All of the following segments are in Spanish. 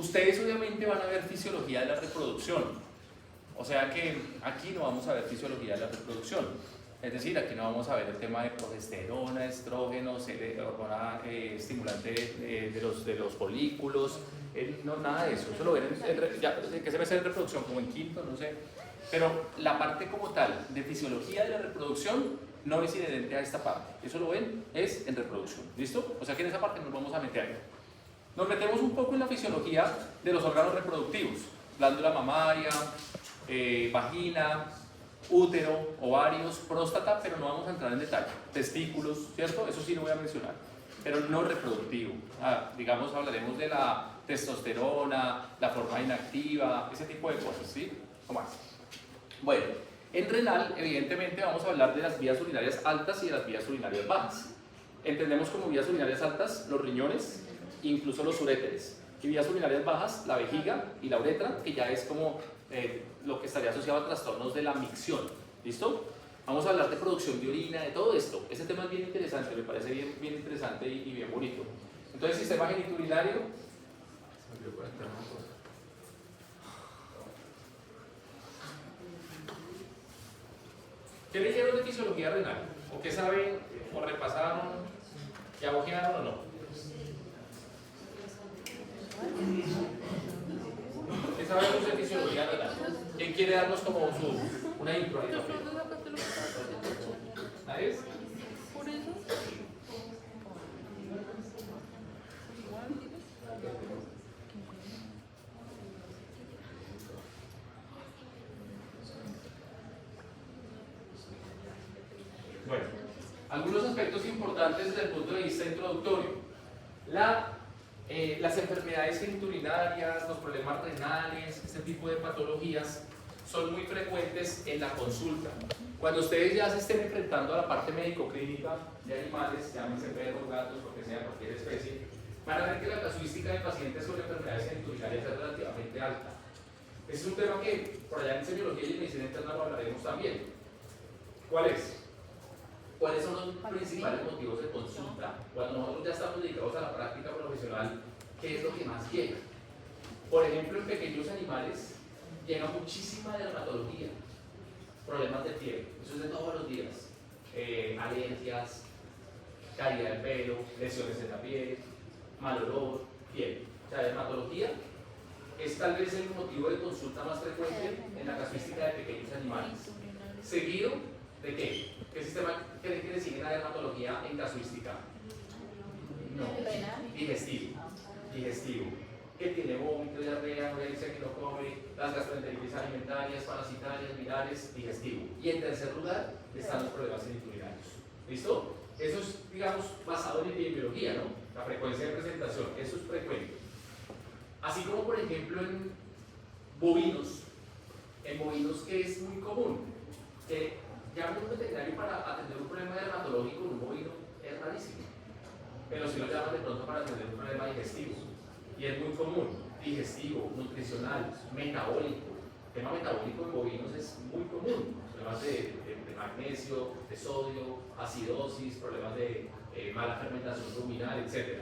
Ustedes obviamente van a ver fisiología de la reproducción, o sea que aquí no vamos a ver fisiología de la reproducción, es decir, aquí no vamos a ver el tema de progesterona, estrógenos, hormona estimulante de los folículos, no, nada de eso, eso lo ven ¿en qué se ve en reproducción? Como en quinto, no sé, pero la parte como tal de fisiología de la reproducción no es inherente a esta parte, eso lo ven, es en reproducción, ¿listo? O sea que en esa parte nos vamos a meter. Nos metemos un poco en la fisiología de los órganos reproductivos, glándula mamaria, vagina, útero, ovarios, próstata, pero no vamos a entrar en detalle. Testículos, ¿cierto? Eso sí lo voy a mencionar, pero no reproductivo. Digamos, hablaremos de la testosterona, la forma inactiva, ese tipo de cosas, ¿sí? ¿O más? Bueno, en renal, evidentemente, vamos a hablar de las vías urinarias altas y de las vías urinarias bajas. Entendemos como vías urinarias altas los riñones, incluso los uréteres, y vías urinarias bajas, la vejiga y la uretra, que ya es como lo que estaría asociado a trastornos de la micción. ¿Listo? Vamos a hablar de producción de orina, de todo esto. Ese tema es bien interesante, me parece bien interesante y bien bonito. Entonces, sistema genitourinario. ¿Qué leyeron de fisiología renal? ¿O qué saben? ¿O repasaron? ¿Ya ojearon o no? ¿Qué sabemos de fisiología renal? ¿Quién quiere darnos como una intro? ¿Nadie? Por eso. Bueno, algunos aspectos importantes desde el punto de vista introductorio. Las enfermedades genitourinarias, los problemas renales, este tipo de patologías son muy frecuentes en la consulta. Cuando ustedes ya se estén enfrentando a la parte médico-clínica de animales, llámense perros, gatos, lo que sea, cualquier especie, van a ver que la casuística de pacientes con enfermedades genitourinarias es relativamente alta. Es un tema que por allá en semiología y en medicina interna lo hablaremos también. ¿Cuál es? ¿Cuáles son los principales motivos de consulta? Cuando nosotros ya estamos dedicados a la práctica profesional, ¿qué es lo que más llega? Por ejemplo, en pequeños animales llega muchísima dermatología, problemas de piel, eso es de todos los días, alergias, caída del pelo, lesiones en la piel, mal olor, piel. O sea, dermatología es tal vez el motivo de consulta más frecuente en la casuística de pequeños animales. Seguido de qué? ¿Qué sistema que le sigue la dermatología en casuística? No, digestivo. Digestivo. Que tiene vómito, diarrea, anorexia, que no come, las gastroenteritis alimentarias, parasitarias, virales, digestivo. Y en tercer lugar están los problemas genitourinarios. ¿Listo? Eso es, digamos, basado en epidemiología, ¿no? La frecuencia de presentación, eso es frecuente. Así como, por ejemplo, en bovinos que es muy común, que llaman a un veterinario para atender un problema dermatológico en un bovino, es rarísimo. Pero si lo llaman de pronto para atender un problema digestivo. Y es muy común, digestivo, nutricional, metabólico. El tema metabólico en bovinos es muy común. Problemas de magnesio, de sodio, acidosis, problemas de mala fermentación ruminal, etc.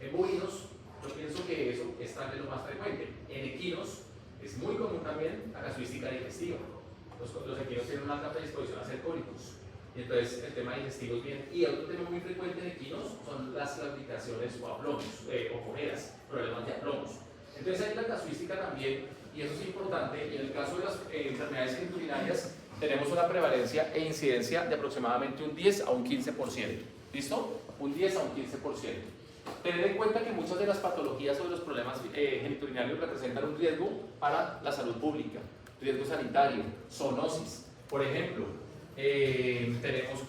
En bovinos, yo pienso que eso es tal vez lo más frecuente. En equinos es muy común también la casuística digestiva. Los equinos tienen una alta predisposición a ser cólicos. Y entonces el tema digestivo es bien. Y otro tema muy frecuente en equinos son las claudicaciones o aplomos, o cojeras, problemas de aplomos. Entonces hay la casuística también, y eso es importante. Y en el caso de las enfermedades genitourinarias, tenemos una prevalencia e incidencia de aproximadamente un 10 a un 15%. ¿Listo? Un 10 a un 15%. Tener en cuenta que muchas de las patologías o de los problemas genitourinarios representan un riesgo para la salud pública, riesgo sanitario, zoonosis. Por ejemplo, tenemos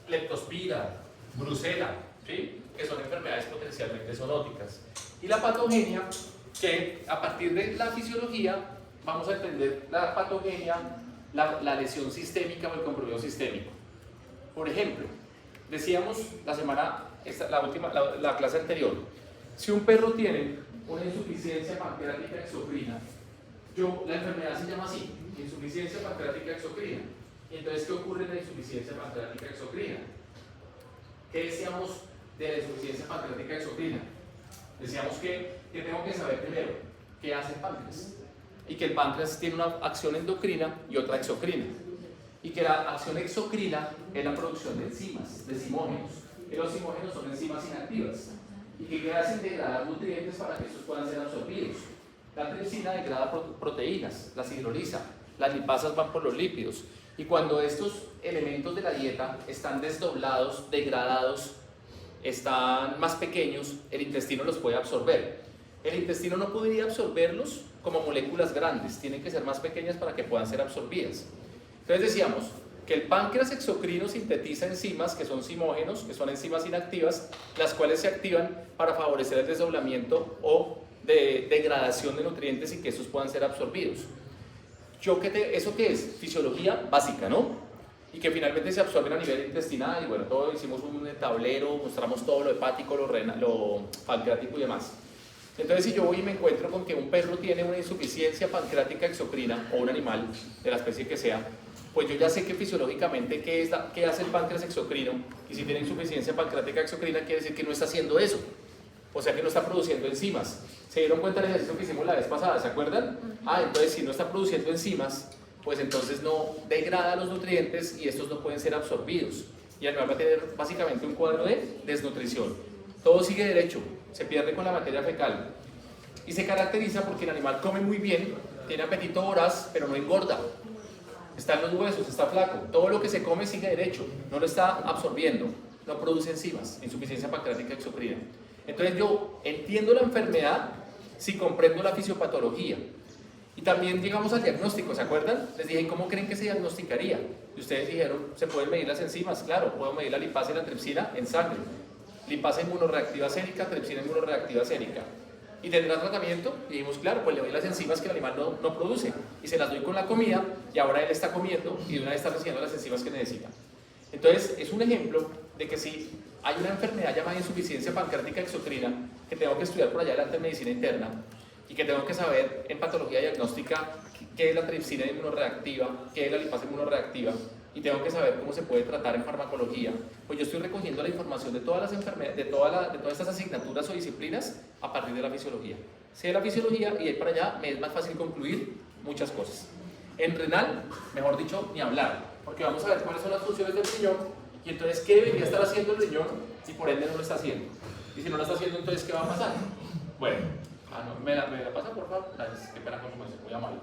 leptospira, brucela, ¿sí? Que son enfermedades potencialmente zoonóticas. Y la patogenia, que a partir de la fisiología vamos a entender la patogenia, la lesión sistémica o el comprobio sistémico. Por ejemplo, decíamos la clase anterior, si un perro tiene una insuficiencia pancreática exocrina, la enfermedad se llama así, insuficiencia pancreática exocrina. Y entonces, ¿qué ocurre en la insuficiencia pancreática exocrina? ¿Qué decíamos de la insuficiencia pancreática exocrina? Decíamos que tengo que saber primero qué hace el páncreas. Y que el páncreas tiene una acción endocrina y otra exocrina. Y que la acción exocrina es la producción de enzimas, de zimógenos. Y los zimógenos son enzimas inactivas. Y que hacen degradar nutrientes para que estos puedan ser absorbidos. La tripsina degrada proteínas, las hidroliza. Las lipasas van por los lípidos. Y cuando estos elementos de la dieta están desdoblados, degradados, están más pequeños, el intestino los puede absorber. El intestino no podría absorberlos como moléculas grandes, tienen que ser más pequeñas para que puedan ser absorbidas. Entonces decíamos que el páncreas exocrino sintetiza enzimas que son zimógenos, que son enzimas inactivas, las cuales se activan para favorecer el desdoblamiento o de degradación de nutrientes y que estos puedan ser absorbidos. ¿Eso qué es? Fisiología básica, ¿no? Y que finalmente se absorben a nivel intestinal y bueno, todo hicimos un tablero, mostramos todo lo hepático, lo pancreático y demás. Entonces si yo voy y me encuentro con que un perro tiene una insuficiencia pancreática exocrina o un animal de la especie que sea, pues yo ya sé que fisiológicamente qué hace el páncreas exocrino, y si tiene insuficiencia pancreática exocrina quiere decir que no está haciendo eso, o sea que no está produciendo enzimas. ¿Se dieron cuenta del ejercicio que hicimos la vez pasada? ¿Se acuerdan? Entonces si no está produciendo enzimas, pues entonces no degrada los nutrientes y estos no pueden ser absorbidos. Y el animal va a tener básicamente un cuadro de desnutrición. Todo sigue derecho, se pierde con la materia fecal. Y se caracteriza porque el animal come muy bien, tiene apetito voraz, pero no engorda. Está en los huesos, está flaco. Todo lo que se come sigue derecho, no lo está absorbiendo, no produce enzimas, insuficiencia pancreática exocrina. Entonces yo entiendo la enfermedad si comprendo la fisiopatología. Y también llegamos al diagnóstico, ¿se acuerdan? Les dije, ¿cómo creen que se diagnosticaría? Y ustedes dijeron, ¿se pueden medir las enzimas? Claro, puedo medir la lipasa y la tripsina en sangre. Lipasa inmunoreactiva sérica, tripsina inmunoreactiva sérica. ¿Y tendrá tratamiento? Y dijimos, claro, pues le doy las enzimas que el animal no produce. Y se las doy con la comida, y ahora él está comiendo y de una vez está recibiendo las enzimas que necesita. Entonces, es un ejemplo de que si hay una enfermedad llamada insuficiencia pancreática exocrina, que tengo que estudiar por allá adelante en medicina interna, y que tengo que saber en patología diagnóstica qué es la tripsina inmunoreactiva, qué es la lipasa inmunoreactiva, y tengo que saber cómo se puede tratar en farmacología, pues yo estoy recogiendo la información de todas las enfermedades, de todas estas asignaturas o disciplinas a partir de la fisiología. Sé la fisiología y ahí para allá me es más fácil concluir muchas cosas. En renal, mejor dicho, ni hablar, porque vamos a ver cuáles son las funciones del riñón y entonces qué debería estar haciendo el riñón si por ende no lo está haciendo. Y si no lo está haciendo, entonces ¿qué va a pasar? Bueno, ¿me la pasa por favor? Gracias, qué pena con su merced, muy amable.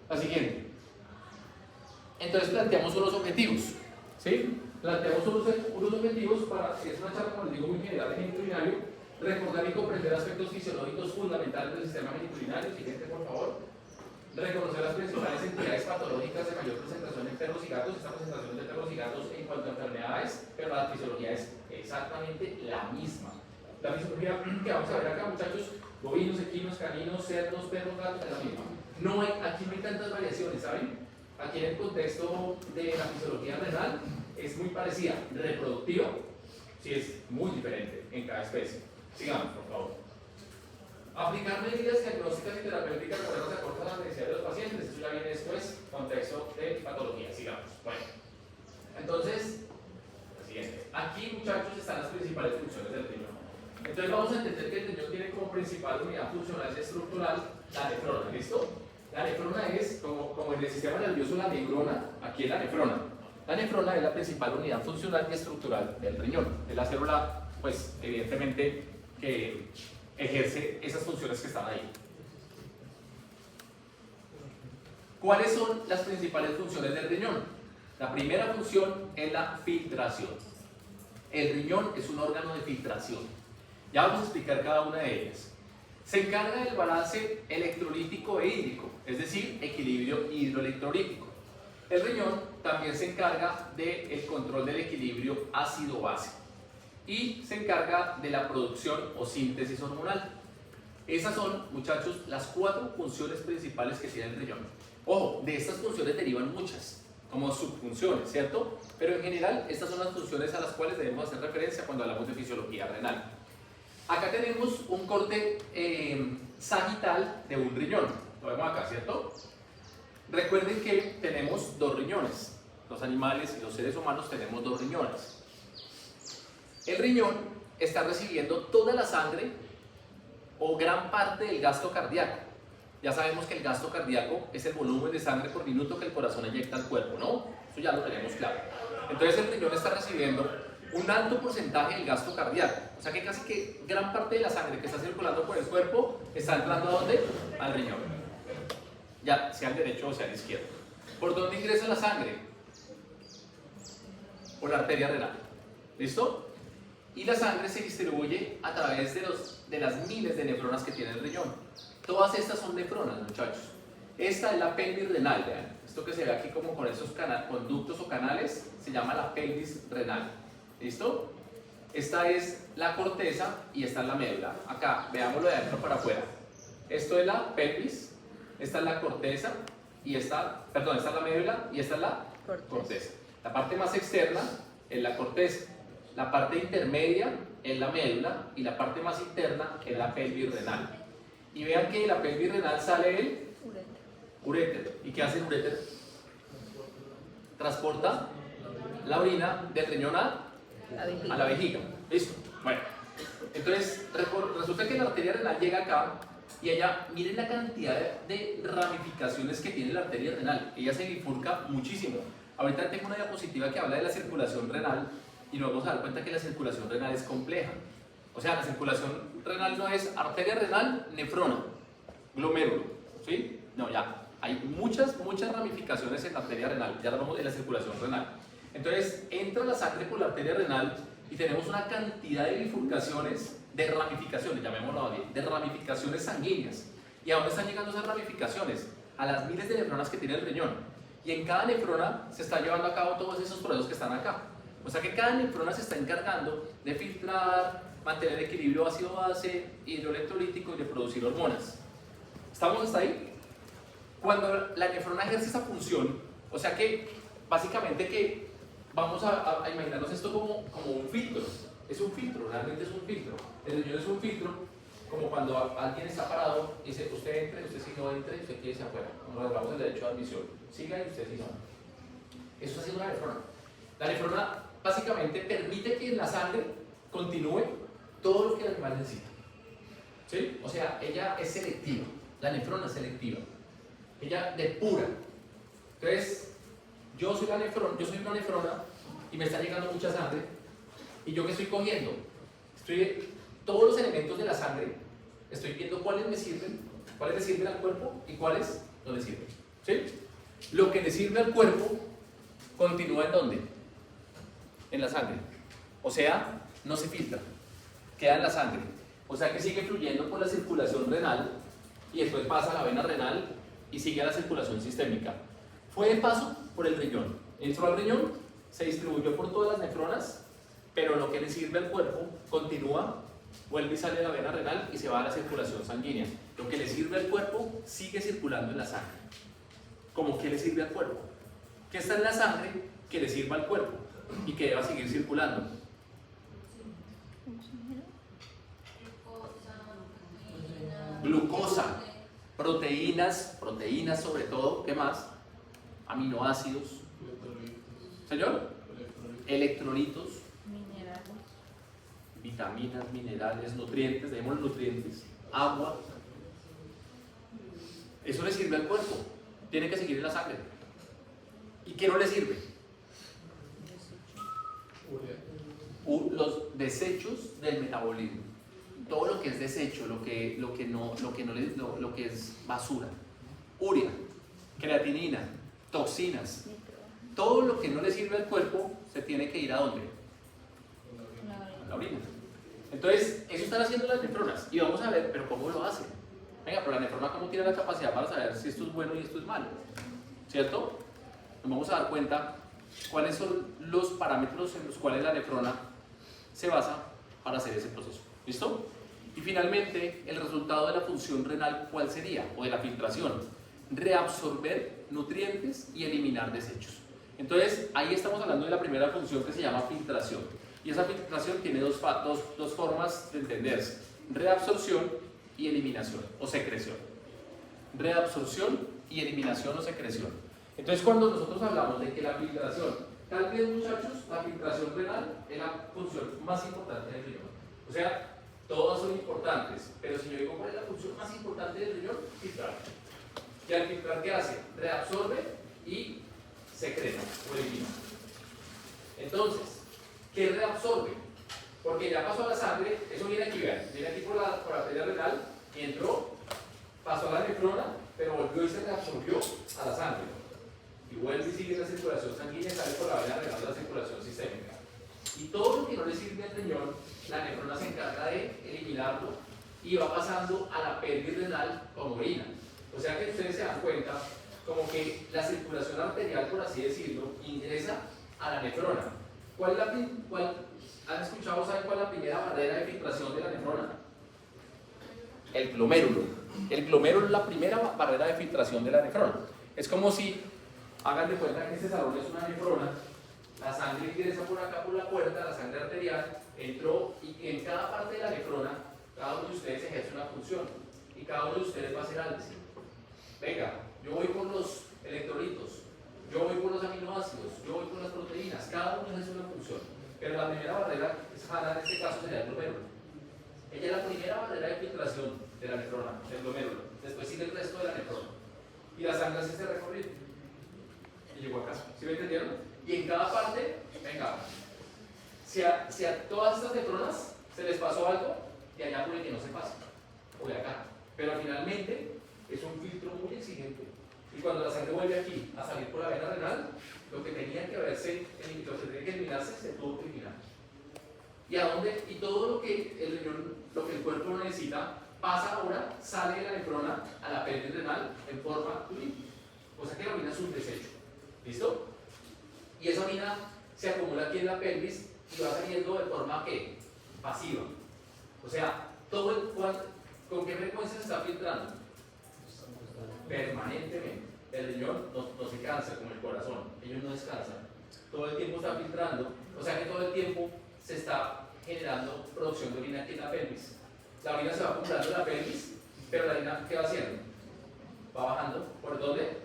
La siguiente. Entonces planteamos unos objetivos, ¿sí? Planteamos unos objetivos para, es una charla, como les digo, muy general de genitourinario, recordar y comprender aspectos fisiológicos fundamentales del sistema genitourinario. Siguiente, por favor. Reconocer las principales entidades patológicas de mayor presentación en perros y gatos. Esta presentación de perros y gatos en cuanto a enfermedades, pero la fisiología es exactamente la misma. La fisiología que vamos a ver acá, muchachos, bovinos, equinos, caninos, cerdos, perros, gatos, es la misma. Aquí no hay tantas variaciones, ¿saben? Aquí en el contexto de la fisiología renal es muy parecida. Reproductiva, sí es muy diferente en cada especie. Sigamos, por favor. Aplicar medidas diagnósticas y terapéuticas modernas de acuerdo a las necesidades de los pacientes. Esto ya viene después, contexto de patología. Sigamos. Bueno, entonces, lo siguiente. Aquí, muchachos, están las principales funciones del riñón. Entonces vamos a entender que el riñón tiene como principal unidad funcional y estructural la nefrona, ¿listo? La nefrona es, como en el sistema nervioso, la neurona, aquí es la nefrona. La nefrona es la principal unidad funcional y estructural del riñón. Es la célula, pues, evidentemente, que ejerce esas funciones que están ahí. ¿Cuáles son las principales funciones del riñón? La primera función es la filtración. El riñón es un órgano de filtración. Ya vamos a explicar cada una de ellas. Se encarga del balance electrolítico e hídrico, es decir, equilibrio hidroelectrolítico. El riñón también se encarga del control del equilibrio ácido-base y se encarga de la producción o síntesis hormonal. Esas son, muchachos, las 4 funciones principales que tiene el riñón. Ojo, de estas funciones derivan muchas, como subfunciones, ¿cierto? Pero en general, estas son las funciones a las cuales debemos hacer referencia cuando hablamos de fisiología renal. Acá tenemos un corte sagital de un riñón. Lo vemos acá, ¿cierto? Recuerden que tenemos 2 riñones. Los animales y los seres humanos tenemos 2 riñones. El riñón está recibiendo toda la sangre o o gran parte del gasto cardíaco. Ya sabemos que el gasto cardíaco es el volumen de sangre por minuto que el corazón inyecta al cuerpo, ¿no? Eso ya lo tenemos claro. Entonces el riñón está recibiendo un alto porcentaje del gasto cardíaco. O sea que casi que gran parte de la sangre que está circulando por el cuerpo está entrando ¿a dónde? Al riñón. Ya, sea al derecho o sea al izquierdo. ¿Por dónde ingresa la sangre? Por la arteria renal. ¿Listo? Y la sangre se distribuye a través de las miles de nefronas que tiene el riñón. Todas estas son nefronas, muchachos. Esta es la pelvis renal, vean. Esto que se ve aquí como con esos conductos o canales se llama la pelvis renal. ¿Listo? Esta es la corteza y esta es la médula. Acá, veámoslo de adentro para afuera. Esto es la pelvis, esta es la corteza y esta es la médula y esta es la corteza. La parte más externa es la corteza. La parte intermedia es la médula y la parte más interna es la pelvis renal. Y vean que de la pelvis renal sale el uréter. ¿Y qué hace el uréter? Transporta la orina del riñón a la vejiga. ¿Listo? Bueno, entonces resulta que la arteria renal llega acá y ella, miren la cantidad de ramificaciones que tiene la arteria renal. Ella se bifurca muchísimo. Ahorita tengo una diapositiva que habla de la circulación renal y nos vamos a dar cuenta que la circulación renal es compleja. O sea, la circulación renal no es arteria renal, nefrona, glomérulo, ¿sí? No, ya. Hay muchas ramificaciones en la arteria renal, ya hablamos de la circulación renal. Entonces, entra la sangre por la arteria renal y tenemos una cantidad de bifurcaciones, de ramificaciones, llamémoslo así, de ramificaciones sanguíneas. ¿Y a dónde están llegando esas ramificaciones? A las miles de nefronas que tiene el riñón. Y en cada nefrona se está llevando a cabo todos esos procesos que están acá. O sea que cada nefrona se está encargando de filtrar, mantener el equilibrio ácido-base, hidroelectrolítico y de producir hormonas. ¿Estamos hasta ahí? Cuando la nefrona ejerce esa función, o sea que básicamente que vamos a imaginarnos esto como un filtro. Es un filtro, realmente es un filtro. El riñón es un filtro, como cuando alguien está parado y dice, usted entre, usted sí no entre, usted quédese afuera. Nos reservamos el derecho de admisión. Siga y usted sí no. Eso está haciendo la nefrona. La nefrona básicamente permite que en la sangre continúe todo lo que el animal necesita. ¿Sí? O sea, ella es selectiva. La nefrona es selectiva. Ella depura. Entonces, yo soy una nefrona y me está llegando mucha sangre. ¿Y yo qué estoy cogiendo? Todos los elementos de la sangre, estoy viendo cuáles le sirven al cuerpo y cuáles no le sirven. ¿Sí? Lo que le sirve al cuerpo continúa ¿en dónde? En la sangre. O sea, no se filtra, queda en la sangre. O sea que sigue fluyendo por la circulación renal y después pasa a la vena renal y sigue a la circulación sistémica. Fue de paso por el riñón. Entró al riñón, se distribuyó por todas las nefronas, pero lo que le sirve al cuerpo continúa, vuelve y sale de la vena renal y se va a la circulación sanguínea. Lo que le sirve al cuerpo sigue circulando en la sangre. ¿Cómo que le sirve al cuerpo? ¿Qué está en la sangre que le sirva al cuerpo y que deba seguir circulando? Glucosa, proteínas sobre todo, ¿qué más? Aminoácidos. ¿Señor? Electrolitos, vitaminas, minerales, nutrientes, dejemos los nutrientes, agua. Eso le sirve al cuerpo, tiene que seguir en la sangre. ¿Y qué no le sirve? Los desechos del metabolismo. Todo lo que es desecho, lo que es basura, urea, creatinina, toxinas, todo lo que no le sirve al cuerpo se tiene que ir ¿a dónde? A la orina. Entonces, eso están haciendo las nefronas y vamos a ver, pero ¿cómo lo hacen? Venga, pero la nefrona ¿cómo tiene la capacidad para saber si esto es bueno y esto es malo? ¿Cierto? Nos vamos a dar cuenta cuáles son los parámetros en los cuales la nefrona se basa para hacer ese proceso. ¿Listo? Y finalmente, el resultado de la función renal, ¿cuál sería? O de la filtración. Reabsorber nutrientes y eliminar desechos. Entonces, ahí estamos hablando de la primera función que se llama filtración. Y esa filtración tiene dos formas de entenderse. Reabsorción y eliminación o secreción. Reabsorción y eliminación o secreción. Entonces, cuando nosotros hablamos de que la filtración, tal vez muchachos, la filtración renal es la función más importante del riñón. O sea, todas son importantes, pero si yo digo cuál filtrar. ¿Y al filtrar qué hace? Reabsorbe y secreta o elimina. Entonces, ¿qué reabsorbe? Porque ya pasó a la sangre, eso viene aquí, vean, viene aquí por la arteria renal y entró, pasó a la nefrona, pero volvió y se reabsorbió a la sangre. Y vuelve y sigue la circulación sanguínea y sale por la vena renal de la circulación sistémica. Y todo lo que no le sirve al riñón, la nefrona se encarga de eliminarlo y va pasando a la pelvis renal como orina. O sea que ustedes se dan cuenta como que la circulación arterial, por así decirlo, ingresa a la nefrona. ¿Han escuchado, saben cuál es la primera barrera de filtración de la nefrona? El glomérulo. El glomérulo es la primera barrera de filtración de la nefrona. Es como si, hagan de cuenta que este salón es una nefrona, la sangre ingresa por acá por la puerta, la sangre arterial entró y en cada parte de la nefrona, cada uno de ustedes ejerce una función y cada uno de ustedes va a hacer algo. Venga, yo voy por los electrolitos, yo voy por los aminoácidos, yo voy por las proteínas, cada uno ejerce una función. Pero la primera barrera, en este caso sería el glomérulo. Ella es la primera barrera de filtración de la nefrona, del glomérulo. Después sigue el resto de la nefrona. Y la sangre hace ese recorrido. Y llegó acá. ¿Sí me entendieron? Y en cada parte, venga, si a todas estas nefronas se les pasó algo, de allá puede que no se pase. O de acá. Pero finalmente es un filtro muy exigente. Y cuando la sangre vuelve aquí a salir por la vena renal, lo que tenía que eliminarse, se tuvo que eliminar. Y todo lo que el riñón, lo que el cuerpo no necesita, pasa ahora, sale de la nefrona a la pelvis renal en forma de orina. O sea que la orina es un desecho. ¿Listo? Y esa orina se acumula aquí en la pelvis y va saliendo de forma ¿qué? Pasiva. O sea, ¿con qué frecuencia se está filtrando? Permanentemente. El riñón no se cansa como el corazón, ellos no descansan. Todo el tiempo está filtrando, o sea que todo el tiempo se está generando producción de orina aquí en la pelvis. La orina se va acumulando en la pelvis, pero la orina ¿qué va haciendo? Va bajando, ¿por dónde?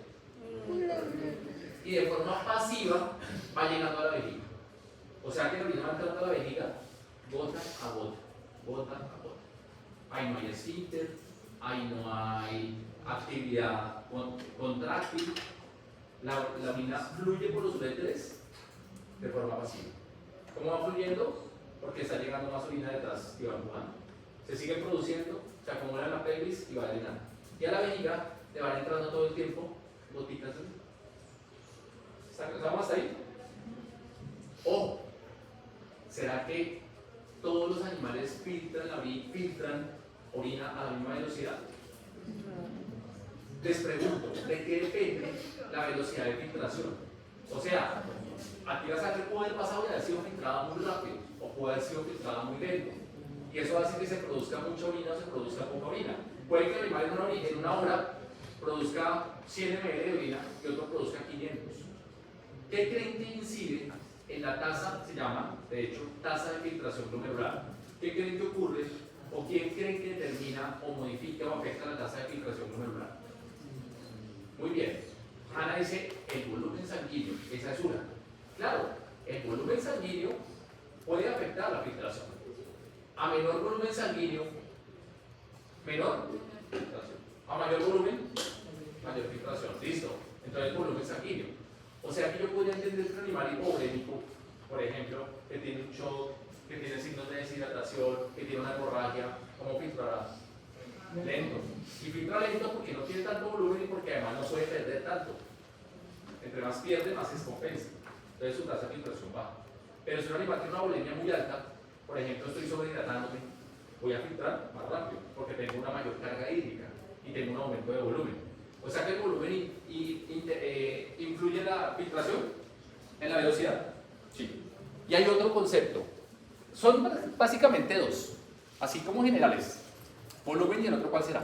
Y de forma pasiva va llegando a la vejiga. O sea que la orina va entrando a la vejiga gota a gota, gota a gota. Ahí no hay esfínter, ahí no hay actividad contráctil, la orina fluye por los uréteres de forma pasiva. ¿Cómo va fluyendo? Porque está llegando más orina detrás y va empujando. Se sigue produciendo, se acumula en la pelvis y va drenando. Y a la vejiga le van entrando todo el tiempo gotitas de orina. ¿Estamos hasta ahí? O ¿será que todos los animales filtran orina a la misma velocidad? Les pregunto, ¿de qué depende la velocidad de filtración? O sea, aquí la sangre puede haber pasado y haber sido filtrada muy rápido o puede haber sido filtrada muy lento. Y eso hace que se produzca mucha orina o se produzca poca orina. Puede que el animal en una hora produzca 100 ml de orina y otro produzca 500. ¿Qué creen que incide en la tasa? Se llama, de hecho, tasa de filtración glomerular. ¿Qué creen que ocurre o quién creen que determina o modifica o afecta la tasa de filtración glomerular? Muy bien. Ana dice el volumen sanguíneo, esa es una. Claro, el volumen sanguíneo puede afectar la filtración. A menor volumen sanguíneo, menor filtración. A mayor volumen, mayor filtración. Listo. Entonces, volumen sanguíneo. O sea que yo podría entender que un animal hipovolémico, por ejemplo, que tiene un shock, que tiene signos de deshidratación, que tiene una hemorragia, ¿cómo filtrará? Lento. Y filtra lento porque no tiene tanto volumen y porque además no puede perder tanto. Entre más pierde, más se descompensa. Entonces su tasa de filtración baja. Pero si un animal tiene una volemia muy alta, por ejemplo, estoy sobrehidratándome, voy a filtrar más rápido porque tengo una mayor carga hídrica y tengo un aumento de volumen. O sea que el volumen influye en la filtración, en la velocidad. Sí. Y hay otro concepto. Son básicamente dos, así como generales. Volumen y el otro, ¿cuál será?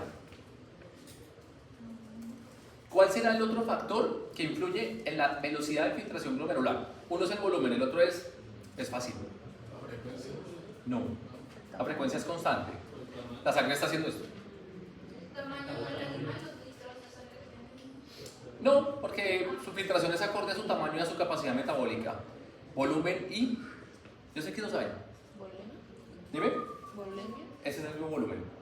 ¿Cuál será el otro factor que influye en la velocidad de filtración glomerular? Uno es el volumen, el otro es fácil. ¿La frecuencia? No, la frecuencia es constante. La sangre está haciendo esto. No, porque su filtración es acorde a su tamaño y a su capacidad metabólica. Volumen y... Yo sé que lo saben. ¿Volemia? Dime. ¿Volemia? Ese es el mismo volumen.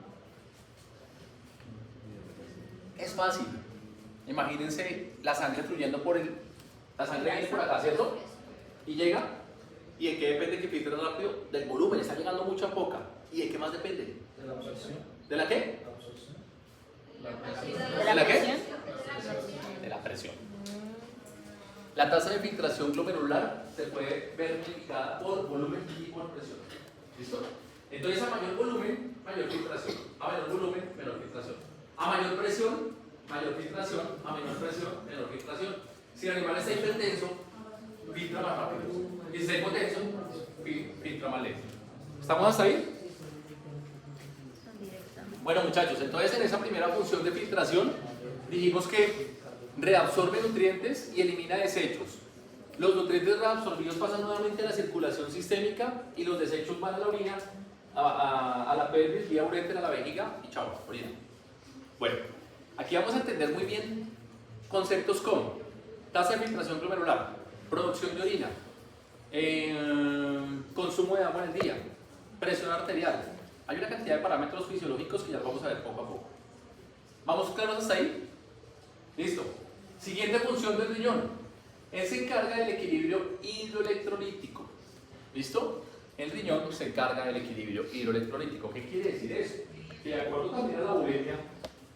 fácil. Imagínense la sangre fluyendo por el... La sangre viene por acá, ¿cierto? Y llega. ¿Y de qué depende que filtre rápido? Del volumen, está llegando mucha poca. ¿Y de qué más depende? De la presión. ¿De la qué? La absorción. ¿De la qué? De la presión. La tasa de filtración glomerular se puede ver multiplicada por volumen y por presión. ¿Listo? Entonces, a mayor volumen, mayor filtración. A mayor volumen, menor filtración. A mayor presión, mayor filtración. A menor presión, menor filtración. Si el animal está hipertenso, filtra más rápido. Y si está hipotenso, filtra más lento. ¿Estamos hasta ahí? Bueno, muchachos, entonces en esa primera función de filtración dijimos que reabsorbe nutrientes y elimina desechos. Los nutrientes reabsorbidos pasan nuevamente a la circulación sistémica y los desechos van a la orina, a la pelvis, vía uretra, a la vejiga y chao, orina. Bueno, aquí vamos a entender muy bien conceptos como tasa de filtración glomerular, producción de orina, consumo de agua en el día, presión arterial. Hay una cantidad de parámetros fisiológicos que ya vamos a ver poco a poco. ¿Vamos claros hasta ahí? Listo. Siguiente función del riñón. Él se encarga del equilibrio hidroelectrolítico. ¿Listo? El riñón se encarga del equilibrio hidroelectrolítico. ¿Qué quiere decir eso? Que de acuerdo también a la uretra,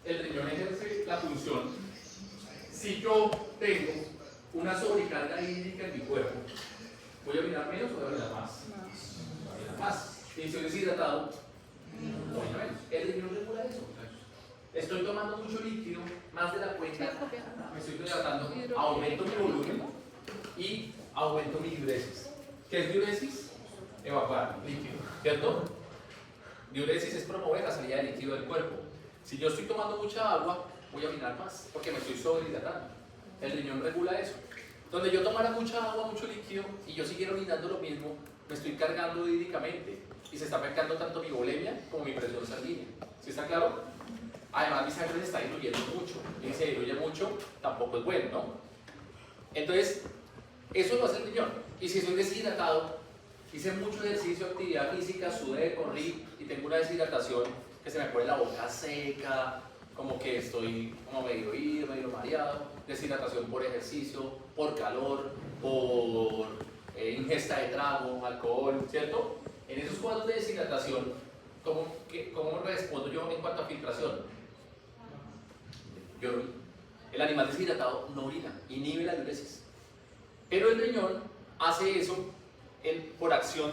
el riñón ejerce la función. Si yo tengo una sobrecarga hídrica en mi cuerpo, ¿voy a mirar menos o voy a mirar más? Voy a mirar más. Si estoy deshidratado, voy a menos. El riñón regula eso. Estoy tomando mucho líquido, más de la cuenta, me estoy hidratando, aumento mi volumen y aumento mi diuresis. ¿Qué es diuresis? Evacuar líquido, ¿cierto? Diuresis es promover la salida de líquido del cuerpo. Si yo estoy tomando mucha agua, voy a orinar más, porque me estoy sobrehidratando. El riñón regula eso. Donde yo tomara mucha agua, mucho líquido, y yo siguiera orinando lo mismo, me estoy cargando hídricamente, y se está afectando tanto mi volemia como mi presión sanguínea. ¿Sí está claro? Además, mi sangre se está diluyendo mucho, y si se diluye mucho, tampoco es bueno, ¿no? Entonces, eso lo hace el riñón. Y si soy deshidratado, hice mucho ejercicio, actividad física, sudé, corrí, y tengo una deshidratación que se me pone la boca seca, como que estoy como medio ido, medio mareado, deshidratación por ejercicio, por calor, por ingesta de trago, alcohol, ¿cierto? En esos cuadros de deshidratación, ¿cómo respondo yo en cuanto a filtración? El animal deshidratado no orina, inhibe la diuresis. Pero el riñón hace eso por acción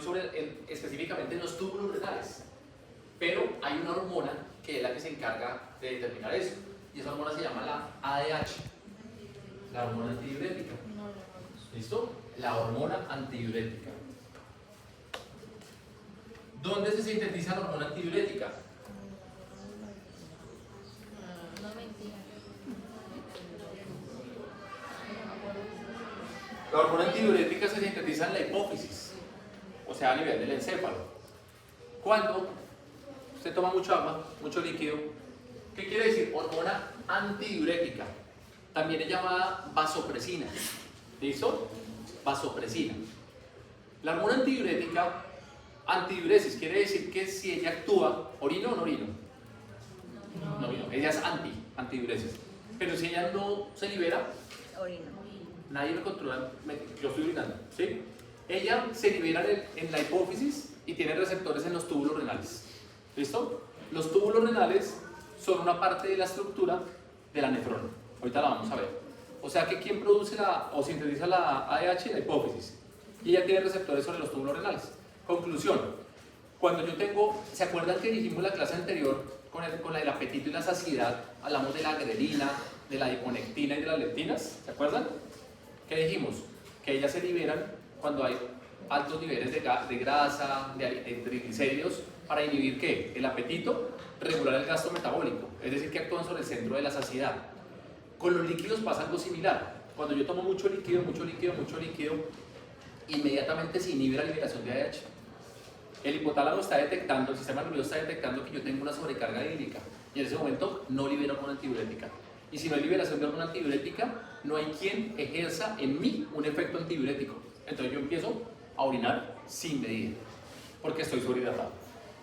específicamente en los túbulos renales. Pero hay una hormona que es la que se encarga de determinar eso. Y esa hormona se llama la ADH, la hormona antidiurética. ¿Listo? La hormona antidiurética. ¿Dónde se sintetiza la hormona antidiurética? La hormona antidiurética se sintetiza en la hipófisis, o sea, a nivel del encéfalo. Cuando usted toma mucha agua, mucho líquido, ¿qué quiere decir? Hormona antidiurética. También es llamada vasopresina. ¿Listo? Vasopresina. La hormona antidiurética, antidiuresis, quiere decir que si ella actúa, ¿orino o no orino? No orino. Ella es antidiuresis. Pero si ella no se libera, Orino. nadie me controla, yo estoy orinando, ¿sí? Ella se libera en la hipófisis y tiene receptores en los túbulos renales. ¿Listo? Los túbulos renales son una parte de la estructura de la nefrona. Ahorita la vamos a ver. O sea que ¿quién produce o sintetiza la ADH? La hipófisis. Y ella tiene receptores sobre los túbulos renales. Conclusión. Cuando yo tengo, ¿se acuerdan que dijimos en la clase anterior con el apetito y la saciedad? Hablamos de la grelina, de la adiponectina y de las leptinas. ¿Se acuerdan? ¿Qué dijimos? Que ellas se liberan cuando hay altos niveles de grasa, de triglicéridos, para inhibir ¿qué? El apetito, regular el gasto metabólico, es decir, que actúan sobre el centro de la saciedad. Con los líquidos pasa algo similar. Cuando yo tomo mucho líquido, inmediatamente se inhibe la liberación de ADH. El hipotálamo está detectando, el sistema nervioso está detectando que yo tengo una sobrecarga hídrica y en ese momento no libero hormona antidiurética. Y si no hay liberación de hormona antidiurética, no hay quien ejerza en mí un efecto antidiurético. Entonces yo empiezo a orinar sin medida, porque estoy sobrehidratado.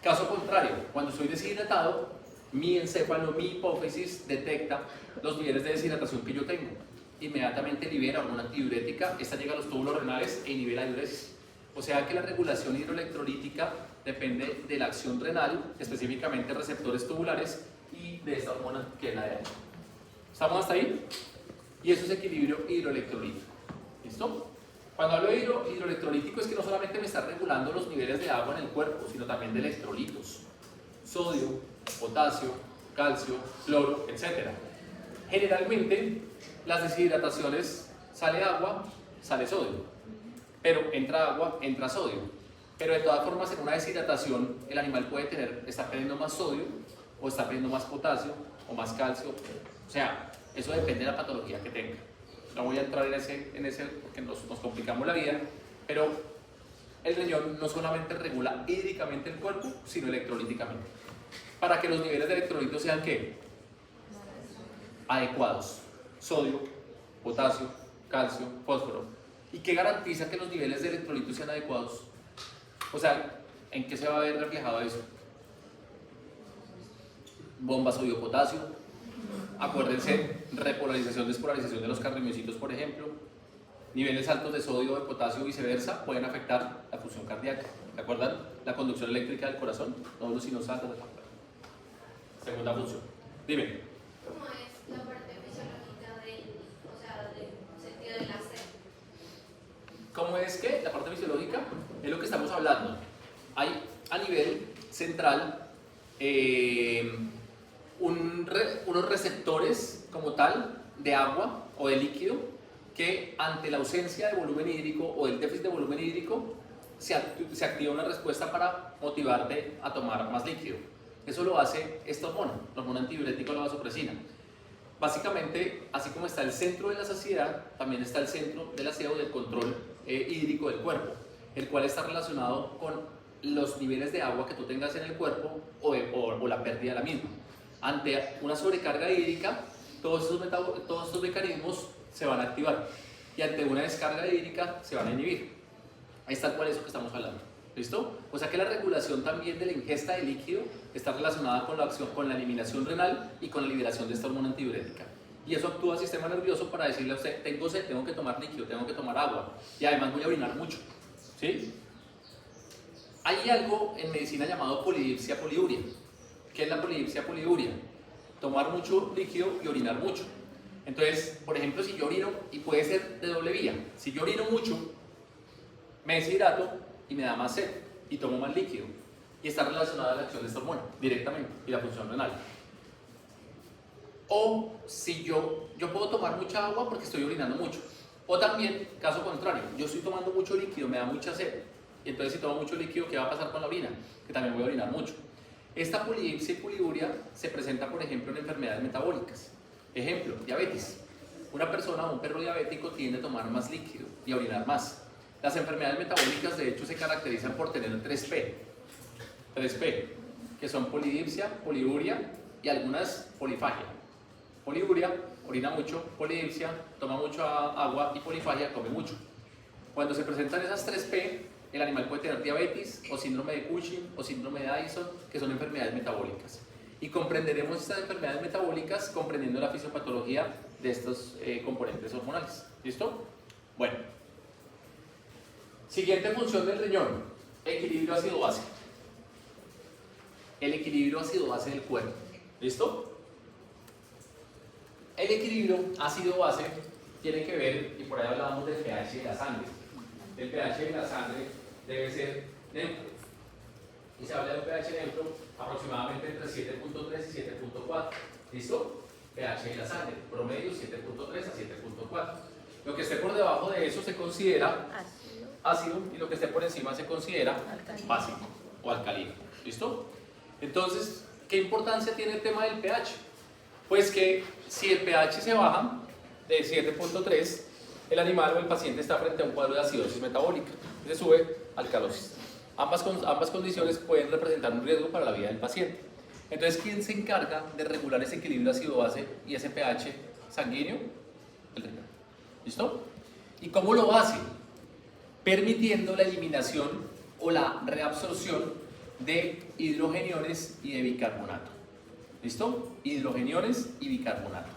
Caso contrario, cuando estoy deshidratado, mi encéfalo, mi hipófisis detecta los niveles de deshidratación que yo tengo. Inmediatamente libera una antidiurética, esta llega a los túbulos renales e inhibe la diuresis. O sea que la regulación hidroelectrolítica depende de la acción renal, específicamente receptores tubulares y de esta hormona que es la de agua. ¿Estamos hasta ahí? Y eso es equilibrio hidroelectrolítico. ¿Listo? Cuando hablo de hidroelectrolítico es que no solamente me está regulando los niveles de agua en el cuerpo, sino también de electrolitos, sodio, potasio, calcio, cloro, etc. Generalmente las deshidrataciones sale agua, sale sodio, pero entra agua, entra sodio. Pero de todas formas en una deshidratación el animal puede está perdiendo más sodio o está perdiendo más potasio o más calcio. O sea, eso depende de la patología que tenga. No voy a entrar en ese porque nos complicamos la vida, pero el riñón no solamente regula hídricamente el cuerpo, sino electrolíticamente. Para que los niveles de electrolitos sean ¿qué? Adecuados. Sodio, potasio, calcio, fósforo. ¿Y qué garantiza que los niveles de electrolitos sean adecuados? O sea, ¿en qué se va a ver reflejado eso? Bomba sodio-potasio. Acuérdense, repolarización, despolarización de los cardiomicitos, por ejemplo. Niveles altos de sodio o de potasio o viceversa pueden afectar la función cardíaca. ¿Se acuerdan? La conducción eléctrica del corazón, nódulos sinusoidales de la segunda función. Dime. ¿Cómo es la parte fisiológica del sentido del láser? ¿Cómo es que la parte fisiológica? Es lo que estamos hablando. Hay a nivel central unos receptores como tal de agua o de líquido que ante la ausencia de volumen hídrico o el déficit de volumen hídrico se activa una respuesta para motivarte a tomar más líquido. Eso lo hace esta hormona, la hormona antidiurética o la vasopresina. Básicamente, así como está el centro de la saciedad, también está el centro del aseo del control hídrico del cuerpo, el cual está relacionado con los niveles de agua que tú tengas en el cuerpo o la pérdida de la misma. Ante una sobrecarga hídrica, todos estos mecanismos se van a activar y ante una descarga hídrica se van a inhibir. Es tal cual eso que estamos hablando. ¿Listo? O sea que la regulación también de la ingesta de líquido está relacionada con la acción, con la eliminación renal y con la liberación de esta hormona antidiurética. Y eso actúa al sistema nervioso para decirle a usted, tengo sed, tengo que tomar líquido, tengo que tomar agua y además voy a orinar mucho. ¿Sí? Hay algo en medicina llamado polidipsia poliuria. ¿Qué es la polidipsia poliuria? Tomar mucho líquido y orinar mucho. Entonces, por ejemplo, si yo orino, y puede ser de doble vía, si yo orino mucho, me deshidrato y me da más sed y tomo más líquido. Y está relacionada a la acción de esta hormona directamente y la función renal. O si yo puedo tomar mucha agua porque estoy orinando mucho. O también, caso contrario, yo estoy tomando mucho líquido, me da mucha sed. Y entonces si tomo mucho líquido, ¿qué va a pasar con la orina? Que también voy a orinar mucho. Esta polidipsia y poliuria se presenta, por ejemplo, en enfermedades metabólicas. Ejemplo, diabetes. Una persona o un perro diabético tiende a tomar más líquido y a orinar más. Las enfermedades metabólicas, de hecho, se caracterizan por tener 3P. 3P, que son polidipsia, poliuria y algunas polifagia. Poliuria, orina mucho; polidipsia, toma mucha agua; y polifagia, come mucho. Cuando se presentan esas 3P, el animal puede tener diabetes o síndrome de Cushing o síndrome de Addison, que son enfermedades metabólicas. Y comprenderemos estas enfermedades metabólicas comprendiendo la fisiopatología de estos componentes hormonales. ¿Listo? Bueno. Siguiente función del riñón: equilibrio ácido-base. El equilibrio ácido-base del cuerpo. ¿Listo? El equilibrio ácido-base tiene que ver, y por ahí hablábamos del pH de la sangre. El pH de la sangre debe ser neutro. Y se habla de un pH neutro aproximadamente entre 7.3 y 7.4. ¿Listo? pH de la sangre, promedio 7.3 a 7.4. Lo que esté por debajo de eso se considera ácido y lo que esté por encima se considera básico o alcalino. ¿Listo? Entonces, ¿qué importancia tiene el tema del pH? Pues que si el pH se baja de 7.3, el animal o el paciente está frente a un cuadro de acidosis metabólica, se sube alcalosis. Ambas condiciones pueden representar un riesgo para la vida del paciente. Entonces, ¿quién se encarga de regular ese equilibrio ácido-base y ese pH sanguíneo? El riñón. ¿Listo? ¿Y cómo lo hace? Permitiendo la eliminación o la reabsorción de hidrogeniones y de bicarbonato. ¿Listo? Hidrogeniones y bicarbonato.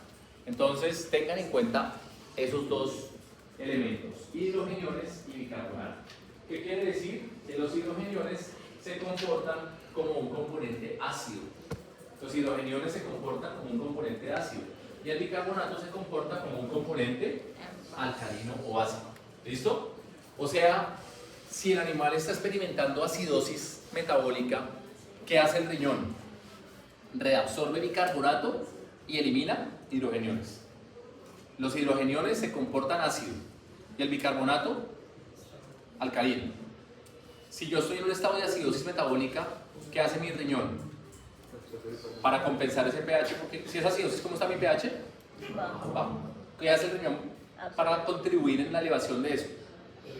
Entonces tengan en cuenta esos dos elementos, hidrogeniones y bicarbonato. ¿Qué quiere decir? Que los hidrogeniones se comportan como un componente ácido. Los hidrogeniones se comportan como un componente ácido y el bicarbonato se comporta como un componente alcalino o básico. ¿Listo? O sea, si el animal está experimentando acidosis metabólica, ¿qué hace el riñón? Reabsorbe bicarbonato y elimina hidrogeniones. Los hidrogeniones se comportan ácido y el bicarbonato alcalino. Si yo estoy en un estado de acidosis metabólica, ¿qué hace mi riñón? Para compensar ese pH, porque si es acidosis, ¿cómo está mi pH? Bajo. ¿Qué hace el riñón para contribuir en la elevación de eso?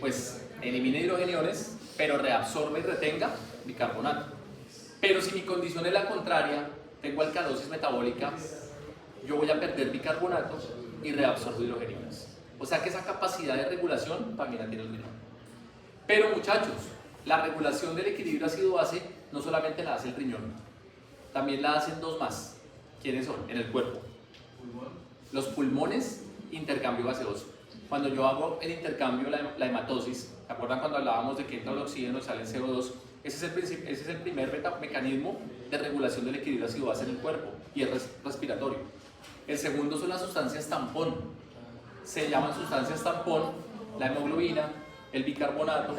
Pues elimina hidrogeniones, pero reabsorbe y retenga bicarbonato. Pero si mi condición es la contraria, tengo alcalosis metabólica, yo voy a perder bicarbonato y reabsorbo hidrogeniones. O sea que esa capacidad de regulación también la tiene el riñón. Pero muchachos, la regulación del equilibrio ácido-base no solamente la hace el riñón, también la hacen dos más. ¿Quiénes son? En el cuerpo. Los pulmones, intercambio gaseoso. Cuando yo hago el intercambio, la hematosis, ¿se acuerdan cuando hablábamos de que entra el oxígeno y sale el CO2? Ese es el primer mecanismo de regulación del equilibrio ácido-base en el cuerpo y es respiratorio. El segundo son las sustancias tampón. Se llaman sustancias tampón la hemoglobina, el bicarbonato,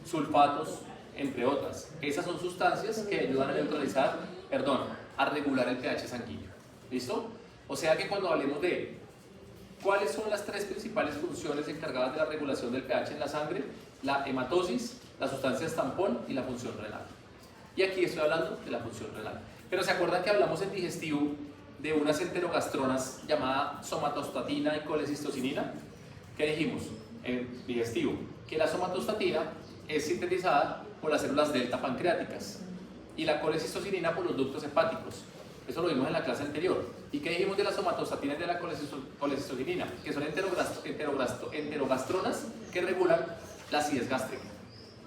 sulfatos, entre otras. Esas son sustancias que ayudan a neutralizar, a regular el pH sanguíneo. ¿Listo? O sea que cuando hablemos de cuáles son las tres principales funciones encargadas de la regulación del pH en la sangre, la hematosis, las sustancias tampón y la función renal. Y aquí estoy hablando de la función renal. Pero ¿se acuerdan que hablamos en digestivo de unas enterogastronas llamadas somatostatina y colecistocinina? ¿Qué dijimos en digestivo? Que la somatostatina es sintetizada por las células delta pancreáticas y la colecistocinina por los ductos hepáticos. Eso lo vimos en la clase anterior. ¿Y qué dijimos de la somatostatina y de la colecistocinina? Que son enterogastronas que regulan la acidez gástrica.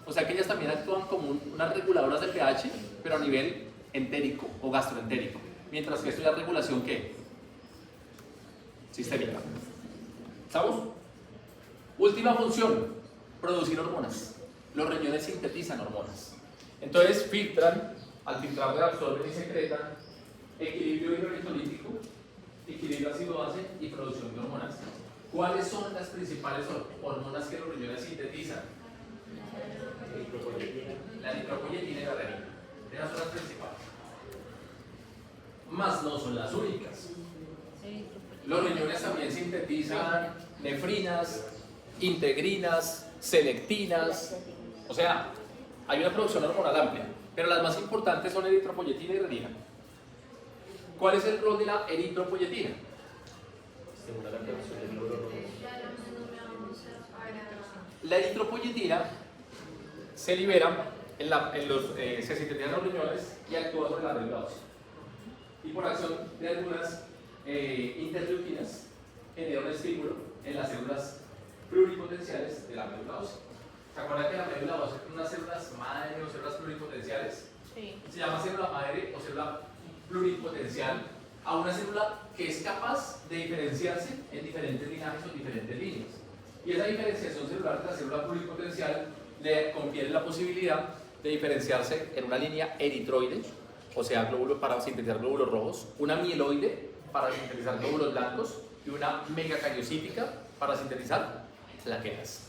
O sea que ellas también actúan como unas reguladoras del pH, pero a nivel entérico o gastroentérico. Mientras que esto ya es regulación, ¿qué? Sistémica. ¿Estamos? Última función, producir hormonas. Los riñones sintetizan hormonas. Entonces filtran, al filtrar reabsorben y secretan equilibrio hidroelectrolítico, equilibrio ácido-base y producción de hormonas. ¿Cuáles son las principales hormonas que los riñones sintetizan? La eritropoyetina y la renina. Esas son las principales. Más no son las únicas. Los riñones también sintetizan nefrinas, integrinas, selectinas. O sea, hay una producción hormonal amplia, pero las más importantes son eritropoyetina y renina. ¿Cuál es el rol de la eritropoyetina? Estimular la producción de glóbulos rojos. La eritropoyetina se libera, se sintetiza en los riñones y actúa sobre la médula ósea. Y por acción de algunas interleuquinas genera un estímulo en las células pluripotenciales de la médula ósea. ¿Se acuerdan que la médula ósea tiene unas células madre o células pluripotenciales? Sí. Se llama célula madre o célula pluripotencial a una célula que es capaz de diferenciarse en diferentes linajes o diferentes líneas. Y esa diferenciación celular de la célula pluripotencial le confiere la posibilidad de diferenciarse en una línea eritroide, o sea, glóbulos para sintetizar glóbulos rojos, una mieloide para sintetizar glóbulos blancos y una megacariocítica para sintetizar plaquetas.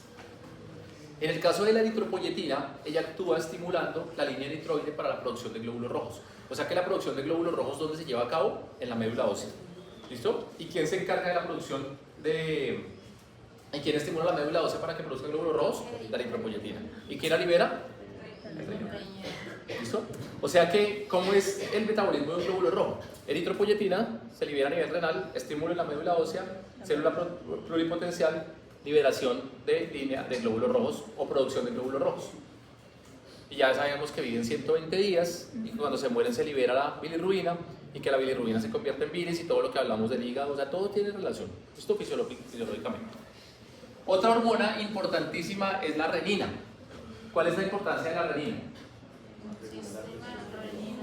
En el caso de la eritropoyetina, ella actúa estimulando la línea eritroide para la producción de glóbulos rojos. O sea que la producción de glóbulos rojos, ¿dónde se lleva a cabo? En la médula ósea. ¿Listo? ¿Y quién se encarga de la producción de... ¿Y quién estimula la médula ósea para que produzca glóbulos rojos? La eritropoyetina. ¿Y quién la libera? El riñón. ¿Listo? O sea que, ¿cómo es el metabolismo de un glóbulo rojo? Eritropoyetina se libera a nivel renal, estímulo en la médula ósea, célula pluripotencial, liberación de línea de glóbulos rojos o producción de glóbulos rojos. Y ya sabemos que viven 120 días y cuando se mueren se libera la bilirrubina y que la bilirrubina se convierte en bilis y todo lo que hablamos del hígado, o sea, todo tiene relación. Esto fisiológicamente. Otra hormona importantísima es la renina. ¿Cuál es la importancia de la renina?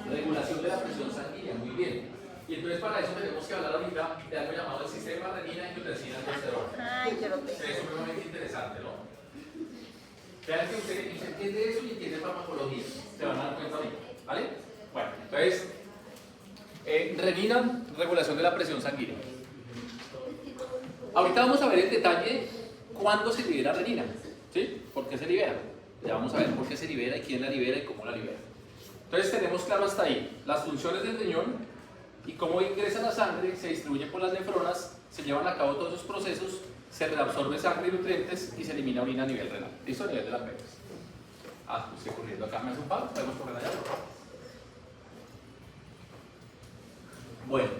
Regulación de la presión sanguínea, muy bien. Y entonces para eso tenemos que hablar ahorita de algo llamado el sistema renina-angiotensina-aldosterona. Ay, yo lo tengo. Es supremamente interesante, ¿no? Vean que usted entiende eso y entiende farmacología. Se van a dar cuenta ahorita, ¿vale? Bueno, entonces, renina, regulación de la presión sanguínea. Ahorita vamos a ver en detalle cuándo se libera renina, ¿sí? ¿Por qué se libera? Ya vamos a ver por qué se libera y quién la libera y cómo la libera. Entonces tenemos claro hasta ahí las funciones del riñón y cómo ingresa la sangre, se distribuye por las nefronas, se llevan a cabo todos esos procesos, se reabsorbe sangre y nutrientes y se elimina orina a nivel renal. ¿Listo? A nivel de las venas. Estoy corriendo acá, me hace un palo, podemos correr allá, por favor. Bueno,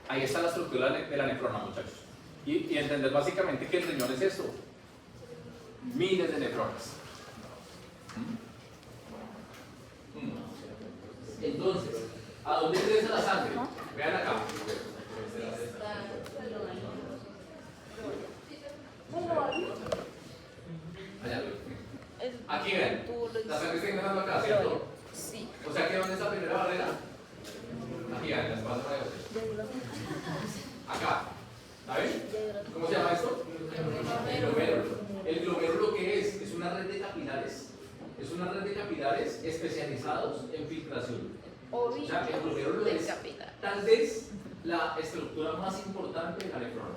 ahí está la estructura de la nefrona, muchachos. Y entender básicamente que el riñón es esto. Miles de nefronas. Entonces, ¿a dónde ingresa la sangre? Vean acá. Allá. Aquí ven. La sangre está ingresando acá, ¿cierto? Sí. O sea que ¿dónde está la primera barrera? Aquí ven, la espalda para allá. Acá. ¿Sabes? ¿Cómo se llama esto? El glomérulo. El glomérulo, ¿qué es? Es una red de capilares. Es una red de capilares especializados en filtración. O sea, el glomérulo es tal vez la estructura más importante de la nefrona.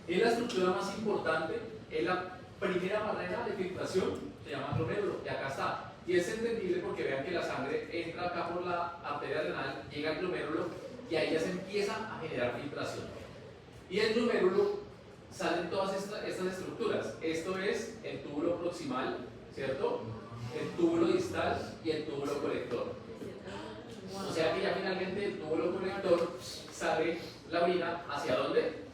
Es la estructura más importante, es la primera barrera de filtración, se llama glomérulo, y acá está. Y es entendible porque vean que la sangre entra acá por la arteria renal, llega al glomérulo y ahí ya se empieza a generar filtración. Y el glomérulo salen todas estas estructuras. Esto es el túbulo proximal, ¿cierto? El túbulo distal y el túbulo colector. O sea que ya finalmente el túbulo colector sale la orina ¿hacia dónde?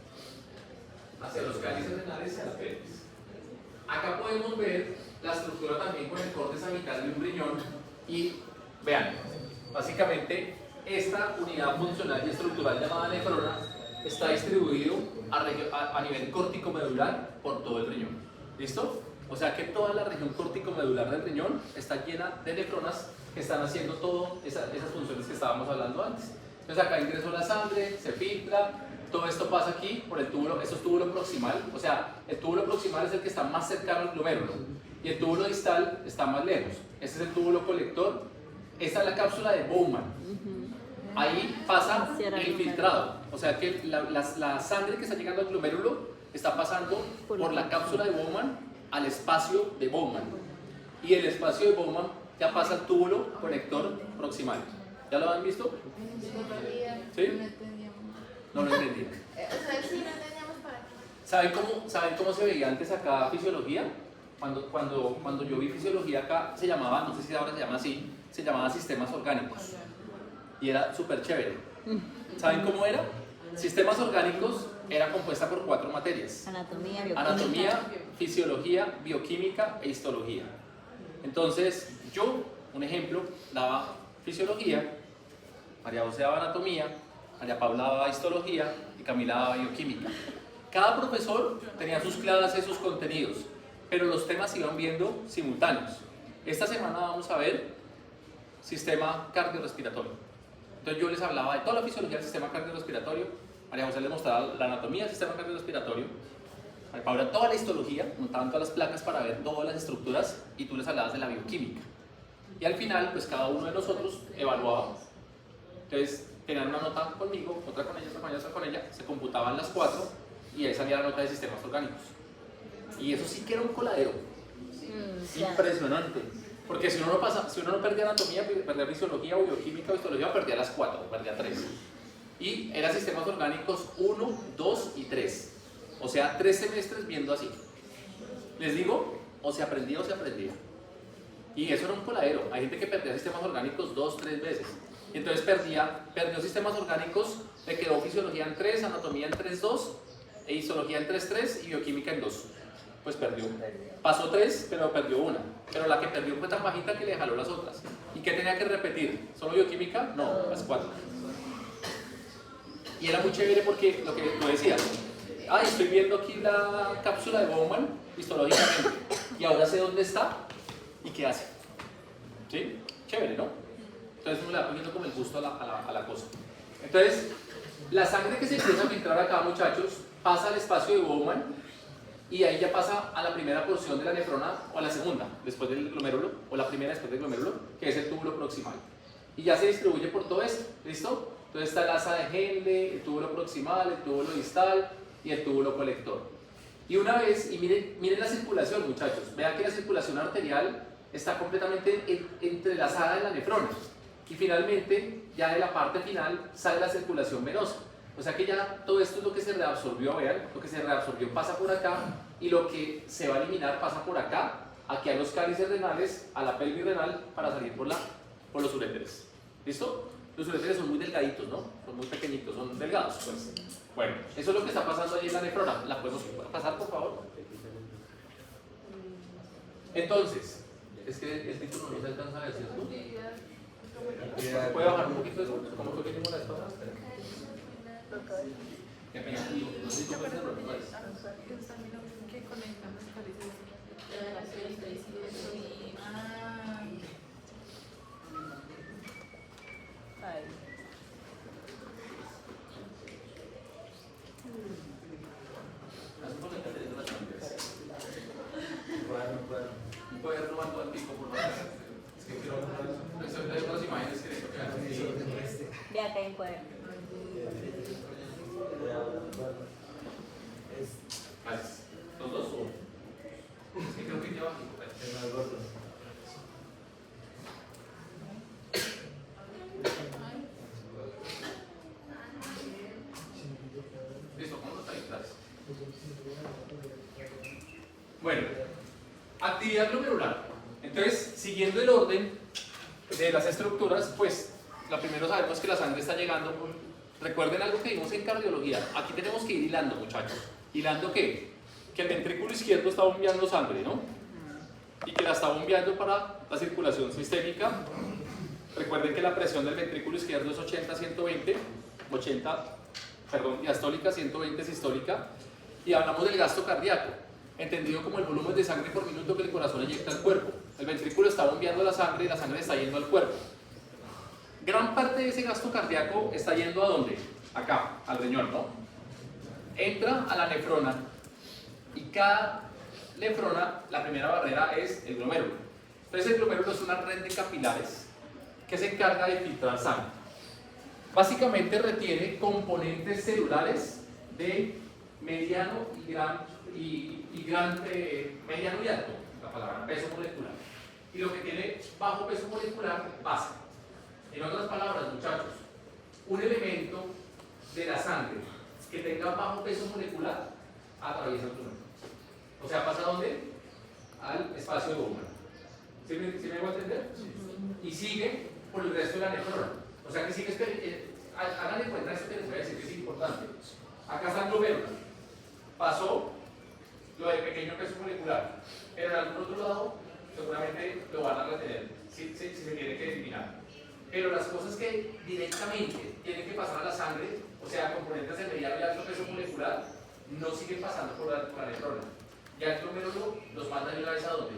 Hacia los cálices renales y a las venas. Acá podemos ver la estructura también con el corte sagital de un riñón y vean, básicamente esta unidad funcional y estructural llamada nefrona está distribuido a nivel córtico-medular por todo el riñón. ¿Listo? O sea que toda la región córtico-medular del riñón está llena de nefronas que están haciendo todas esas funciones que estábamos hablando antes. Entonces acá ingresó la sangre, se filtra, todo esto pasa aquí por el túbulo, esto es túbulo proximal, o sea, el túbulo proximal es el que está más cercano al glomérulo y el túbulo distal está más lejos. Este es el túbulo colector, esta es la cápsula de Bowman. Ahí pasa el filtrado, o sea que la sangre que está llegando al glomérulo está pasando por la cápsula de Bowman al espacio de Bowman y el espacio de Bowman ya pasa al túbulo conector proximal. ¿Ya lo han visto? ¿Sí? No lo entendí. O sea, sí, no entendíamos para qué. ¿Saben cómo se veía antes acá fisiología? Cuando yo vi fisiología acá se llamaba, no sé si ahora se llama así, se llamaba sistemas orgánicos. Y era súper chévere. ¿Saben cómo era? Sistemas orgánicos era compuesta por 4 materias. Anatomía, fisiología, bioquímica e histología. Entonces, yo, un ejemplo, daba fisiología, María José daba anatomía, María Paula daba histología y Camila daba bioquímica. Cada profesor tenía sus clases, sus contenidos, pero los temas se iban viendo simultáneos. Esta semana vamos a ver sistema cardiorrespiratorio. Entonces yo les hablaba de toda la fisiología del sistema cardiorrespiratorio, María José les mostraba la anatomía del sistema cardiorrespiratorio, María Paula toda la histología, montaban todas las placas para ver todas las estructuras y tú les hablabas de la bioquímica. Y al final, pues cada uno de nosotros evaluaba. Entonces tenían una nota conmigo, otra con ella, otra con ella, se computaban las 4 y ahí salía la nota de sistemas orgánicos. Y eso sí que era un coladero. Impresionante. Porque si uno no perdía anatomía, perdía fisiología o bioquímica o histología, perdía las 4, perdía 3. Y eran sistemas orgánicos 1, 2 y 3. O sea, 3 semestres viendo así. Les digo, o se aprendía o se aprendía. Y eso era un coladero. Hay gente que perdía sistemas orgánicos 2, 3 veces. Y entonces perdió sistemas orgánicos, le quedó fisiología en 3, anatomía en 3, 2, e histología en 3, 3 y bioquímica en 2. Pues perdió. Pasó 3, pero perdió una. Pero la que perdió fue tan bajita que le jaló las otras. ¿Y qué tenía que repetir? ¿Solo bioquímica? No, las 4. Y era muy chévere porque lo que tú decías, estoy viendo aquí la cápsula de Bowman histológicamente y ahora sé dónde está y qué hace. ¿Sí? Chévere, ¿no? Entonces uno le va poniendo como el gusto a la cosa. Entonces, la sangre que se empieza a filtrar acá, muchachos, pasa al espacio de Bowman y ahí ya pasa a la primera porción de la nefrona o a la segunda, después del glomérulo, o la primera después del glomérulo, que es el túbulo proximal. Y ya se distribuye por todo esto, ¿listo? Entonces está el asa de Henle, el túbulo proximal, el túbulo distal y el túbulo colector. Y una vez, y miren la circulación, muchachos, vean que la circulación arterial está completamente entrelazada en la nefrona. Y finalmente, ya de la parte final, sale la circulación venosa. O sea que ya todo esto es lo que se reabsorbió, vean, lo que se reabsorbió pasa por acá y lo que se va a eliminar pasa por acá, aquí a los cálices renales, a la pelvis renal para salir por los uréteres. ¿Listo? Los uréteres son muy delgaditos, ¿no? Son muy pequeñitos, son delgados, pues. Bueno, eso es lo que está pasando allí en la nefrona. ¿La podemos pasar, por favor? Entonces, es que el título no se alcanza a ver, ¿cierto? ¿Puede bajar un poquito eso? ¿Cómo fue que hicimos la espalda? Qué pena. No sé cómo es el problema. Que conectan los cálices de la pelvis y eso y... Puede robar todo el pico por favor. Es que quiero ver las imágenes que De acá en cuadro. Gracias. ¿Los dos o? Es que creo que lleva listo, ¿cómo no está ahí? Gracias. Bueno, actividad glomerular. Entonces, siguiendo el orden de las estructuras, pues, la primero sabemos que la sangre está llegando. Recuerden algo que vimos en cardiología. Aquí tenemos que ir hilando, muchachos. ¿Hilando qué? Que el ventrículo izquierdo está bombeando sangre, ¿no? Y que la está bombeando para la circulación sistémica. Recuerden que la presión del ventrículo izquierdo es 80-120, 80, perdón, diastólica, 120 sistólica. Y hablamos del gasto cardíaco, entendido como el volumen de sangre por minuto que el corazón inyecta al cuerpo. El ventrículo está bombeando la sangre y la sangre está yendo al cuerpo. Gran parte de ese gasto cardíaco está yendo ¿a dónde? Acá, al riñón, ¿no? Entra a la nefrona y cada nefrona, la primera barrera es el glomérulo. Entonces el glomérulo es una red de capilares que se encarga de filtrar sangre. Básicamente retiene componentes celulares de mediano mediano y alto, la palabra peso molecular. Y lo que tiene bajo peso molecular, base. En otras palabras, muchachos, un elemento de la sangre que tenga bajo peso molecular atraviesa el túnel. O sea, ¿pasa a dónde? Al espacio de Bowman. ¿Sí me hago entender? Y sigue por el resto de la nefrona. O sea que sigue, hagan en cuenta esto que les voy a decir que es importante. Acá está el glomérulo. Pasó lo de pequeño peso molecular, pero en algún otro lado seguramente lo van a retener si se tiene que eliminar. Pero las cosas que directamente tienen que pasar a la sangre, o sea, componentes de mediano y alto peso molecular, no siguen pasando por la nefrona. Ya el glomérulo los manda de una vez a dónde?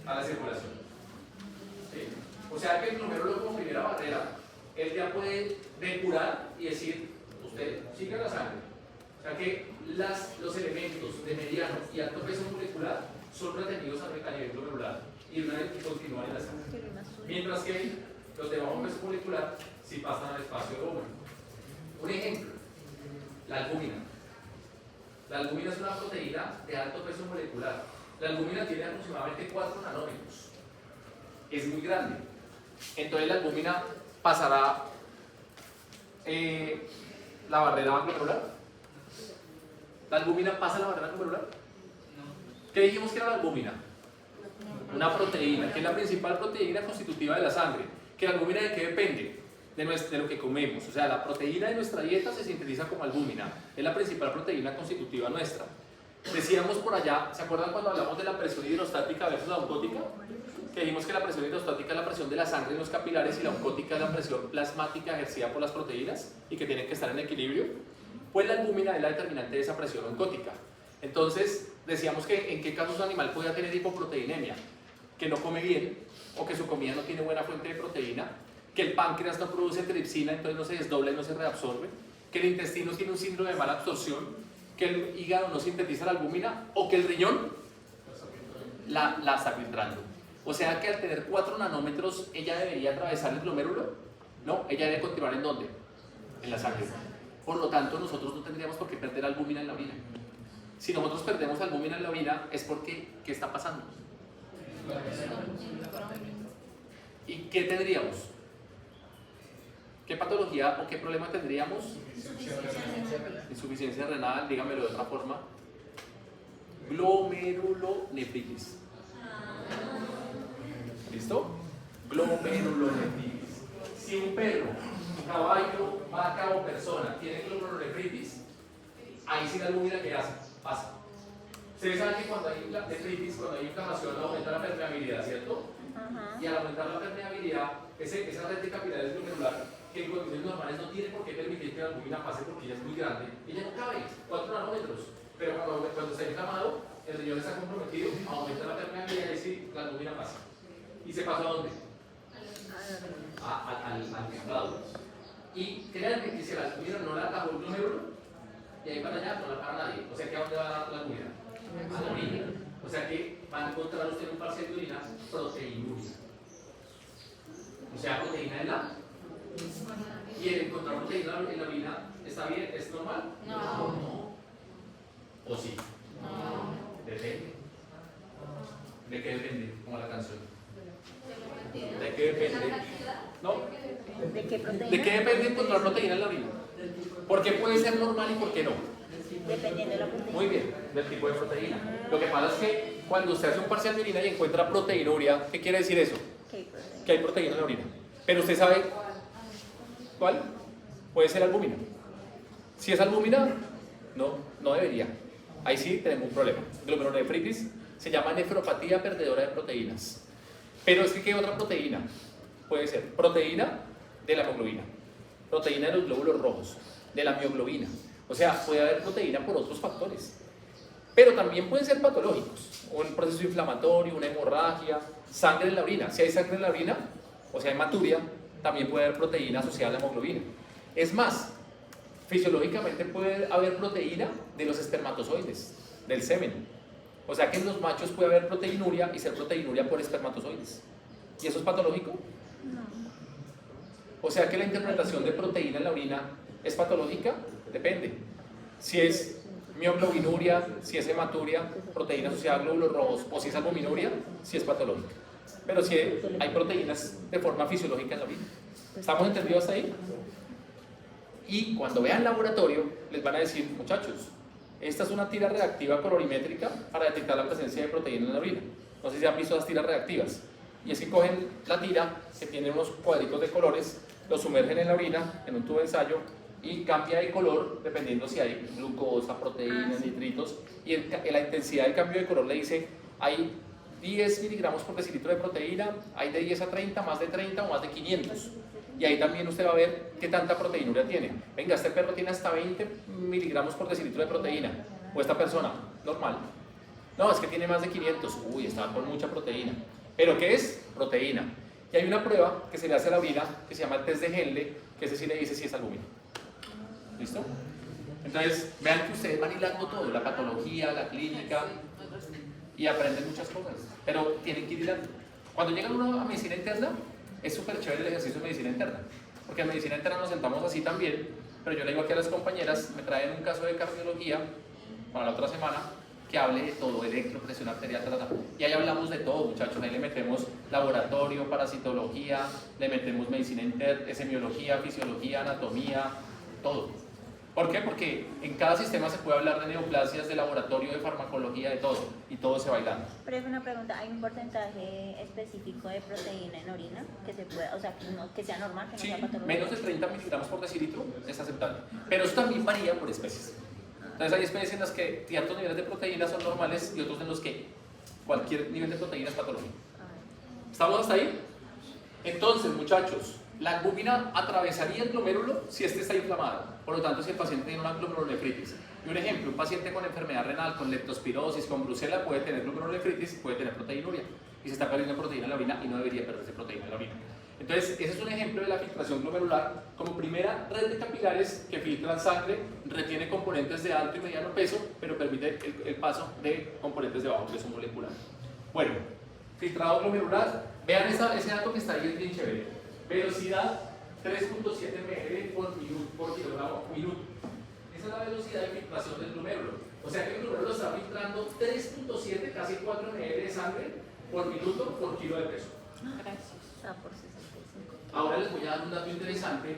A la circulación. ¿Sí? O sea que el glomérulo como primera barrera, él ya puede depurar y decir, usted siga la sangre. O sea que los elementos de mediano y alto peso molecular son retenidos a nivel glomerular y continúan en la sangre. Mientras que los de bajo peso molecular sí pasan al espacio de Bowman. Un ejemplo, la albúmina. La albúmina es una proteína de alto peso molecular. La albúmina tiene aproximadamente 4 nanómetros. Es muy grande. Entonces la albúmina pasará la barrera glomerular. ¿La albúmina pasa la barrera glomerular? ¿Qué dijimos que era la albúmina? Una proteína, que es la principal proteína constitutiva de la sangre. ¿Que la albúmina de qué depende? De lo que comemos. O sea, la proteína de nuestra dieta se sintetiza como albúmina. Es la principal proteína constitutiva nuestra. Decíamos por allá, ¿se acuerdan cuando hablamos de la presión hidrostática versus la oncótica? Que dijimos que la presión hidrostática es la presión de la sangre en los capilares y la oncótica es la presión plasmática ejercida por las proteínas y que tienen que estar en equilibrio. Pues la albúmina es la determinante de esa presión oncótica. Entonces, decíamos que en qué casos un animal podía tener hipoproteinemia, que no come bien o que su comida no tiene buena fuente de proteína, que el páncreas no produce tripsina, entonces no se desdobla y no se reabsorbe, que el intestino tiene un síndrome de mala absorción, que el hígado no sintetiza la albúmina o que el riñón la está filtrando. O sea que al tener 4 nanómetros, ella debería atravesar el glomérulo. No, ella debe continuar ¿en dónde? En la sangre. Por lo tanto, nosotros no tendríamos por qué perder albúmina en la orina. Si nosotros perdemos albúmina en la orina, es porque, ¿qué está pasando? ¿Y qué tendríamos? ¿Qué patología o qué problema tendríamos? Insuficiencia renal, dígamelo de otra forma. Glomerulonefritis. ¿Listo? Glomerulonefritis. Si un perro, caballo, vaca o persona tiene glomerulonefritis, ahí sí la albúmina que hace, pasa. Ustedes saben que cuando hay nefritis, cuando hay inflamación, aumenta la permeabilidad, ¿cierto? Y al aumentar la permeabilidad, esa red de capilares glomerular, que en condiciones normales no tiene por qué permitir que la albúmina pase porque ella es muy grande, ella no cabe, 4 nanómetros. Pero cuando está inflamado, el riñón está comprometido, aumenta la permeabilidad y sí, la albúmina pasa. ¿Y se pasa a dónde? Al hígado. Y créanme que si la albúmina no la atajó el glomérulo, y ahí para allá no la para nadie. O sea que ¿a dónde va la albúmina? A la orina. O sea que van a encontrar usted un parcial de orina proteinuria. O sea, proteína en la. Y el encontrar proteína en la orina, ¿está bien? ¿Es normal? No. ¿O sí? No. Depende. ¿De qué depende? Como la canción. ¿De qué depende? ¿No? ¿De qué proteína? ¿De qué depende encontrar proteína en la orina? ¿Por qué puede ser normal y por qué no? Dependiendo de la proteína. Muy bien, del tipo de proteína. Lo que pasa es que cuando usted hace un parcial de orina y encuentra proteinuria, ¿qué quiere decir eso? Que hay proteína en la orina. Pero usted sabe ¿cuál? Puede ser albúmina. Si es albúmina, no debería. Ahí sí tenemos un problema. Glomerulonefritis se llama nefropatía perdedora de proteínas. Pero es que ¿qué otra proteína? Puede ser proteína de la hemoglobina, proteína de los glóbulos rojos, de la mioglobina. O sea, puede haber proteína por otros factores. Pero también pueden ser patológicos. Un proceso inflamatorio, una hemorragia, sangre en la orina. Si hay sangre en la orina, o sea, hematuria, también puede haber proteína asociada a la hemoglobina. Es más, fisiológicamente puede haber proteína de los espermatozoides, del semen. O sea que en los machos puede haber proteinuria y ser proteinuria por espermatozoides. ¿Y eso es patológico? No. O sea que la interpretación de proteína en la orina es patológica, depende. Si es mioglobinuria, si es hematuria, proteína asociada a glóbulos rojos, o si es albuminuria, si es patológica. Pero si hay proteínas de forma fisiológica en la orina. ¿Estamos entendidos hasta ahí? Y cuando vean laboratorio, les van a decir, muchachos, esta es una tira reactiva colorimétrica para detectar la presencia de proteína en la orina. No sé si han visto las tiras reactivas. Y es que cogen la tira, que tiene unos cuadritos de colores, lo sumergen en la orina, en un tubo de ensayo, y cambia de color dependiendo si hay glucosa, proteínas, nitritos. Y la intensidad del cambio de color le dice, hay 10 miligramos por decilitro de proteína, hay de 10 a 30, más de 30 o más de 500. Y ahí también usted va a ver qué tanta proteinuria tiene. Venga, este perro tiene hasta 20 miligramos por decilitro de proteína. O esta persona, normal. No, es que tiene más de 500. Uy, está con mucha proteína. ¿Pero qué es? Proteína. Y hay una prueba que se le hace a la orina que se llama el test de Henle, que ese sí le dice si es albúmina. ¿Listo? Entonces, vean que ustedes van hilando todo, la patología, la clínica, y aprenden muchas cosas. Pero tienen que ir hilando. Cuando llegan uno a medicina interna, es súper chévere el ejercicio de medicina interna, porque en medicina interna nos sentamos así también, pero yo le digo aquí a las compañeras, me traen un caso de cardiología para la otra semana, que hable de todo, electro, presión arterial, y ahí hablamos de todo, muchachos. Ahí le metemos laboratorio, parasitología, le metemos medicina interna, semiología, fisiología, anatomía, todo. ¿Por qué? Porque en cada sistema se puede hablar de neoplasias, de laboratorio, de farmacología, de todo, y todo se va hilando. Pero es una pregunta, ¿hay un porcentaje específico de proteína en orina que se pueda, o sea, que sea normal, que no Sí, sea patológico? menos de 30 miligramos por decilitro es aceptable, pero eso también varía por especies. Entonces hay especies en las que ciertos niveles de proteína son normales y otros en los que cualquier nivel de proteína es patológico. ¿Estamos hasta ahí? Entonces, muchachos, la albúmina atravesaría el glomérulo si este está inflamado. Por lo tanto, si el paciente tiene una glomerulonefritis. Y un ejemplo, un paciente con enfermedad renal, con leptospirosis, con brucela, puede tener glomerulonefritis y puede tener proteinuria. y se está perdiendo proteína en la orina y no debería perderse proteína en la orina. Entonces, ese es un ejemplo de la filtración glomerular como primera red de capilares que filtran sangre, retiene componentes de alto y mediano peso, pero permite el paso de componentes de bajo peso molecular. Bueno, filtrado glomerular, vean ese dato que está ahí, es bien chévere. Velocidad 3.7 ml por kilogramo minuto. Esa es la velocidad de filtración del glomérulo. O sea que el glomérulo está filtrando 3.7, casi 4 ml de sangre por minuto por kilo de peso. Gracias. Por 65. Ahora les voy a dar un dato interesante.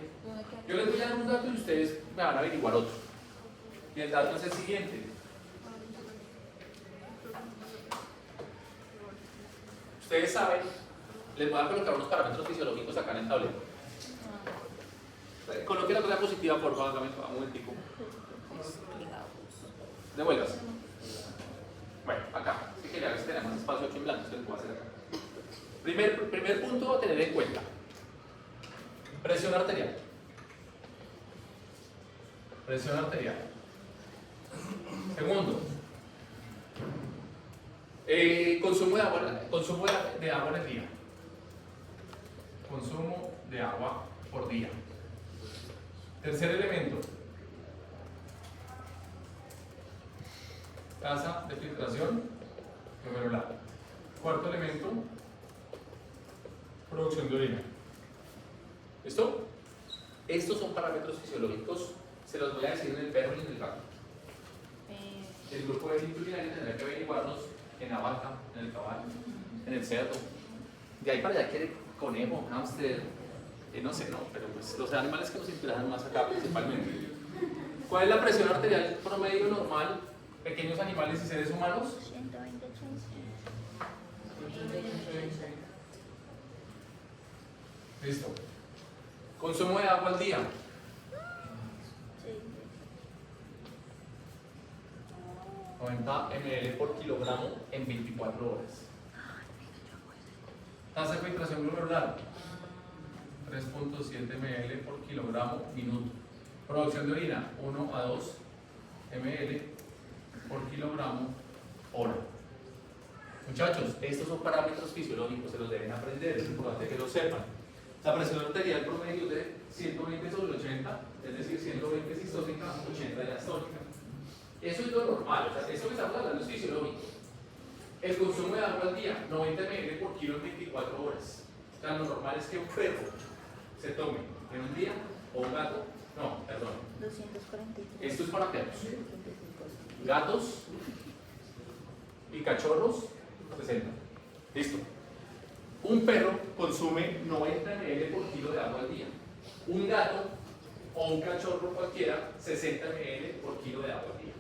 Yo les voy a dar un dato y ustedes me van a averiguar otro. Y el dato es el siguiente. Ustedes saben, les voy a colocar unos parámetros fisiológicos acá en el tablero. Coloque la cosa positiva, por favor, un momentico. Devuélvase. Bueno, acá. Así que ya ves, tenemos espacio aquí en blanco, entonces les voy a hacer acá. Primer punto a tener en cuenta. Presión arterial. Presión arterial. Segundo. Consumo de agua en el día. Consumo de agua por día. Tercer elemento. Tasa de filtración glomerular. Cuarto elemento. Producción de orina. ¿Listo? Estos son parámetros fisiológicos, se los voy a decir en el perro y en el gato. El grupo de urinario tendrá que averiguarlos en la vaca, en el caballo, en el cerdo. De ahí para allá quiere conejo, hámster, no sé, no, pero pues los animales que nos interesan más acá principalmente. ¿Cuál es la presión arterial promedio normal? Pequeños animales y seres humanos. 120, 80. Listo. Consumo de agua al día. Sí. 90 ml por kilogramo en 24 horas. Tasa de filtración glomerular. 3.7 ml por kilogramo minuto. Producción de orina. 1 a 2 ml por kilogramo hora. Muchachos, estos son parámetros fisiológicos, se los deben aprender, es importante que lo sepan. La presión arterial promedio es de 120 sobre 80, es decir, 120 sistólica, 80 diastólica. Eso es lo normal, o sea, esto que estamos hablando es fisiológico. El consumo de agua al día, 90 ml por kilo en 24 horas. O sea, lo normal es que un perro se tome en un día, o un gato, no, perdón. 243. Esto es para perros. Gatos y cachorros, 60. Listo. Un perro consume 90 ml por kilo de agua al día. Un gato o un cachorro cualquiera, 60 ml por kilo de agua al día.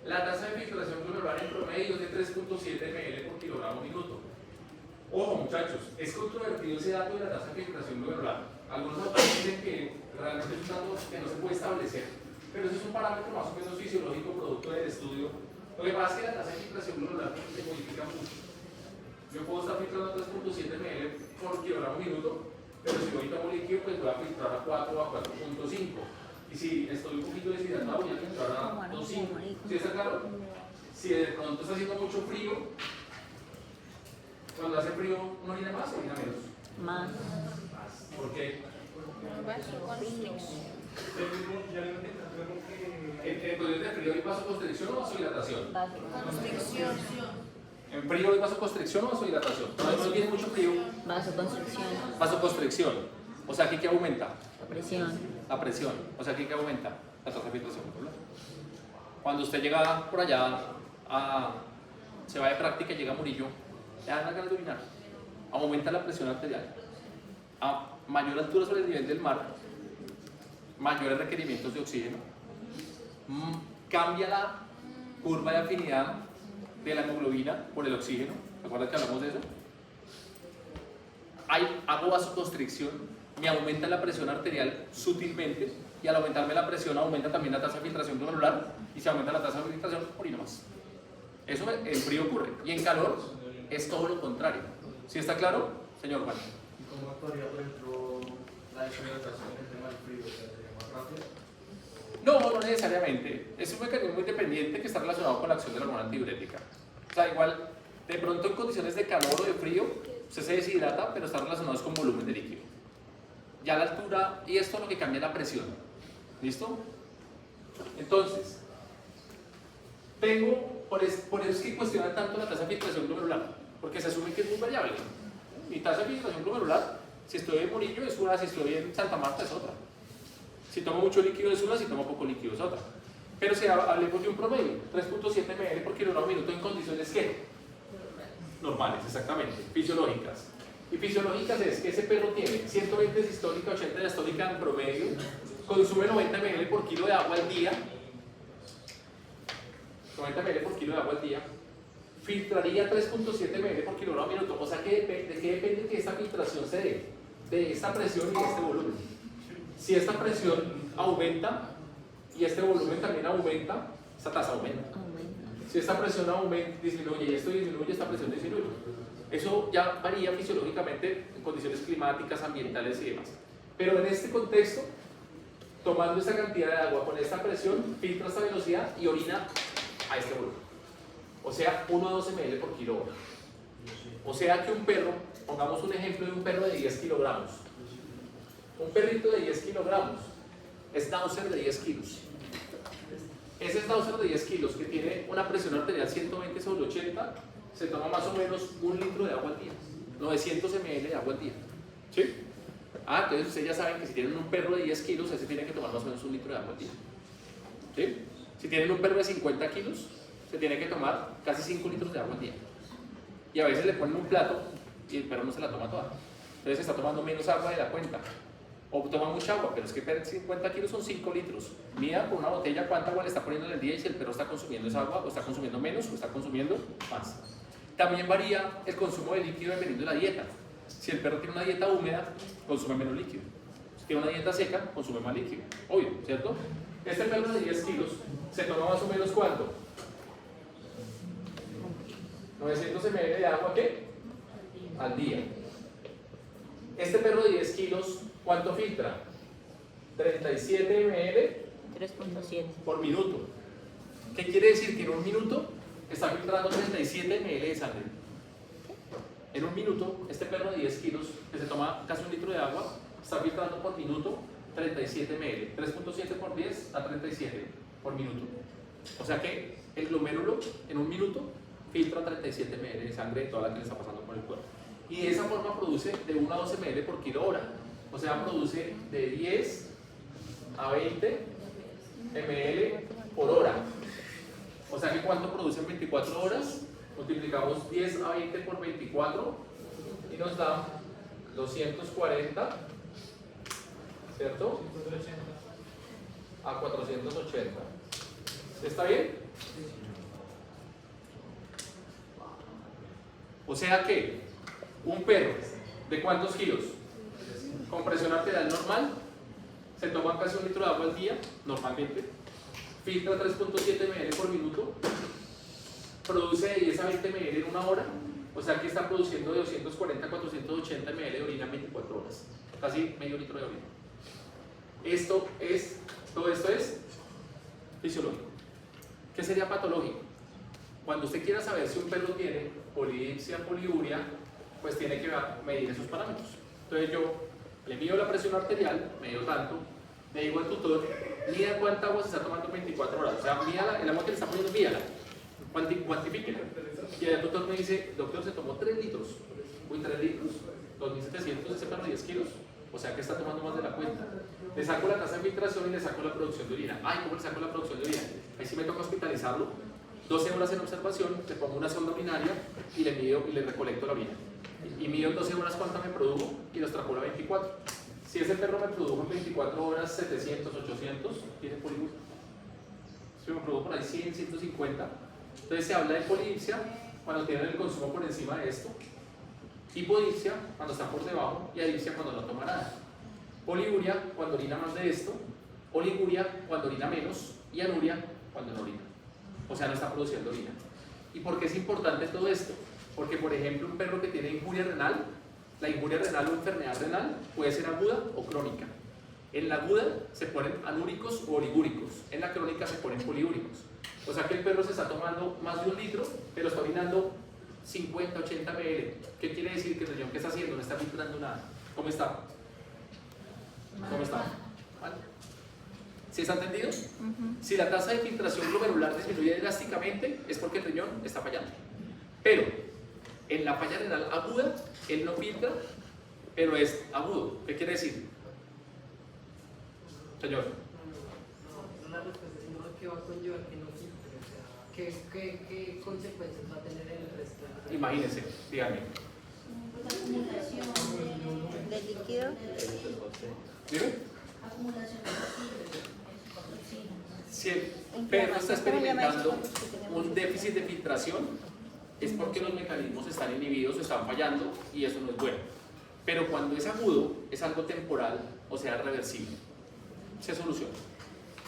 La tasa de filtración glomerular en promedio es de 3.7 ml por kilogramo minuto. Ojo muchachos, es controvertido ese dato de la tasa de filtración glomerular. Algunos autores dicen que realmente es un dato que no se puede establecer, pero ese es un parámetro más o menos fisiológico producto del estudio. Lo que pasa es que la tasa de filtración glomerular se modifica mucho. Yo puedo estar filtrando 3.7 ml por kilogramo minuto, pero si voy a tomo líquido, pues voy a filtrar a 4 o a 4.5. Y si estoy un poquito deshidratado, voy a filtrar a 2.5. ¿Sí está claro? Si de pronto está haciendo mucho frío, cuando hace frío, ¿uno orina más o orina menos? Más. Más. ¿Por qué? ¿En periodo de frío hay vasoconstricción o vasodilatación? Vasoconstricción. ¿En frío hay vasoconstricción o vasodilatación? No tiene mucho frío. Vasoconstricción. Vasoconstricción. O sea, ¿qué aumenta? La presión. La presión. O sea, ¿qué aumenta? La tasa de filtración. Cuando usted llega por allá, se va de práctica y llega a Murillo, le dan ganas de orinar. Aumenta la presión arterial. A mayor altura sobre el nivel del mar, mayores requerimientos de oxígeno. Cambia la curva de afinidad de la hemoglobina por el oxígeno. ¿Se acuerdan que hablamos de eso? Hago vasoconstricción, me aumenta la presión arterial sutilmente y al aumentarme la presión aumenta también la tasa de filtración glomerular y si aumenta la tasa de filtración, orino más. Eso en frío ocurre y en calor es todo lo contrario. ¿Sí está claro, señor Juan? ¿Y cómo actuaría, por ejemplo, la deshidratación en el tema del frío? ¿Sería más rápido? No necesariamente. Es un mecanismo independiente que está relacionado con la acción de la hormona antidiurética. O sea, igual, De pronto en condiciones de calor o de frío, usted se deshidrata, pero están relacionados con volumen de líquido. Ya la altura, y esto es lo que cambia la presión. ¿Listo? Entonces, por eso es que cuestionan tanto la tasa de filtración glomerular, porque se asume que es muy variable. Mi tasa de filtración glomerular, si estoy en Murillo es una, si estoy en Santa Marta es otra. Si tomo mucho líquido es una, si tomo poco líquido es otra. Pero si hablemos de un promedio, 3.7 ml por kilogramo minuto en condiciones ¿qué? Normales, exactamente, fisiológicas. Y fisiológicas es que ese perro tiene 120 sistólica, 80 diastólica en promedio, consume 90 ml por kilo de agua al día, 90 ml por kilo de agua al día, filtraría 3.7 ml por kilogramo minuto. O sea, ¿de qué depende que esta filtración se dé? De esta presión y este volumen. Si esta presión aumenta y este volumen también aumenta, esta tasa aumenta. Si esta presión disminuye y esto disminuye, esta presión disminuye. Eso ya varía fisiológicamente en condiciones climáticas, ambientales y demás. Pero en este contexto, tomando esta cantidad de agua con esta presión, filtra esta velocidad y orina a este volumen. O sea, 1,12 ml por kilo hora. O sea que un perro, pongamos un ejemplo de un perro de 10 kilogramos. Un perrito de 10 kilogramos es Schnauzer de 10 kilos. Ese Schnauzer de 10 kilos que tiene una presión arterial 120 sobre 80, se toma más o menos 1 litro de agua al día. 900 ml de agua al día. ¿Sí? Entonces ustedes ya saben que si tienen un perro de 10 kilos, ese tiene que tomar más o menos 1 litro de agua al día. ¿Sí? Si tienen un perro de 50 kilos, se tiene que tomar casi 5 litros de agua al día. Y a veces le ponen un plato y el perro no se la toma toda. Entonces está tomando menos agua de la cuenta. O toma mucha agua, pero es que 50 kilos son 5 litros. Mida por una botella cuánta agua le está poniendo en el día y si el perro está consumiendo esa agua, o está consumiendo menos, o está consumiendo más. También varía el consumo de líquido dependiendo de la dieta. Si el perro tiene una dieta húmeda, consume menos líquido. Si tiene una dieta seca, consume más líquido. Obvio, ¿cierto? Este perro de 10 kilos se toma más o menos ¿cuánto? 900 ml de agua, ¿qué? Al día. Este perro de 10 kilos, ¿cuánto filtra? 37 ml 3.7. por minuto. ¿Qué quiere decir? Que en un minuto está filtrando 37 ml de sangre. En un minuto, este perro de 10 kilos, que se toma casi 1 litro de agua, está filtrando por minuto 37 ml. 3.7 por 10 a 37 por minuto. O sea que el glomérulo en un minuto filtra 37 ml de sangre de toda la que le está pasando por el cuerpo. Y de esa forma produce de 1 a 12 ml por kilo hora. O sea, produce de 10 a 20 ml por hora. O sea que ¿cuánto produce en 24 horas? Multiplicamos 10 a 20 por 24 y nos da 240, ¿cierto? A 480. ¿Está bien? O sea que un perro de ¿cuántos kilos? Con presión arterial normal, se toma casi 1 litro de agua al día, normalmente, filtra 3.7 ml por minuto, produce de 10 a 20 ml en una hora, o sea que está produciendo de 240 a 480 ml de orina en 24 horas, casi medio litro de orina. Todo esto es fisiológico. ¿Qué sería patológico? Cuando usted quiera saber si un perro tiene polidipsia, poliuria, pues tiene que medir esos parámetros. Entonces yo le mido la presión arterial, medio tanto, le digo al tutor, mida cuánta agua se está tomando en 24 horas, o sea, mida el agua que le está poniendo, mídala, cuantifíquela. Y el tutor me dice, doctor, se tomó 3 litros, 3 litros, 2.700 ese perro de 10 kilos, o sea que está tomando más de la cuenta. Le saco la tasa de filtración y le saco la producción de orina. ¿Cómo le saco la producción de orina? Ahí sí me toca hospitalizarlo, 12 horas en observación, le pongo una sonda urinaria y le mido y le recolecto la orina. Y mido en 12 horas cuánta me produjo y lo extrapola a 24. Si ese perro me produjo en 24 horas 700, 800, tiene poliuria. Si me produjo por ahí 100, 150, entonces se habla de polidipsia cuando tienen el consumo por encima de esto, hipodipsia cuando está por debajo y adipsia cuando no toma nada. Poliuria cuando orina más de esto, oliguria cuando orina menos y anuria cuando no orina. O sea, no está produciendo orina. ¿Y por qué es importante todo esto? Porque, por ejemplo, un perro que tiene injuria renal, la injuria renal o enfermedad renal puede ser aguda o crónica. En la aguda se ponen anúricos o oligúricos, en la crónica se ponen poliúricos. O sea que el perro se está tomando más de 1 litro, pero está orinando 50, 80 ml. ¿Qué quiere decir? Que el riñón, ¿qué está haciendo? No está filtrando nada. ¿Cómo está? ¿Cómo está? ¿Vale? ¿Sí está entendido? Si la tasa de filtración glomerular disminuye drásticamente, es porque el riñón está fallando. Pero en la falla renal aguda, él no filtra, pero es agudo. ¿Qué quiere decir? Señor. La respuesta es no, que va a conllevar que no filtre, o sea, ¿qué consecuencias va a tener en el resto del cuerpo? Imagínense, díganme. Acumulación ¿De líquido? ¿Dime? acumulación de toxinas. Si el perro está experimentando un déficit de filtración, es porque los mecanismos están inhibidos, están fallando y eso no es bueno. Pero cuando es agudo, es algo temporal, o sea, reversible. Se soluciona.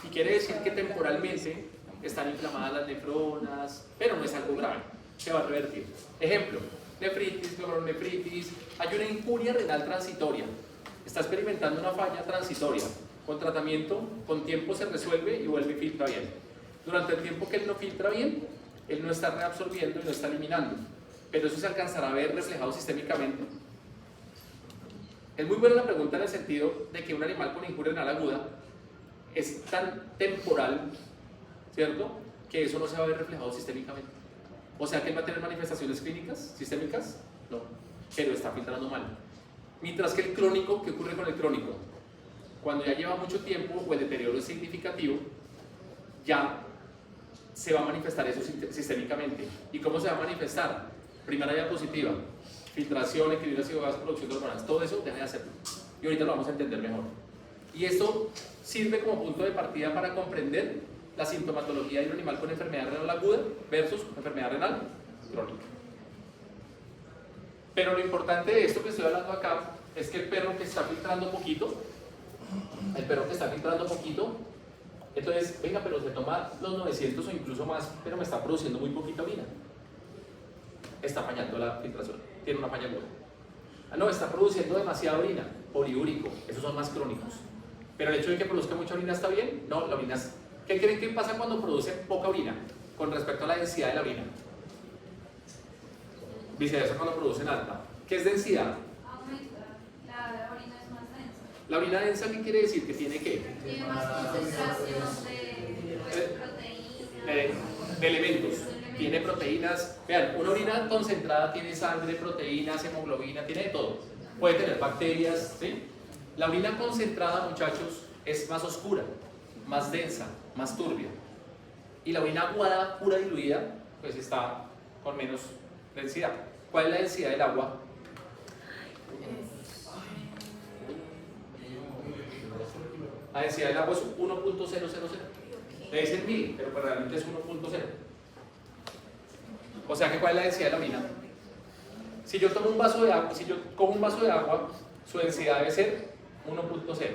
Y quiere decir que temporalmente están inflamadas las nefronas, pero no es algo grave, se va a revertir. Ejemplo, nefritis, glomerulonefritis, hay una injuria renal transitoria, está experimentando una falla transitoria. Con tratamiento, con tiempo se resuelve y vuelve y filtra bien. Durante el tiempo que él no filtra bien, él no está reabsorbiendo y no está eliminando. Pero eso se alcanzará a ver reflejado sistémicamente. Es muy buena la pregunta en el sentido de que un animal con injuria renal aguda es tan temporal, ¿cierto?, que eso no se va a ver reflejado sistémicamente. O sea que él va a tener manifestaciones clínicas, sistémicas, no, pero está filtrando mal. Mientras que el crónico, ¿qué ocurre con el crónico? Cuando ya lleva mucho tiempo o el deterioro es significativo, ya se va a manifestar eso sistémicamente. ¿Y cómo se va a manifestar? Primera diapositiva, filtración, equilibrio ácido-base, producción de hormonas, todo eso deja de hacerlo. Y ahorita lo vamos a entender mejor. Y esto sirve como punto de partida para comprender la sintomatología de un animal con enfermedad renal aguda versus enfermedad renal crónica. Pero lo importante de esto que estoy hablando acá es que el perro que está filtrando poquito, entonces, venga, pero se toma los 900 o incluso más, pero me está produciendo muy poquita orina. Está fallando la filtración, tiene una falla aguda. Ah, no, está produciendo demasiada orina, poliúrico, esos son más crónicos. Pero el hecho de que produzca mucha orina está bien, no, la orina es... ¿Qué creen que pasa cuando produce poca orina con respecto a la densidad de la orina? Viceversa cuando producen alta. ¿Qué es densidad? Aumenta, la orina es más densa. La orina densa, ¿qué quiere decir? Que tiene ¿qué? Tiene más concentración de proteínas. De elementos. Tiene proteínas. Vean, una orina concentrada tiene sangre, proteínas, hemoglobina, tiene de todo. Puede tener bacterias, ¿sí? La orina concentrada, muchachos, es más oscura, más densa, más turbia. Y la orina aguada, pura diluida, pues está con menos densidad. ¿Cuál es la densidad del agua? La densidad del agua es 1.000. Le dicen 1000, pero pues realmente es 1.0. O sea que ¿cuál es la densidad de la orina? Si yo tomo un vaso de agua, si yo cojo un vaso de agua, su densidad debe ser 1.0.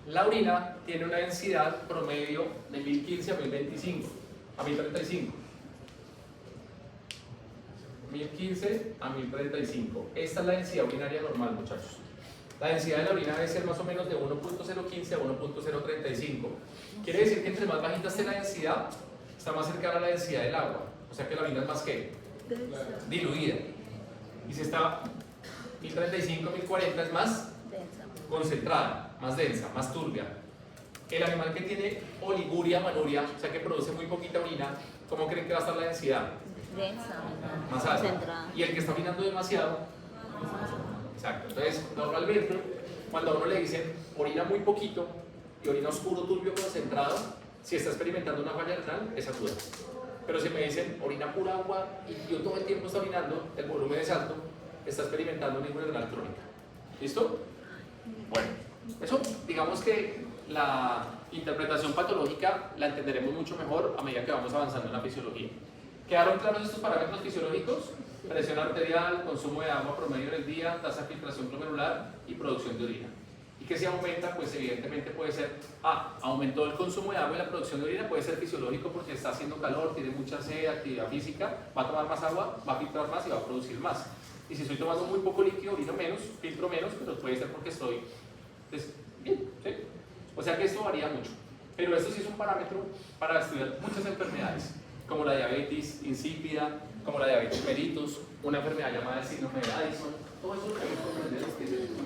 La orina tiene una densidad promedio de 1015 a 1025, a 1035. 1015 a 1035. Esta es la densidad urinaria normal, muchachos. La densidad de la orina debe ser más o menos de 1.015 a 1.035. Quiere decir que entre más bajita esté la densidad, está más cercana a la densidad del agua. O sea que la orina es más que diluida. Y si está 1035, 1040 es más concentrada, más densa, más turbia. El animal que tiene oliguria, manuria, o sea que produce muy poquita orina, ¿cómo creen que va a estar la densidad? Densa. Más alta. Concentrada. Y el que está orinando demasiado, exacto. Entonces, normalmente, cuando a uno le dicen orina muy poquito y orina oscuro, turbio, concentrado, si está experimentando una falla renal, es aguda. Pero si me dicen orina pura agua y yo todo el tiempo está orinando, el volumen es alto, está experimentando una injuria renal crónica. ¿Listo? Bueno, eso digamos que la interpretación patológica la entenderemos mucho mejor a medida que vamos avanzando en la fisiología. ¿Quedaron claros estos parámetros fisiológicos? Presión arterial, consumo de agua promedio del día, tasa de filtración glomerular y producción de orina. Y que si aumenta, pues evidentemente puede ser, aumentó el consumo de agua y la producción de orina, puede ser fisiológico porque está haciendo calor, tiene mucha sed, actividad física, va a tomar más agua, va a filtrar más y va a producir más. Y si estoy tomando muy poco líquido, orino menos, filtro menos, pero puede ser porque estoy, pues, bien, ¿sí? O sea que esto varía mucho. Pero esto sí es un parámetro para estudiar muchas enfermedades, como la diabetes insípida, como la diabetes mellitus, una enfermedad llamada el síndrome de Addison. Todo eso lo podemos comprender en los pies del niño.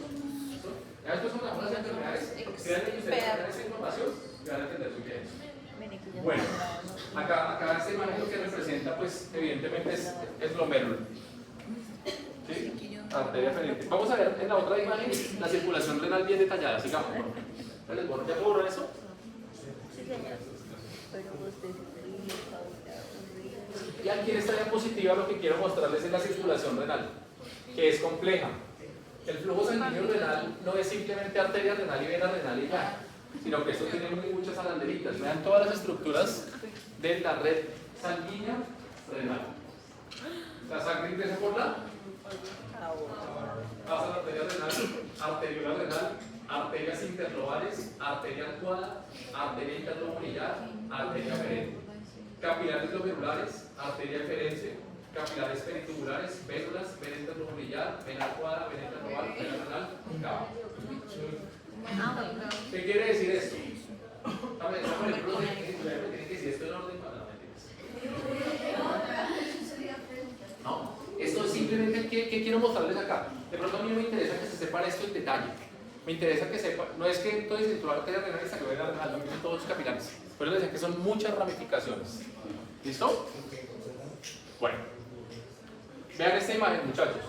Ya después son algunas enfermedades, créanme que ustedes tengan esa información y van a entender muy bien. Bueno, acá este imagen lo que representa, pues, evidentemente es el glomérulo. ¿Sí? Arteria ferente. Vamos a ver en la otra imagen la circulación renal bien detallada. Sigamos. ¿Ya puedo borrar eso? Sí, señor. Pero usted Y aquí en esta diapositiva lo que quiero mostrarles es la circulación renal, que es compleja. El flujo sanguíneo renal no es simplemente arteria renal y vena renal y ya, sino que esto tiene muchas alanderitas. Vean todas las estructuras de la red sanguínea renal. La sangre ingresa por la pasa la arteria renal, arteriola renal, arterias interlobales, arteria arcuada, arteria interlobulillar, arteria ferente, capilares glomerulares, arteria eferente, capilares peritubulares, vénulas, vena interlobulillar, vena arcuada, vena interlobal, vena renal, cava. ¿Qué quiere decir esto? A ver, por ejemplo, tiene que decir esto en orden para la No, esto es simplemente ¿qué quiero mostrarles acá? De pronto a mí me interesa que se sepa esto en detalle. Me interesa que sepa, no es que entonces dentro de la arteria renal y sacudera renal, no tienen todos los capilares. Pero les decía que son muchas ramificaciones. ¿Listo? Bueno. Vean esta imagen, muchachos.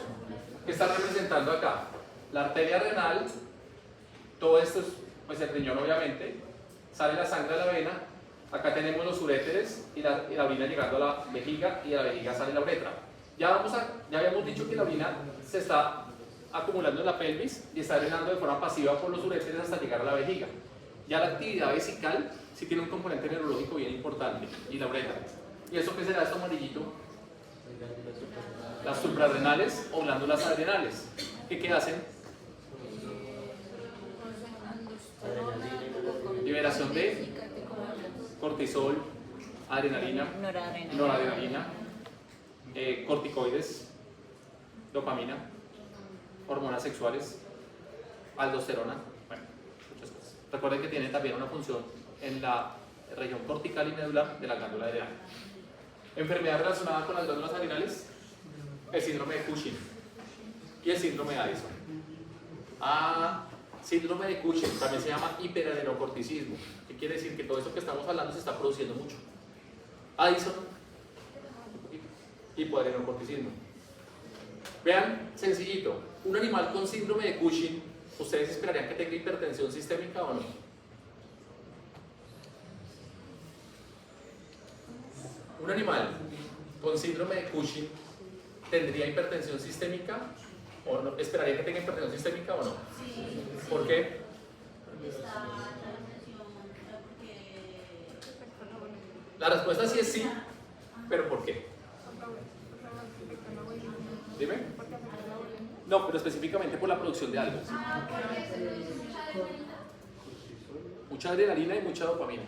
¿Qué está representando acá? La arteria renal, todo esto es, pues el riñón obviamente, sale la sangre a la vena, acá tenemos los uréteres y la orina llegando a la vejiga y de la vejiga sale la uretra. Ya habíamos dicho que la orina se está acumulando en la pelvis y está drenando de forma pasiva por los uréteres hasta llegar a la vejiga. Ya la actividad vesical sí tiene un componente neurológico bien importante, y la uretra. ¿Y eso qué será esto amarillito? Las suprarrenales o glándulas adrenales. ¿Qué hacen? Liberación de cortisol, adrenalina, noradrenalina, corticoides, dopamina, hormonas sexuales, aldosterona, bueno, muchas cosas. Recuerden que tiene también una función en la región cortical y medular de la glándula adrenal. Enfermedad relacionada con las glándulas adrenales, el síndrome de Cushing y el síndrome de Addison. Síndrome de Cushing también se llama hiperadenocorticismo. ¿Qué quiere decir? Que todo esto que estamos hablando se está produciendo mucho. Addison, hipoadenocorticismo. Vean, sencillito, un animal con síndrome de Cushing, ¿ustedes esperarían que tenga hipertensión sistémica o no? Un animal con síndrome de Cushing tendría hipertensión sistémica o no? ¿Esperaría que tenga hipertensión sistémica o no? Sí. ¿Por qué? La respuesta sí es sí, pero ¿por qué? Dime. No, pero específicamente por la producción de algo. Mucha adrenalina y mucha dopamina.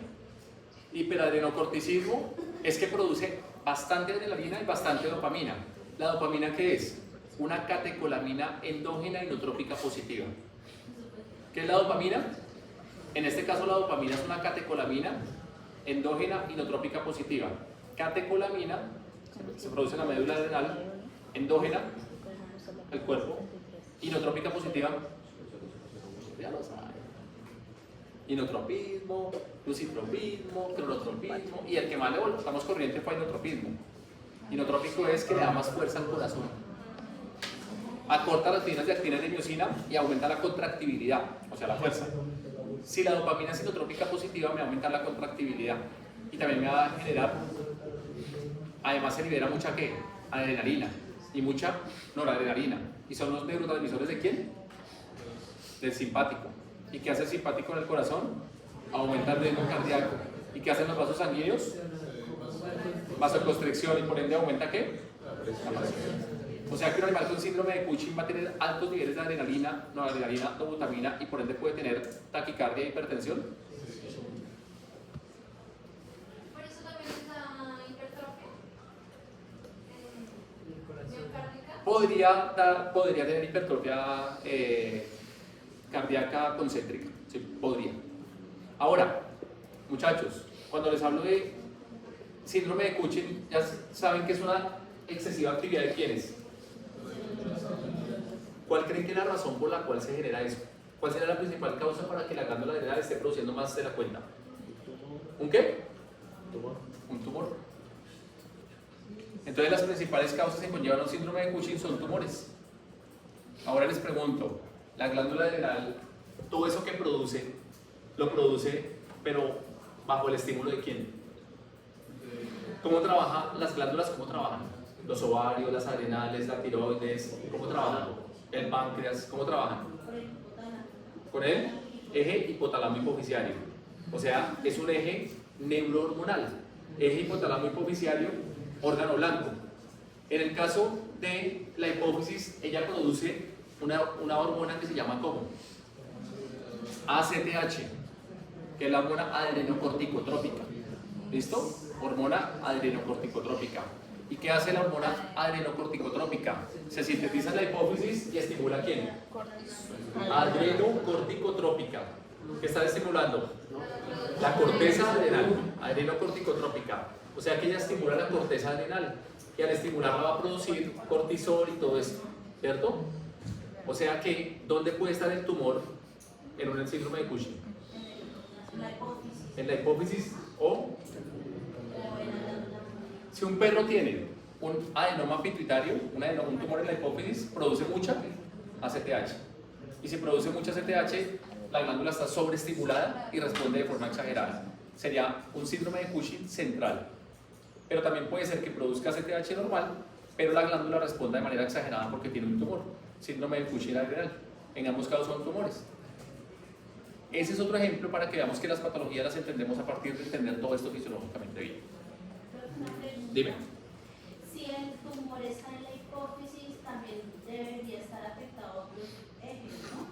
Hiperadrenocorticismo es que produce bastante adrenalina y bastante dopamina. ¿La dopamina qué es? Una catecolamina endógena inotrópica positiva. ¿Qué es la dopamina? En este caso la dopamina es una catecolamina endógena inotrópica positiva. Catecolamina se produce en la médula adrenal, endógena, el cuerpo, inotrópica positiva, ya lo saben. Inotropismo, lucitropismo, cronotropismo, y el que más le volvamos corriente fue inotropismo. Inotrópico es que le da más fuerza al corazón, acorta las líneas de actina y de miocina y aumenta la contractibilidad, o sea la fuerza. Si la dopamina es inotrópica positiva, me va a aumentar la contractibilidad y también me va a generar, además se libera mucha ¿qué? Adrenalina y mucha noradrenalina. ¿Y son los neurotransmisores de quién? Del simpático. ¿Y qué hace el simpático en el corazón? Aumenta el ritmo cardíaco. ¿Y qué hacen los vasos sanguíneos? Vasoconstricción, y por ende aumenta ¿qué? La presión. O sea que un animal con síndrome de Cushing va a tener altos niveles de adrenalina, noradrenalina, dobutamina y por ende puede tener taquicardia e hipertensión. Por eso también está hipertrofia miocárdica. Podría tener hipertrofia cardíaca concéntrica, sí, podría. Ahora, muchachos, cuando les hablo de síndrome de Cushing, ya saben que es una excesiva actividad de quiénes? ¿Cuál creen que es la razón por la cual se genera eso? ¿Cuál será la principal causa para que la glándula adrenal esté produciendo más de la cuenta? ¿Un qué? Un tumor. Entonces las principales causas que conllevan un síndrome de Cushing son tumores. Ahora les pregunto, la glándula adrenal, todo eso que produce, lo produce, pero bajo el estímulo de quién? ¿Cómo trabajan las glándulas? ¿Cómo trabajan? Los ovarios, las adrenales, la tiroides, ¿cómo trabajan? El páncreas, ¿cómo trabajan? Con el eje hipotálamo hipofisiario. O sea, es un eje neurohormonal. Eje hipotálamo hipofisiario, órgano blanco. En el caso de la hipófisis, ella produce una hormona que se llama ¿cómo? ACTH, que es la hormona adrenocorticotrópica. ¿Listo? Hormona adrenocorticotrópica. ¿Y qué hace la hormona adrenocorticotrópica? Se sintetiza en la hipófisis y estimula ¿a quién? Adrenocorticotrópica. ¿Qué está estimulando? La corteza adrenal, adrenocorticotrópica. O sea que ella estimula la corteza adrenal y al estimularla va a producir cortisol y todo esto, ¿cierto? O sea que, ¿dónde puede estar el tumor en un síndrome de Cushing? En la hipófisis o... Si un perro tiene un adenoma pituitario, un tumor en la hipófisis, produce mucha ACTH. Y si produce mucha ACTH, la glándula está sobreestimulada y responde de forma exagerada. Sería un síndrome de Cushing central. Pero también puede ser que produzca ACTH normal, pero la glándula responda de manera exagerada porque tiene un tumor. Síndrome de Cushing adrenal. En ambos casos son tumores. Ese es otro ejemplo para que veamos que las patologías las entendemos a partir de entender todo esto fisiológicamente bien. Dime. Si el tumor está en la hipófisis, también debería estar afectado a otros ejes, ¿no?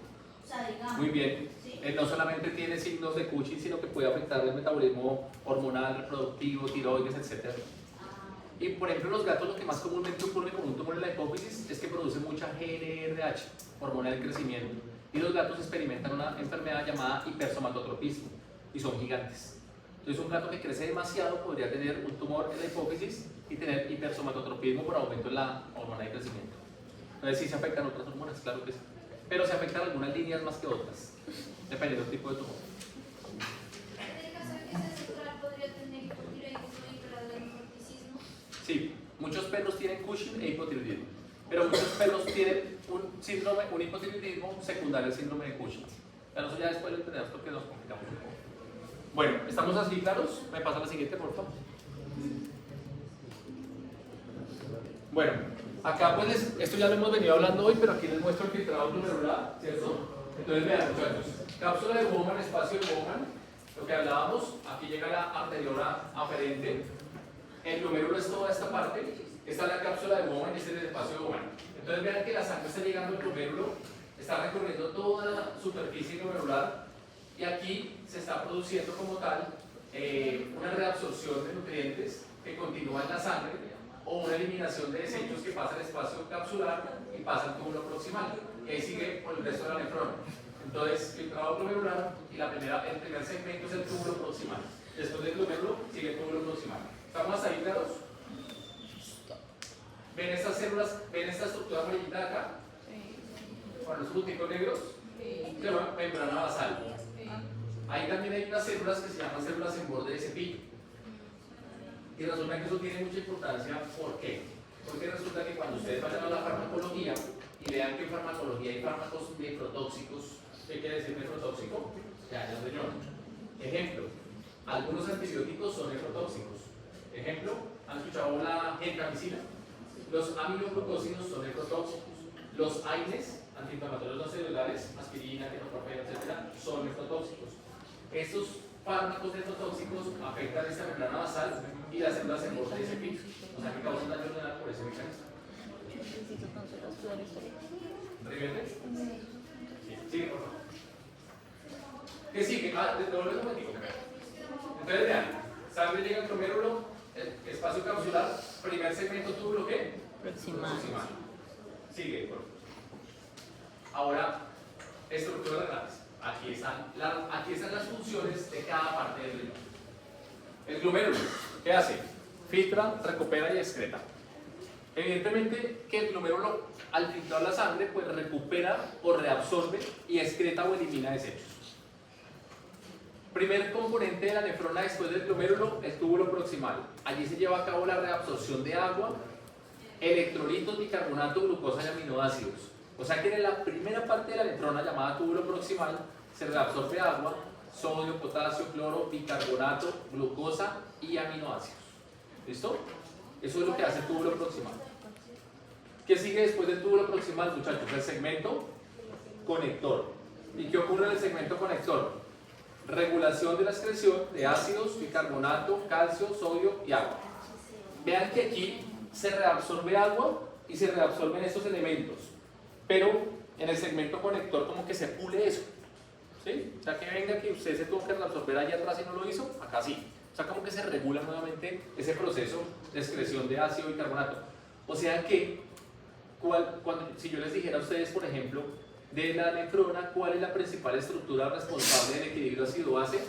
O sea, digamos. Muy bien. ¿Sí? No solamente tiene signos de Cushing, sino que puede afectar el metabolismo hormonal, reproductivo, tiroides, etc. Y por ejemplo, los gatos lo que más comúnmente ocurre con un tumor en la hipófisis es que produce mucha GnRH, hormona del crecimiento. Y los gatos experimentan una enfermedad llamada hipersomatotropismo y son gigantes. Entonces un gato que crece demasiado podría tener un tumor en la hipófisis y tener hipersomatotropismo por aumento en la hormona de crecimiento. Entonces sí se afectan otras hormonas, claro que sí. Pero se afectan algunas líneas más que otras, dependiendo del tipo de tumor. En el caso de que sea central, podría tener hipotiroidismo y hiperadenocorticismo. Sí, muchos perros tienen Cushing e hipotiroidismo, pero muchos perros tienen un síndrome, un hipotiroidismo secundario al síndrome de Cushing. Pero eso ya después lo entendemos porque nos complicamos un poco. Bueno, ¿estamos así claros? ¿Me pasa la siguiente, por favor? Bueno, acá pues esto ya lo hemos venido hablando hoy, pero aquí les muestro el filtrado glomerular, ¿cierto? Entonces vean, muchachos, cápsula de Bowman, espacio de Bowman, lo que hablábamos, aquí llega la arteriola aferente, el glomérulo es toda esta parte, esta es la cápsula de Bowman y este es el espacio de Bowman. Entonces vean que la sangre está llegando al glomérulo, está recorriendo toda la superficie glomerular y aquí se está produciendo como tal una reabsorción de nutrientes que continúa en la sangre o una eliminación de desechos que pasa al espacio capsular y pasa al túbulo proximal y ahí sigue por el resto de la nefrona. Entonces, filtrado glomerular y el primer segmento es el túbulo proximal. Después del glomérulo sigue el túbulo proximal. ¿Estamos hasta ahí claros? ¿Ven estas células? ¿Ven esta estructura amarillita de acá? Con los punticos negros. Se llama membrana basal. Ahí también hay unas células que se llaman células en borde de cepillo. Y resulta que eso tiene mucha importancia. ¿Por qué? Porque resulta que cuando ustedes vayan a la farmacología y vean que en farmacología hay fármacos nefrotóxicos, ¿qué quiere decir nefrotóxico? Ya el riñón. Ejemplo, algunos antibióticos son nefrotóxicos. Ejemplo, ¿han escuchado la gentamicina? Los aminoglucósidos son nefrotóxicos. Los AINES, antiinflamatorios no celulares, aspirina, ketoprofeno, etc., son nefrotóxicos. Estos fármacos nefrotóxicos afectan esta membrana basal y las células en borde de cepillo, o sea que causan daño renal por ese mecanismo. ¿Entiendes? Sí, sigue por favor. ¿Qué sigue? Devuelve un momentico. Entonces vean, sangre llega al glomérulo, espacio capsular, primer segmento túbulo, ¿qué? Proximal. Sigue, por favor. Ahora, estructuras renales. Aquí están las funciones de cada parte del riñón. El glomérulo, ¿qué hace? Filtra, recupera y excreta. Evidentemente que el glomérulo al filtrar la sangre pues recupera o reabsorbe y excreta o elimina desechos. Primer componente de la nefrona después del glomérulo, el túbulo proximal. Allí se lleva a cabo la reabsorción de agua, electrolitos, bicarbonato, glucosa y aminoácidos. O sea que en la primera parte de la nefrona llamada túbulo proximal se reabsorbe agua, sodio, potasio, cloro, bicarbonato, glucosa y aminoácidos. ¿Listo? Eso es lo que hace el túbulo proximal. ¿Qué sigue después del túbulo proximal, muchachos? El segmento conector. ¿Y qué ocurre en el segmento conector? Regulación de la excreción de ácidos, bicarbonato, calcio, sodio y agua. Vean que aquí se reabsorbe agua y se reabsorben estos elementos, pero en el segmento conector como que se pule eso, ¿sí? O sea que venga que usted se tuvo que reabsorber allá atrás y no lo hizo, acá sí. O sea como que se regula nuevamente ese proceso de excreción de ácido y bicarbonato. O sea que si yo les dijera a ustedes, por ejemplo, de la nefrona, ¿cuál es la principal estructura responsable del equilibrio ácido-base?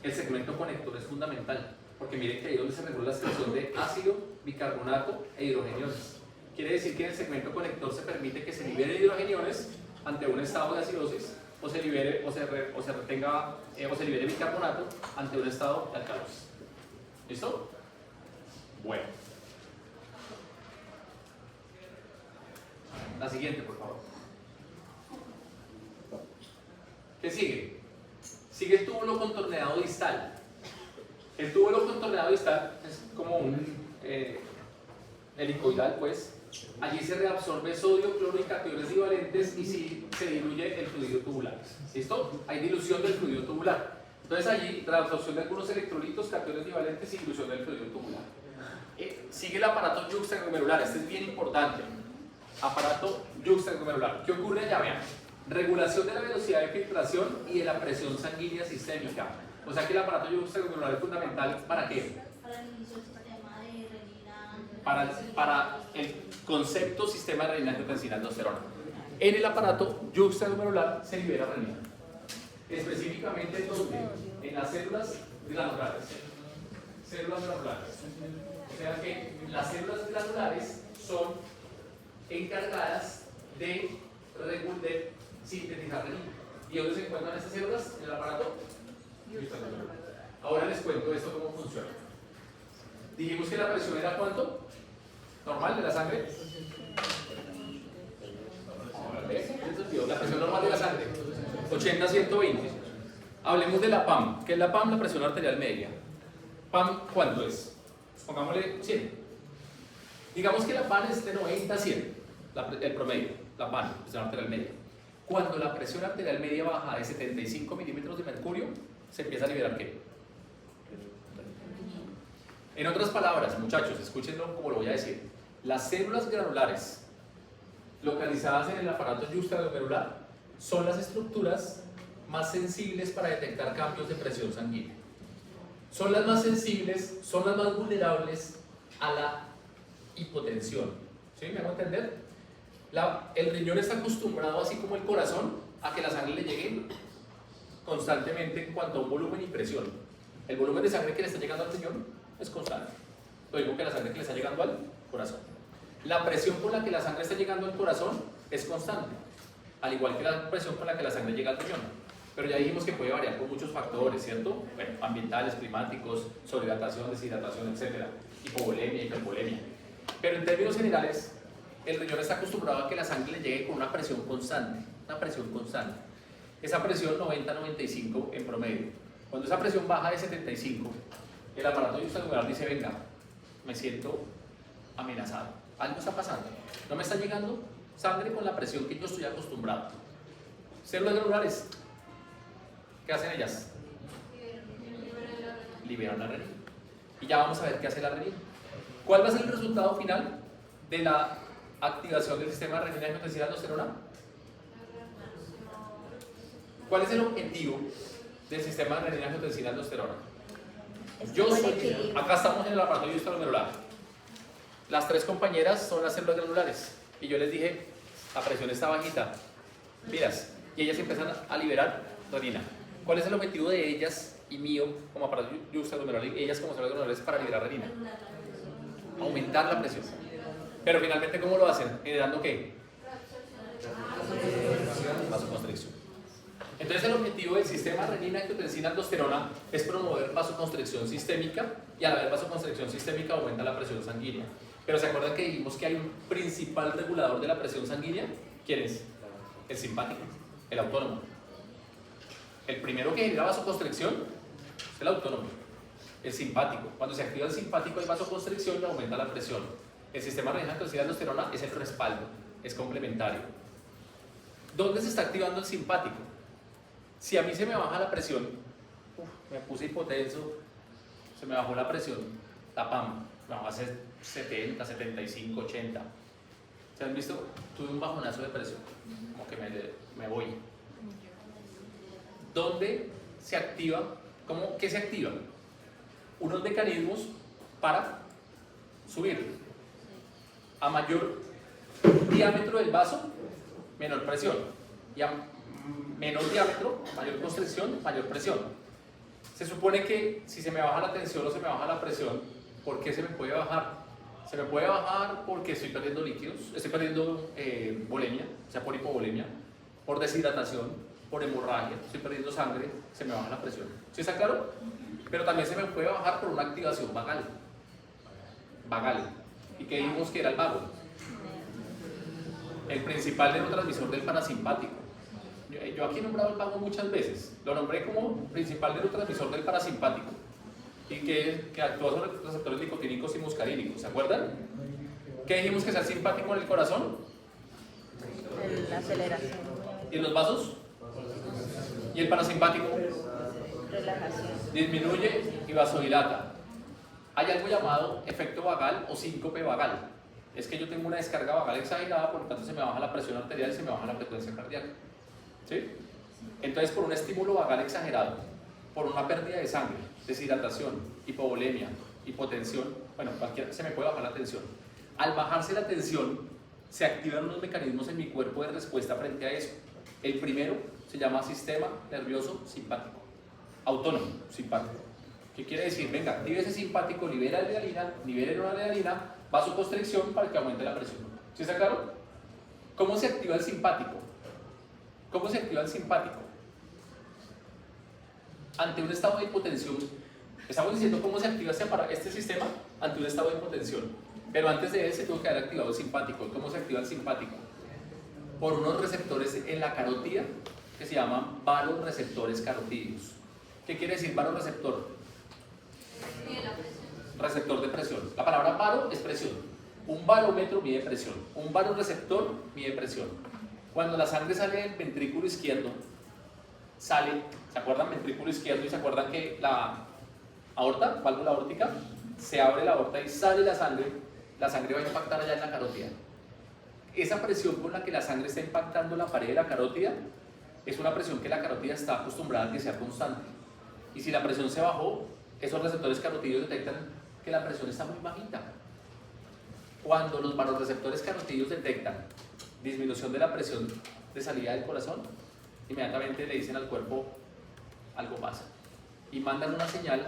El segmento conector es fundamental, porque miren que ahí es donde se regula la excreción de ácido, bicarbonato e hidrogeniones. Quiere decir que en el segmento conector se permite que se libere hidrogeniones ante un estado de acidosis, o se libere bicarbonato ante un estado de alcalosis. ¿Listo? Bueno. La siguiente, por favor. ¿Qué sigue? Sigue el túbulo contorneado distal. El túbulo contorneado distal es como un helicoidal, pues. Allí se reabsorbe sodio, cloro y cationes divalentes y se diluye el fluido tubular. ¿Listo? Hay dilución del fluido tubular. Entonces allí reabsorción de algunos electrolitos, cationes divalentes y dilución del fluido tubular. Sigue el aparato yuxtaglomerular. Este es bien importante. Aparato yuxtaglomerular. ¿Qué ocurre allá? Vean. Regulación de la velocidad de filtración y de la presión sanguínea sistémica. O sea que el aparato yuxtaglomerular es fundamental ¿para qué? Para el inicio del sistema de renina. Para el concepto sistema de renina, angiotensina, aldosterona. En el aparato yuxtaglomerular se libera renina. Específicamente ¿dónde? En las células glandulares. Células glandulares. O sea que las células glandulares son encargadas de sintetizar renina. ¿Y dónde se encuentran estas células? En el aparato yuxtaglomerular. Ahora les cuento esto cómo funciona. Dijimos que la presión era ¿cuánto? ¿Normal de la sangre? La presión normal de la sangre 80-120. Hablemos de la PAM. ¿Qué es la PAM? La presión arterial media. ¿PAM cuánto es? Pongámosle 100. Digamos que la PAM es de 90-100, el promedio, la PAM, presión arterial media. Cuando la presión arterial media baja de 75 milímetros de mercurio, se empieza a liberar ¿qué? En otras palabras, muchachos, escúchenlo como lo voy a decir. Las células granulares localizadas en el aparato yuxtaglomerular son las estructuras más sensibles para detectar cambios de presión sanguínea. Son las más sensibles, son las más vulnerables a la hipotensión. ¿Sí? ¿Me hago entender? El riñón está acostumbrado, así como el corazón, a que la sangre le llegue constantemente en cuanto a un volumen y presión. El volumen de sangre que le está llegando al riñón es constante. Lo mismo que la sangre que le está llegando al corazón. La presión con la que la sangre está llegando al corazón es constante, al igual que la presión con la que la sangre llega al riñón. Pero ya dijimos que puede variar por muchos factores, ¿cierto? Bueno, ambientales, climáticos, sobrehidratación, deshidratación, etc. Hipovolemia, hipervolemia. Pero en términos generales, el riñón está acostumbrado a que la sangre le llegue con una presión constante. Una presión constante. Esa presión 90-95 en promedio. Cuando esa presión baja de 75, el aparato yuxtaglomerular dice, venga, me siento amenazado. Algo está pasando. No me está llegando sangre con la presión que yo estoy acostumbrado. Células granulares, ¿qué hacen ellas? Liberan la renina. Y ya vamos a ver qué hace la renina. ¿Cuál va a ser el resultado final de la activación del sistema de renina, angiotensina, aldosterona? ¿Cuál es el objetivo del sistema de renina, angiotensina, aldosterona? Acá estamos en el aparato yuxtaglomerular. Las tres compañeras son las células granulares. Y yo les dije, la presión está bajita. Miras, y ellas empiezan a liberar renina. ¿Cuál es el objetivo de ellas y mío como aparato yuxtaglomerular y ellas como células granulares para liberar renina? Aumentar la presión. Pero finalmente, ¿cómo lo hacen? ¿Generando qué? Vasoconstricción. Entonces el objetivo del sistema renina-angiotensina-aldosterona es promover vasoconstricción sistémica, y al haber vasoconstricción sistémica aumenta la presión sanguínea. Pero ¿se acuerdan que dijimos que hay un principal regulador de la presión sanguínea? ¿Quién es? El simpático, el autónomo. El primero que genera vasoconstricción es el autónomo, el simpático. Cuando se activa el simpático hay vasoconstricción y aumenta la presión. El sistema renina-angiotensina-aldosterona es el respaldo, es complementario. ¿Dónde se está activando el simpático? Si a mí se me baja la presión, me puse hipotenso, se me bajó la presión, la PAM, me bajó a 70, 75, 80. ¿Se han visto? Tuve un bajonazo de presión, como que me voy. ¿Dónde se activa? ¿Qué se activa? Unos mecanismos para subir. A mayor diámetro del vaso, menor presión. Y a menor diámetro, mayor constricción, mayor presión. Se supone que si se me baja la tensión o se me baja la presión, ¿por qué se me puede bajar? Se me puede bajar porque estoy perdiendo líquidos, estoy perdiendo volemia, o sea por hipovolemia, por deshidratación, por hemorragia, estoy perdiendo sangre, se me baja la presión. ¿Sí está claro? Pero también se me puede bajar por una activación vagal. Vagal. ¿Y qué dijimos que era el vago? El principal neurotransmisor del parasimpático. Yo aquí he nombrado el vago muchas veces. Lo nombré como principal neurotransmisor del parasimpático y que actúa sobre los receptores nicotínicos y muscarínicos. ¿Se acuerdan? ¿Qué dijimos que es el simpático en el corazón? La aceleración. ¿Y en los vasos? ¿Y el parasimpático? Relajación. Disminuye y vasodilata. Hay algo llamado efecto vagal o síncope vagal. Es que yo tengo una descarga vagal exagerada, por lo tanto se me baja la presión arterial y se me baja la frecuencia cardíaca. ¿Sí? Entonces, por un estímulo vagal exagerado, por una pérdida de sangre, deshidratación, hipovolemia, hipotensión, bueno, cualquiera, se me puede bajar la tensión. Al bajarse la tensión, se activan unos mecanismos en mi cuerpo de respuesta frente a eso. El primero se llama sistema nervioso simpático, autónomo simpático. ¿Qué quiere decir? Venga, active ese simpático, libera adrenalina, libera noradrenalina, vasoconstricción para que aumente la presión. ¿Sí está claro? ¿Cómo se activa el simpático? ¿Cómo se activa el simpático? Ante un estado de hipotensión. Estamos diciendo cómo se activa este sistema ante un estado de hipotensión. Pero antes de él se tuvo que haber activado el simpático. ¿Cómo se activa el simpático? Por unos receptores en la carótida que se llaman varoreceptores carotídeos. ¿Qué quiere decir varoreceptor? Receptor de presión. La palabra varo es presión. Un barómetro mide presión. Un varoreceptor mide presión. Cuando la sangre sale del ventrículo izquierdo, ¿se acuerdan? Ventrículo izquierdo, y se acuerdan que la aorta, válvula aórtica, se abre la aorta y sale la sangre va a impactar allá en la carótida. Esa presión con la que la sangre está impactando la pared de la carótida es una presión que la carótida está acostumbrada a que sea constante. Y si la presión se bajó, esos receptores carotídeos detectan que la presión está muy bajita. Cuando los varoreceptores carotídeos detectan disminución de la presión de salida del corazón, inmediatamente le dicen al cuerpo algo pasa y mandan una señal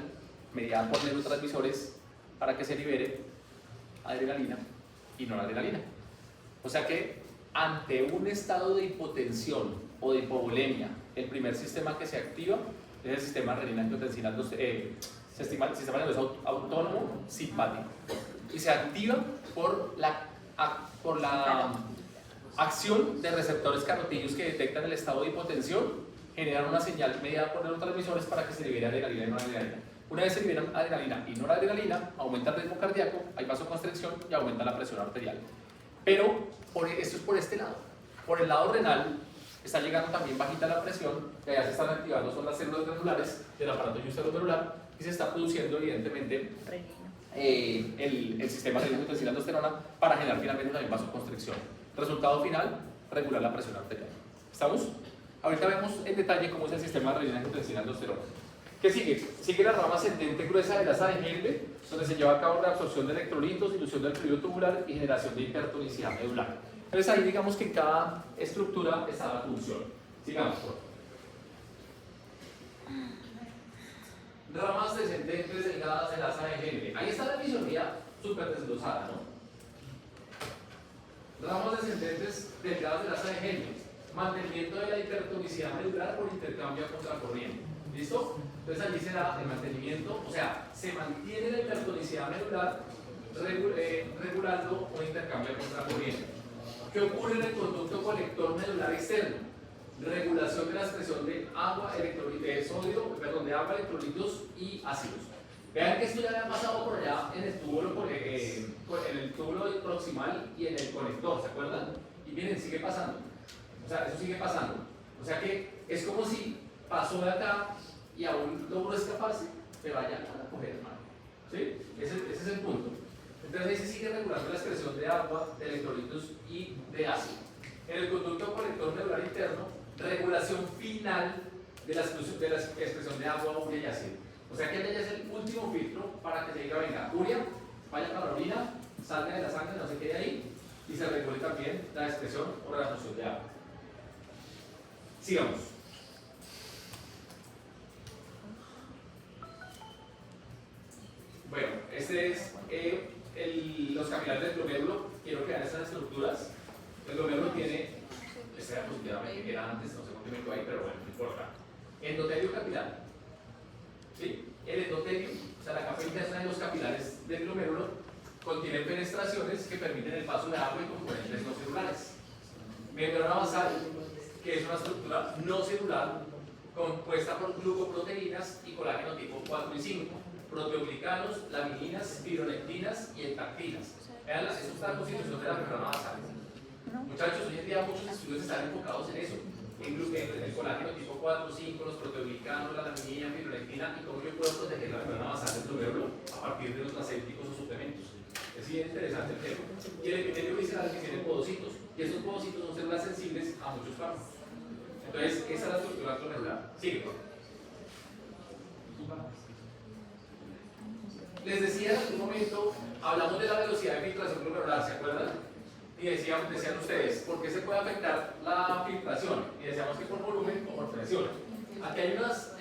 mediada por neurotransmisores para que se libere adrenalina y noradrenalina. O sea que ante un estado de hipotensión o de hipovolemia, el primer sistema que se activa es el sistema renina-angiotensina, sistema nervioso autónomo simpático, y se activa por la acción de receptores carotídeos que detectan el estado de hipotensión, generan una señal mediada por neurotransmisores para que se libere adrenalina y noradrenalina. Una vez se liberan adrenalina y noradrenalina, aumenta el ritmo cardíaco, hay vasoconstricción y aumenta la presión arterial. Pero esto es por este lado. Por el lado renal está llegando también bajita la presión, que ya se están activando, son las células glandulares del aparato juxtaglomeralar, y se está produciendo evidentemente el sistema renina-angiotensina-aldosterona para generar finalmente también vasoconstricción. Resultado final, regular la presión arterial. ¿Estamos? Ahorita vemos en detalle cómo es el sistema renina-angiotensina-aldosterona. ¿Qué sigue? Sigue la rama ascendente gruesa de la asa de Henle, donde se lleva a cabo la absorción de electrolitos, dilución del fluido tubular y generación de hipertonicidad medular. Entonces ahí digamos que en cada estructura está la función. Sigamos, por favor. Ramas descendentes delgadas de la asa de Henle. Ahí está la fisionomía súper desglosada, ¿no? Ramos descendentes derivados del asa de Henle. Mantenimiento de la hipertonicidad medular por intercambio a contracorriente. ¿Listo? Entonces allí se da el mantenimiento, o sea, se mantiene la hipertonicidad medular regulando un intercambio a contracorriente. ¿Qué ocurre en el conducto colector medular externo? Regulación de la expresión de agua, de agua, electrolitos y ácidos. Vean que esto ya había pasado por allá en el túbulo, en el túbulo proximal y en el conector, ¿se acuerdan? Y miren, sigue pasando. O sea, eso sigue pasando. O sea que es como si pasó de acá y aún logró escaparse, pero allá van a coger el mar. ¿Sí? Ese es el punto. Entonces ahí se sigue regulando la expresión de agua, de electrolitos y de ácido. En el conducto colector medular interno, regulación final de la expresión de agua, urea y ácido. O sea que ya es el último filtro para que se diga, venga, urea, vaya para la orina, salga de la sangre, no se quede ahí, y se regule también la expresión o la absorción de agua. Sigamos. Bueno, este es los capilares del glomérulo. Quiero que vean estas estructuras. El glomérulo tiene, esta diapositiva que era antes, no sé por qué me quedó ahí, pero bueno, no importa. Endotelio capilar. ¿Sí? El endotelio, o sea, la capa interna de los capilares del glomérulo, contiene fenestraciones que permiten el paso de agua y componentes no celulares. Membrana basal, que es una estructura no celular compuesta por glucoproteínas y colágeno tipo 4 y 5, proteoglicanos, lamininas, fibronectinas y entactinas. Vean, esta es la constitución de la membrana basal. Muchachos, hoy en día muchos estudios están enfocados en eso, en el colágeno tipo 4, 5, los proteoglicanos, la laminina, fibronectina y cómo yo puedo proteger la membrana basal del glomérulo a partir de los nutracéuticos o suplementos. Es bien interesante el tema. Y el epitelio visceral que tiene podocitos, y esos podocitos son células sensibles a muchos fármacos. Entonces, esa es la estructura glomerular. Sigue. Les decía en algún momento, hablamos de la velocidad de filtración glomerular, ¿se acuerdan? Y decían ustedes, ¿por qué se puede afectar la filtración? Y decíamos que por volumen o por presión. Aquí hay unas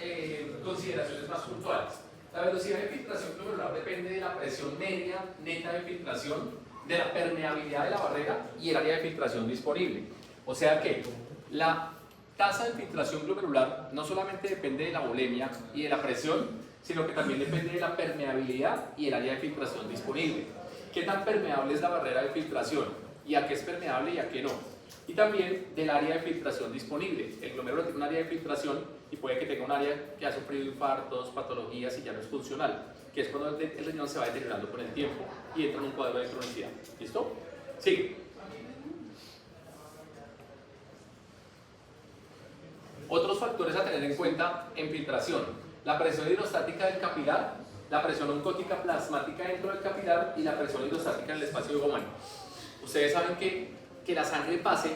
consideraciones más puntuales. La velocidad de filtración glomerular depende de la presión media neta de filtración, de la permeabilidad de la barrera y el área de filtración disponible. O sea que la tasa de filtración glomerular no solamente depende de la volemia y de la presión, sino que también depende de la permeabilidad y el área de filtración disponible. ¿Qué tan permeable es la barrera de filtración? ¿Y a qué es permeable y a qué no? Y también del área de filtración disponible. El glomérulo tiene un área de filtración y puede que tenga un área que ha sufrido infartos, patologías y ya no es funcional, que es cuando el riñón se va deteriorando con el tiempo y entra en un cuadro de cronicidad. ¿Listo? Sigue. Otros factores a tener en cuenta en filtración: la presión hidrostática del capilar, la presión oncótica plasmática dentro del capilar y la presión hidrostática en el espacio de Bowman. Ustedes saben que la sangre pase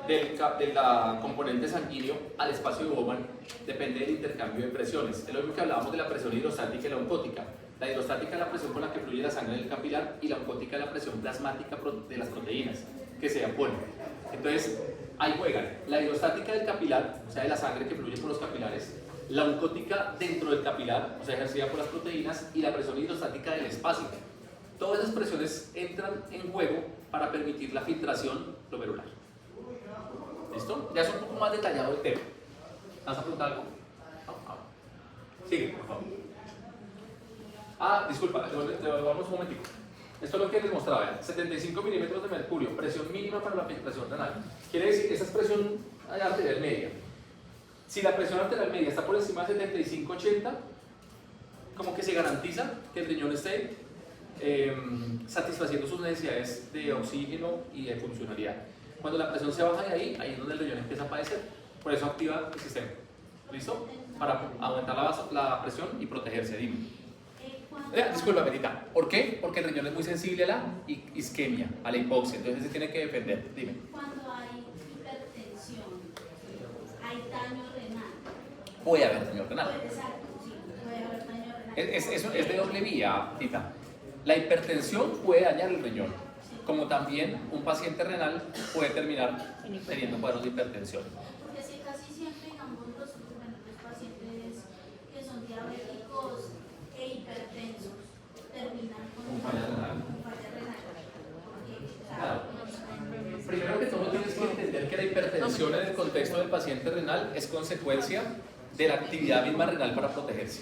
de la componente sanguíneo al espacio de Bowman depende del intercambio de presiones. Es lo mismo que hablábamos de la presión hidrostática y la oncótica. La hidrostática es la presión con la que fluye la sangre en el capilar y la oncótica es la presión plasmática de las proteínas que se ponen. Entonces, ahí juegan la hidrostática del capilar, o sea, de la sangre que fluye por los capilares, la oncótica dentro del capilar, o sea, ejercida por las proteínas, y la presión hidrostática del espacio. Todas esas presiones entran en juego para permitir la filtración glomerular. ¿Listo? Ya es un poco más detallado el tema. ¿Vas a preguntar algo? No. Sigue, por favor. Disculpa, devolvamos un momentico. Esto es lo que les mostraba, vean. 75 milímetros de mercurio, presión mínima para la filtración renal. Quiere decir que esa es presión arterial media. Si la presión arterial media está por encima de 75-80, como que se garantiza que el riñón esté satisfaciendo sus necesidades de oxígeno y de funcionalidad. Cuando la presión se baja de ahí, ahí es donde el riñón empieza a padecer. Por eso activa el sistema. ¿Listo? Para aumentar la presión y protegerse. Dime. Disculpa, Benita. ¿Por qué? Porque el riñón es muy sensible a la isquemia, a la hipoxia. Entonces se tiene que defender. Dime. Cuando hay hipertensión, hay daño renal. Puede haber daño renal. Exacto, sí, puede haber daño renal. Es de doble vía, Tita. La hipertensión puede dañar el riñón, como también un paciente renal puede terminar teniendo cuadros de hipertensión. Porque si casi siempre, digamos, los pacientes que son diabéticos e hipertensos terminan con Un falla renal. un falla renal. Claro. paciente renal es consecuencia de la actividad misma renal para protegerse.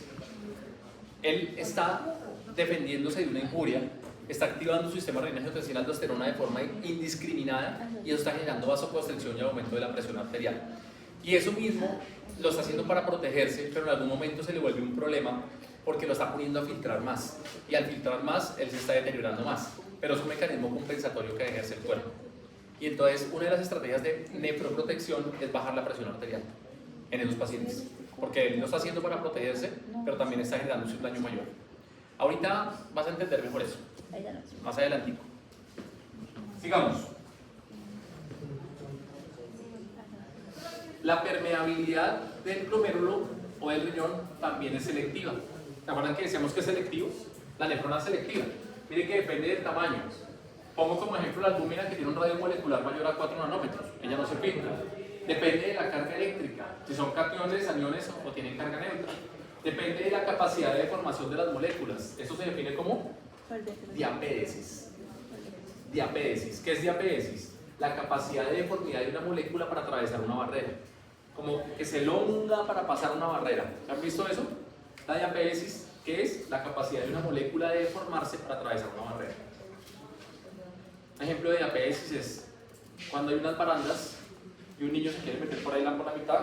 Él está defendiéndose de una injuria, está activando su sistema renina-angiotensina aldosterona de forma indiscriminada y eso está generando vasoconstricción y aumento de la presión arterial. Y eso mismo lo está haciendo para protegerse, pero en algún momento se le vuelve un problema porque lo está poniendo a filtrar más. Y al filtrar más, él se está deteriorando más. Pero es un mecanismo compensatorio que ejerce el cuerpo. Y entonces, una de las estrategias de nefroprotección es bajar la presión arterial en esos pacientes. Porque él lo está haciendo para protegerse, pero también está generando un daño mayor. Ahorita vas a entender mejor eso. Más adelantico. Sigamos. La permeabilidad del glomérulo o del riñón también es selectiva. ¿Se acuerdan que decíamos que es selectivo? La nefrona es selectiva. Mire que depende del tamaño. Pongo como ejemplo la albúmina que tiene un radio molecular mayor a 4 nanómetros. Ella no se filtra. Depende de la carga eléctrica, si son cationes, aniones o tienen carga neutra. Depende de la capacidad de deformación de las moléculas. Eso se define como diapédesis. Diapédesis. ¿Qué es diapédesis? La capacidad de deformidad de una molécula para atravesar una barrera. Como que se elonga para pasar una barrera. ¿Se han visto eso? La diapédesis, ¿qué es? La capacidad de una molécula de deformarse para atravesar una barrera. Un ejemplo de diapédesis es cuando hay unas barandas y un niño se quiere meter por ahí por la mitad.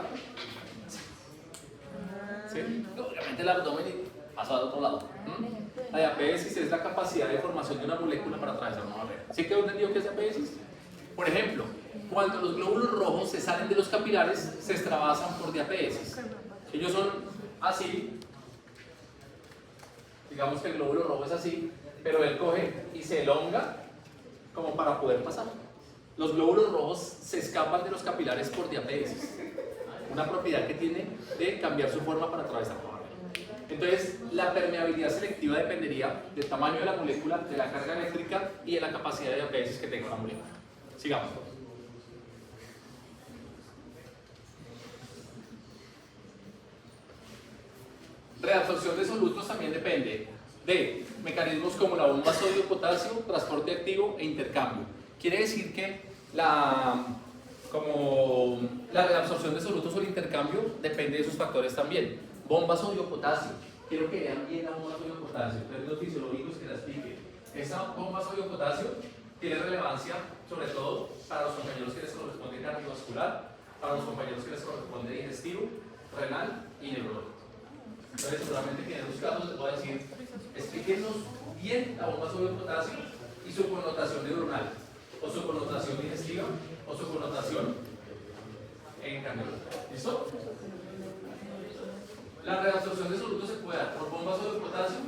¿Sí? Obviamente el abdomen pasa al otro lado. La diapédesis es la capacidad de formación de una molécula para atravesar una barrera. ¿Sí quedó entendido qué es diapédesis? Por ejemplo, cuando los glóbulos rojos se salen de los capilares, se extravasan por diapédesis. Ellos son así. Digamos que el glóbulo rojo es así, pero él coge y se elonga como para poder pasar. Los glóbulos rojos se escapan de los capilares por diapédesis, una propiedad que tiene de cambiar su forma para atravesar la barrera. Entonces, la permeabilidad selectiva dependería del tamaño de la molécula, de la carga eléctrica y de la capacidad de diapédesis que tenga la molécula. Sigamos. Reabsorción de solutos también depende de mecanismos como la bomba sodio-potasio, transporte activo e intercambio. Quiere decir que la reabsorción de solutos o el intercambio depende de esos factores también. Bomba sodio-potasio. Quiero que vean bien la bomba sodio-potasio, términos fisiológicos que la expliquen. Esta bomba sodio-potasio tiene relevancia sobre todo para los compañeros que les corresponde cardiovascular, para los compañeros que les corresponde digestivo, renal y neurológico. Entonces, seguramente que en esos casos les voy a decir, explíquenos bien la bomba sodio-potasio y su connotación neuronal, o su connotación digestiva, o su connotación en cardiología. ¿Listo? La reabsorción de solutos se puede dar por bomba sodio-potasio,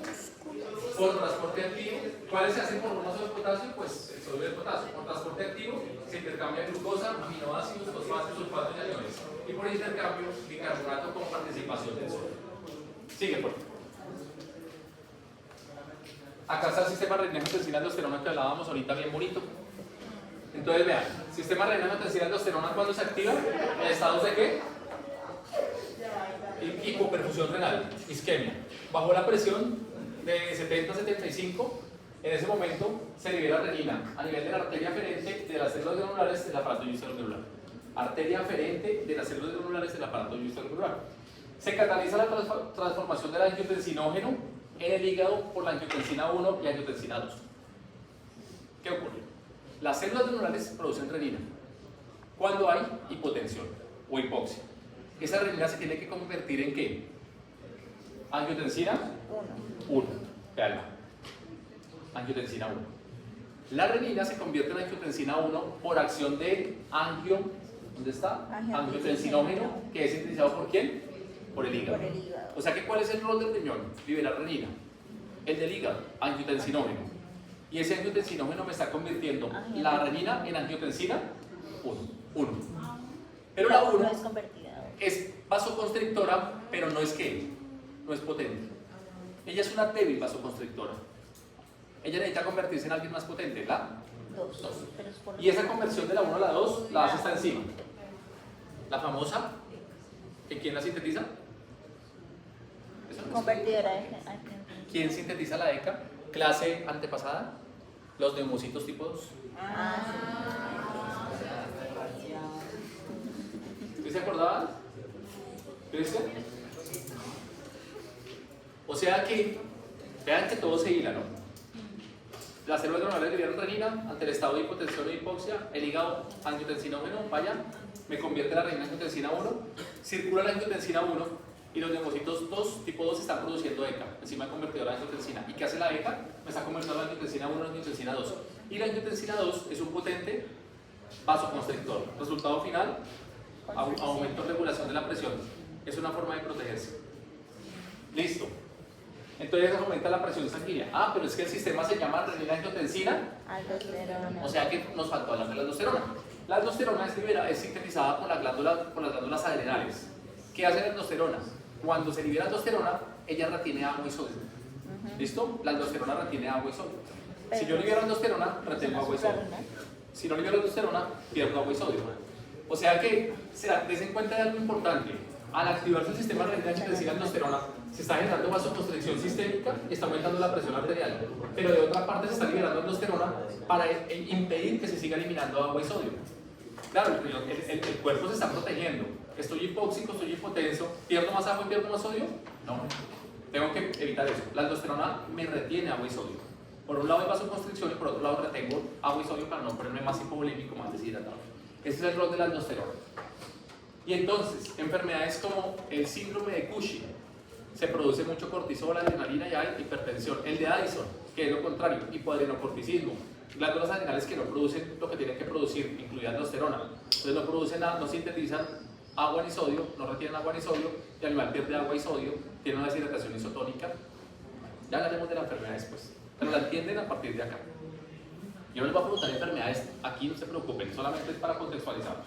por transporte activo. ¿Cuáles se hacen por bomba sodio-potasio? Pues el sodio de potasio. Por transporte activo se intercambia glucosa, aminoácidos, fosfatos, sulfatos y aniones. Y por intercambio, bicarbonato con participación del sodio. Sigue, por favor. Acá está el sistema renina-angiotensina aldosterona que hablábamos ahorita, bien bonito. Entonces, vean, sistema renina-angiotensina aldosterona, ¿cuándo se activa? ¿En estados de qué? Hipoperfusión renal, isquemia. Bajo la presión de 70 a 75, en ese momento se libera renina a nivel de la arteria aferente de las células granulares del aparato jugular. Arteria aferente de las células granulares del aparato jugular. Se cataliza la transformación del angiotensinógeno en el hígado por la angiotensina 1 y angiotensina 2. ¿Qué ocurre? Las células granulares producen renina cuando hay hipotensión o hipoxia. Esa renina se tiene que convertir en ¿qué? Angiotensina 1. Veanla. Angiotensina 1. La renina se convierte en angiotensina 1 por acción de ¿dónde está? Angiotensinógeno, que es sintetizado ¿por quién? Por el hígado. O sea que ¿cuál es el rol del riñón? Liberar renina. El del hígado, angiotensinógeno. Y ese angiotensinógeno me está convirtiendo la renina en angiotensina 1. Pero la 1 es convertida. Es vasoconstrictora, pero no es que, no es potente. Ella es una débil vasoconstrictora. Ella necesita convertirse en alguien más potente, ¿la? 2. Y esa conversión de la 1 a la 2 la hace está encima. La famosa, ¿que quién la sintetiza? Convertidora de... ¿Quién sintetiza la ECA? Clase antepasada, los neumocitos tipo 2. ¿Sí se acordaban? ¿Cristian? O sea que, vean que todo se hila, ¿no? Las células normales liberan renina ante el estado de hipotensión o hipoxia, el hígado angiotensinógeno, vaya, me convierte la renina en angiotensina 1, circula la angiotensina 1 y los neumocitos 2, tipo 2 están produciendo ECA, enzima convertidora de angiotensina. ¿Y qué hace la ECA? Me está convirtiendo la angiotensina 1 en angiotensina 2. Y la angiotensina 2 es un potente vasoconstrictor. Resultado final, aumento de regulación de la presión. Es una forma de protegerse. Listo. Entonces aumenta la presión sanguínea. Ah, pero es que el sistema se llama renina-angiotensina. Aldosterona. O sea que nos faltó hablar de la aldosterona. La aldosterona es sintetizada por las glándulas adrenales. ¿Qué hace la aldosterona? Cuando se libera aldosterona, ella retiene agua y sodio. ¿Listo? La aldosterona retiene agua y sodio. Si yo libero aldosterona, retengo agua y sodio. Si no libero aldosterona, pierdo agua y sodio. O sea que, des en cuenta de algo importante. Al activarse el sistema renina-angiotensina aldosterona, se está generando vasoconstricción sistémica y está aumentando la presión arterial. Pero de otra parte se está liberando aldosterona para impedir que se siga eliminando agua y sodio. Claro, el cuerpo se está protegiendo. Estoy hipóxico, estoy hipotenso, ¿pierdo más agua y pierdo más sodio? No, tengo que evitar eso. La aldosterona me retiene agua y sodio. Por un lado hay vasoconstricción y por otro lado retengo agua y sodio para no ponerme más hipovolímico, más deshidratado. Ese es el rol de la aldosterona. Y entonces, enfermedades como el síndrome de Cushing, se produce mucho cortisol, adrenalina y hay hipertensión. El de Addison, que es lo contrario, hipoadrenocorticismo, glándulas adrenales que no producen lo que tienen que producir, incluida aldosterona. Entonces no producen nada, no sintetizan agua ni sodio, no retienen agua ni sodio, y el animal pierde agua y sodio, tiene una deshidratación isotónica. Ya hablaremos de la enfermedad después, pero la entienden a partir de acá. Yo les voy a preguntar enfermedades, aquí no se preocupen, solamente es para contextualizarlos.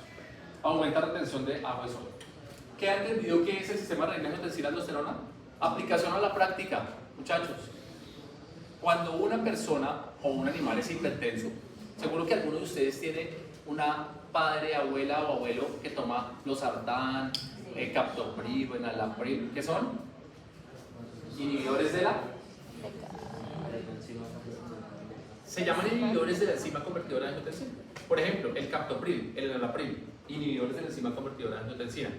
Aumenta la retención de agua y sodio. ¿Qué ha entendido que es el sistema renina-angiotensina aldosterona? Aplicación a la práctica, muchachos. Cuando una persona o un animal es hipertenso, seguro que alguno de ustedes tiene una padre, abuela o abuelo que toma losartán, captopril, enalapril, ¿qué son? Inhibidores de la... Se llaman inhibidores de la enzima convertidora de angiotensina. Por ejemplo, el captopril, el enalapril, inhibidores de la enzima convertidora de angiotensina.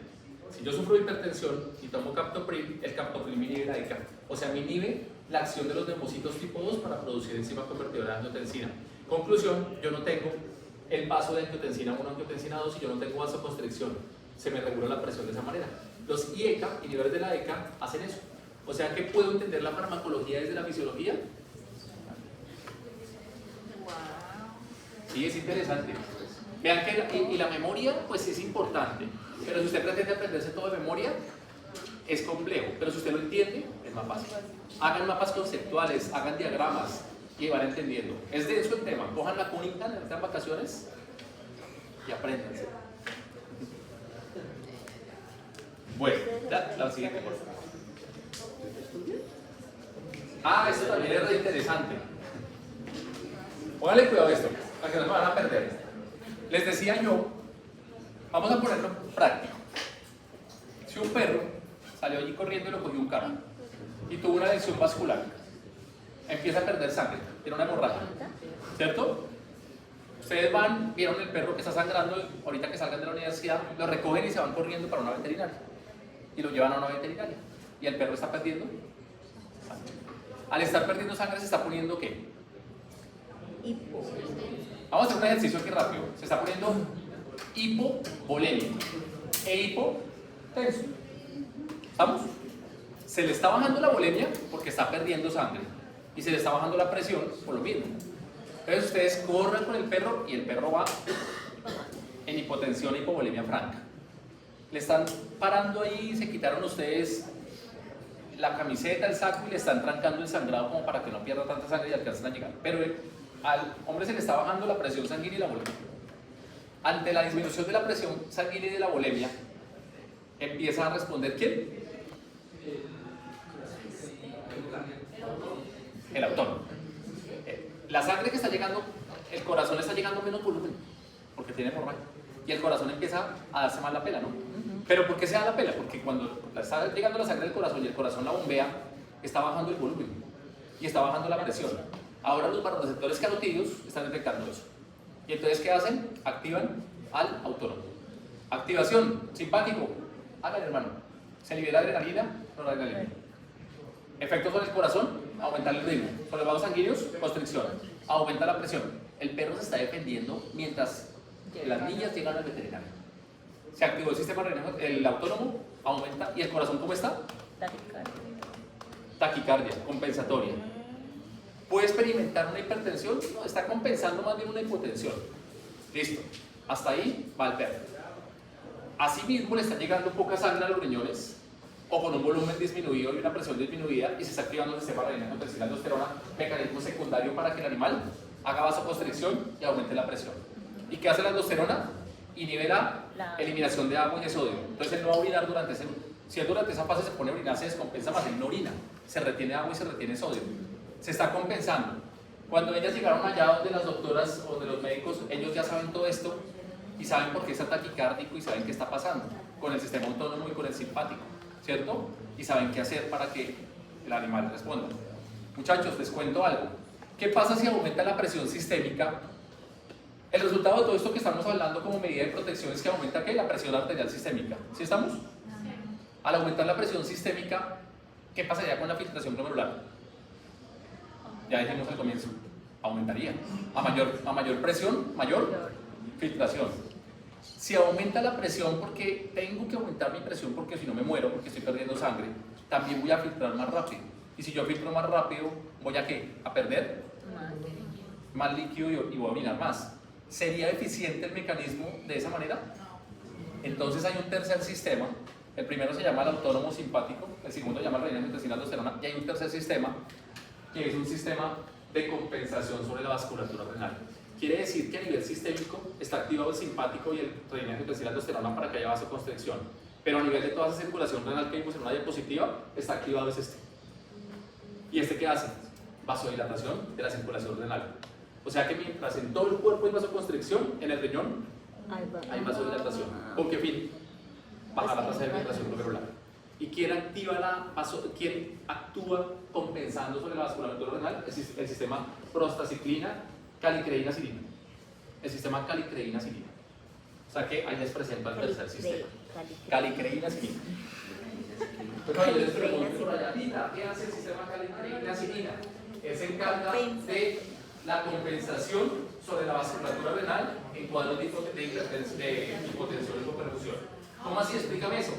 Si yo sufro de hipertensión y tomo captopril, el captopril me inhibe la ECA. O sea, me inhibe la acción de los neumocitos tipo 2 para producir enzima convertidora de angiotensina. Conclusión, yo no tengo el vaso de angiotensina 1, angiotensina 2 y yo no tengo vasoconstricción. Se me regula la presión de esa manera. Los IECA, inhibidores de la ECA, hacen eso. O sea que puedo entender la farmacología desde la fisiología. Sí, es interesante. Vean que la memoria pues es importante, pero si usted pretende aprenderse todo de memoria, es complejo, pero si usted lo entiende, es más fácil. Hagan mapas conceptuales, hagan diagramas y van entendiendo. Es denso el tema, cojan la cúnica en estas vacaciones y apréndanse. Bueno, la siguiente, por favor. Ah, esto también es re interesante. Pónganle cuidado a esto, para que no se van a perder. Les decía yo, vamos a ponerlo práctico. Si un perro salió allí corriendo y lo cogió un carro y tuvo una lesión vascular, empieza a perder sangre, tiene una hemorragia, ¿cierto? Ustedes vieron el perro que está sangrando, ahorita que salgan de la universidad, lo recogen y se van corriendo para una veterinaria y lo llevan a una veterinaria y el perro está perdiendo sangre. Al estar perdiendo sangre se está poniendo ¿qué? Vamos a hacer un ejercicio aquí rápido. Se está poniendo hipovolémico e hipotenso. ¿Estamos? Se le está bajando la volemia porque está perdiendo sangre y se le está bajando la presión por lo mismo. Entonces ustedes corren con el perro y el perro va en hipotensión e hipovolemia franca. Le están parando ahí, se quitaron ustedes la camiseta, el saco y le están trancando el sangrado como para que no pierda tanta sangre y alcancen a llegar. Pero al hombre se le está bajando la presión sanguínea y la volemia. Ante la disminución de la presión sanguínea y de la volemia, empieza a responder ¿quién? El autónomo. La sangre que está llegando, el corazón le está llegando menos volumen, porque tiene hemorragia. Y el corazón empieza a darse más la pela, ¿no? ¿Pero por qué se da la pela? Porque cuando está llegando la sangre del corazón y el corazón la bombea, está bajando el volumen y está bajando la presión. Ahora los vasoreceptores carotídeos están detectando eso. Y entonces, ¿qué hacen? Activan al autónomo. Activación, simpático. Hágale, hermano. Se libera adrenalina, noradrenalina. Efectos sobre el corazón, aumentar el ritmo. Sobre los vasos sanguíneos, constricción. Aumenta la presión. El perro se está defendiendo mientras las niñas llegan al veterinario. Se activó el sistema renal, el autónomo, aumenta. ¿Y el corazón cómo está? Taquicardia, compensatoria. ¿Puede experimentar una hipertensión? No, está compensando más bien una hipotensión. Listo. Hasta ahí va el perro. Asimismo le está llegando poca sangre a los riñones o con un volumen disminuido y una presión disminuida y se está activando el sistema renal angiotensina aldosterona, mecanismo secundario para que el animal haga vasoconstricción y aumente la presión. ¿Y qué hace la aldosterona? Inhibe la eliminación de agua y de sodio. Entonces él no va a orinar durante ese... Si él durante esa fase se pone a orinar, se descompensa más, él no orina, se retiene agua y se retiene sodio. Se está compensando. Cuando ellas llegaron allá donde las doctoras o de los médicos, ellos ya saben todo esto y saben por qué está taquicárdico y saben qué está pasando con el sistema autónomo y con el simpático, ¿cierto? Y saben qué hacer para que el animal responda. Muchachos, les cuento algo. ¿Qué pasa si aumenta la presión sistémica? El resultado de todo esto que estamos hablando como medida de protección es que aumenta ¿qué? La presión arterial sistémica. ¿Sí estamos? Al aumentar la presión sistémica, ¿qué pasaría con la filtración glomerular? Ya dijimos al comienzo, aumentaría. A mayor presión, mayor filtración. Si aumenta la presión, porque tengo que aumentar mi presión porque si no me muero, porque estoy perdiendo sangre, también voy a filtrar más rápido. Y si yo filtro más rápido, ¿voy a qué? ¿A perder? Más líquido y voy a orinar más. ¿Sería eficiente el mecanismo de esa manera? Entonces hay un tercer sistema. El primero se llama el autónomo simpático, el segundo se llama el renina angiotensina aldosterona, y hay un tercer sistema que es un sistema de compensación sobre la vasculatura renal. Quiere decir que a nivel sistémico está activado el simpático y el renina angiotensina aldosterona para que haya vasoconstricción, pero a nivel de toda esa circulación renal que vimos en una diapositiva, está activado es este. ¿Y este qué hace? Vasodilatación de la circulación renal. O sea que mientras en todo el cuerpo hay vasoconstricción, en el riñón hay vasodilatación. ¿Con qué fin? Bajar la tasa de filtración glomerular. ¿Y quién actúa compensando sobre la vasculatura renal? El sistema prostaciclina, calicreína-silina. El sistema calicreína-silina. O sea que ahí les presento al tercer sistema. Calicreína-silina. Pero yo les pregunto por allá, Lina, ¿qué hace el sistema calicreína-silina? Él se encarga de la compensación sobre la vasculatura renal en cuadros de hipotensión y hipoperfusión. ¿Cómo así? Explícame eso.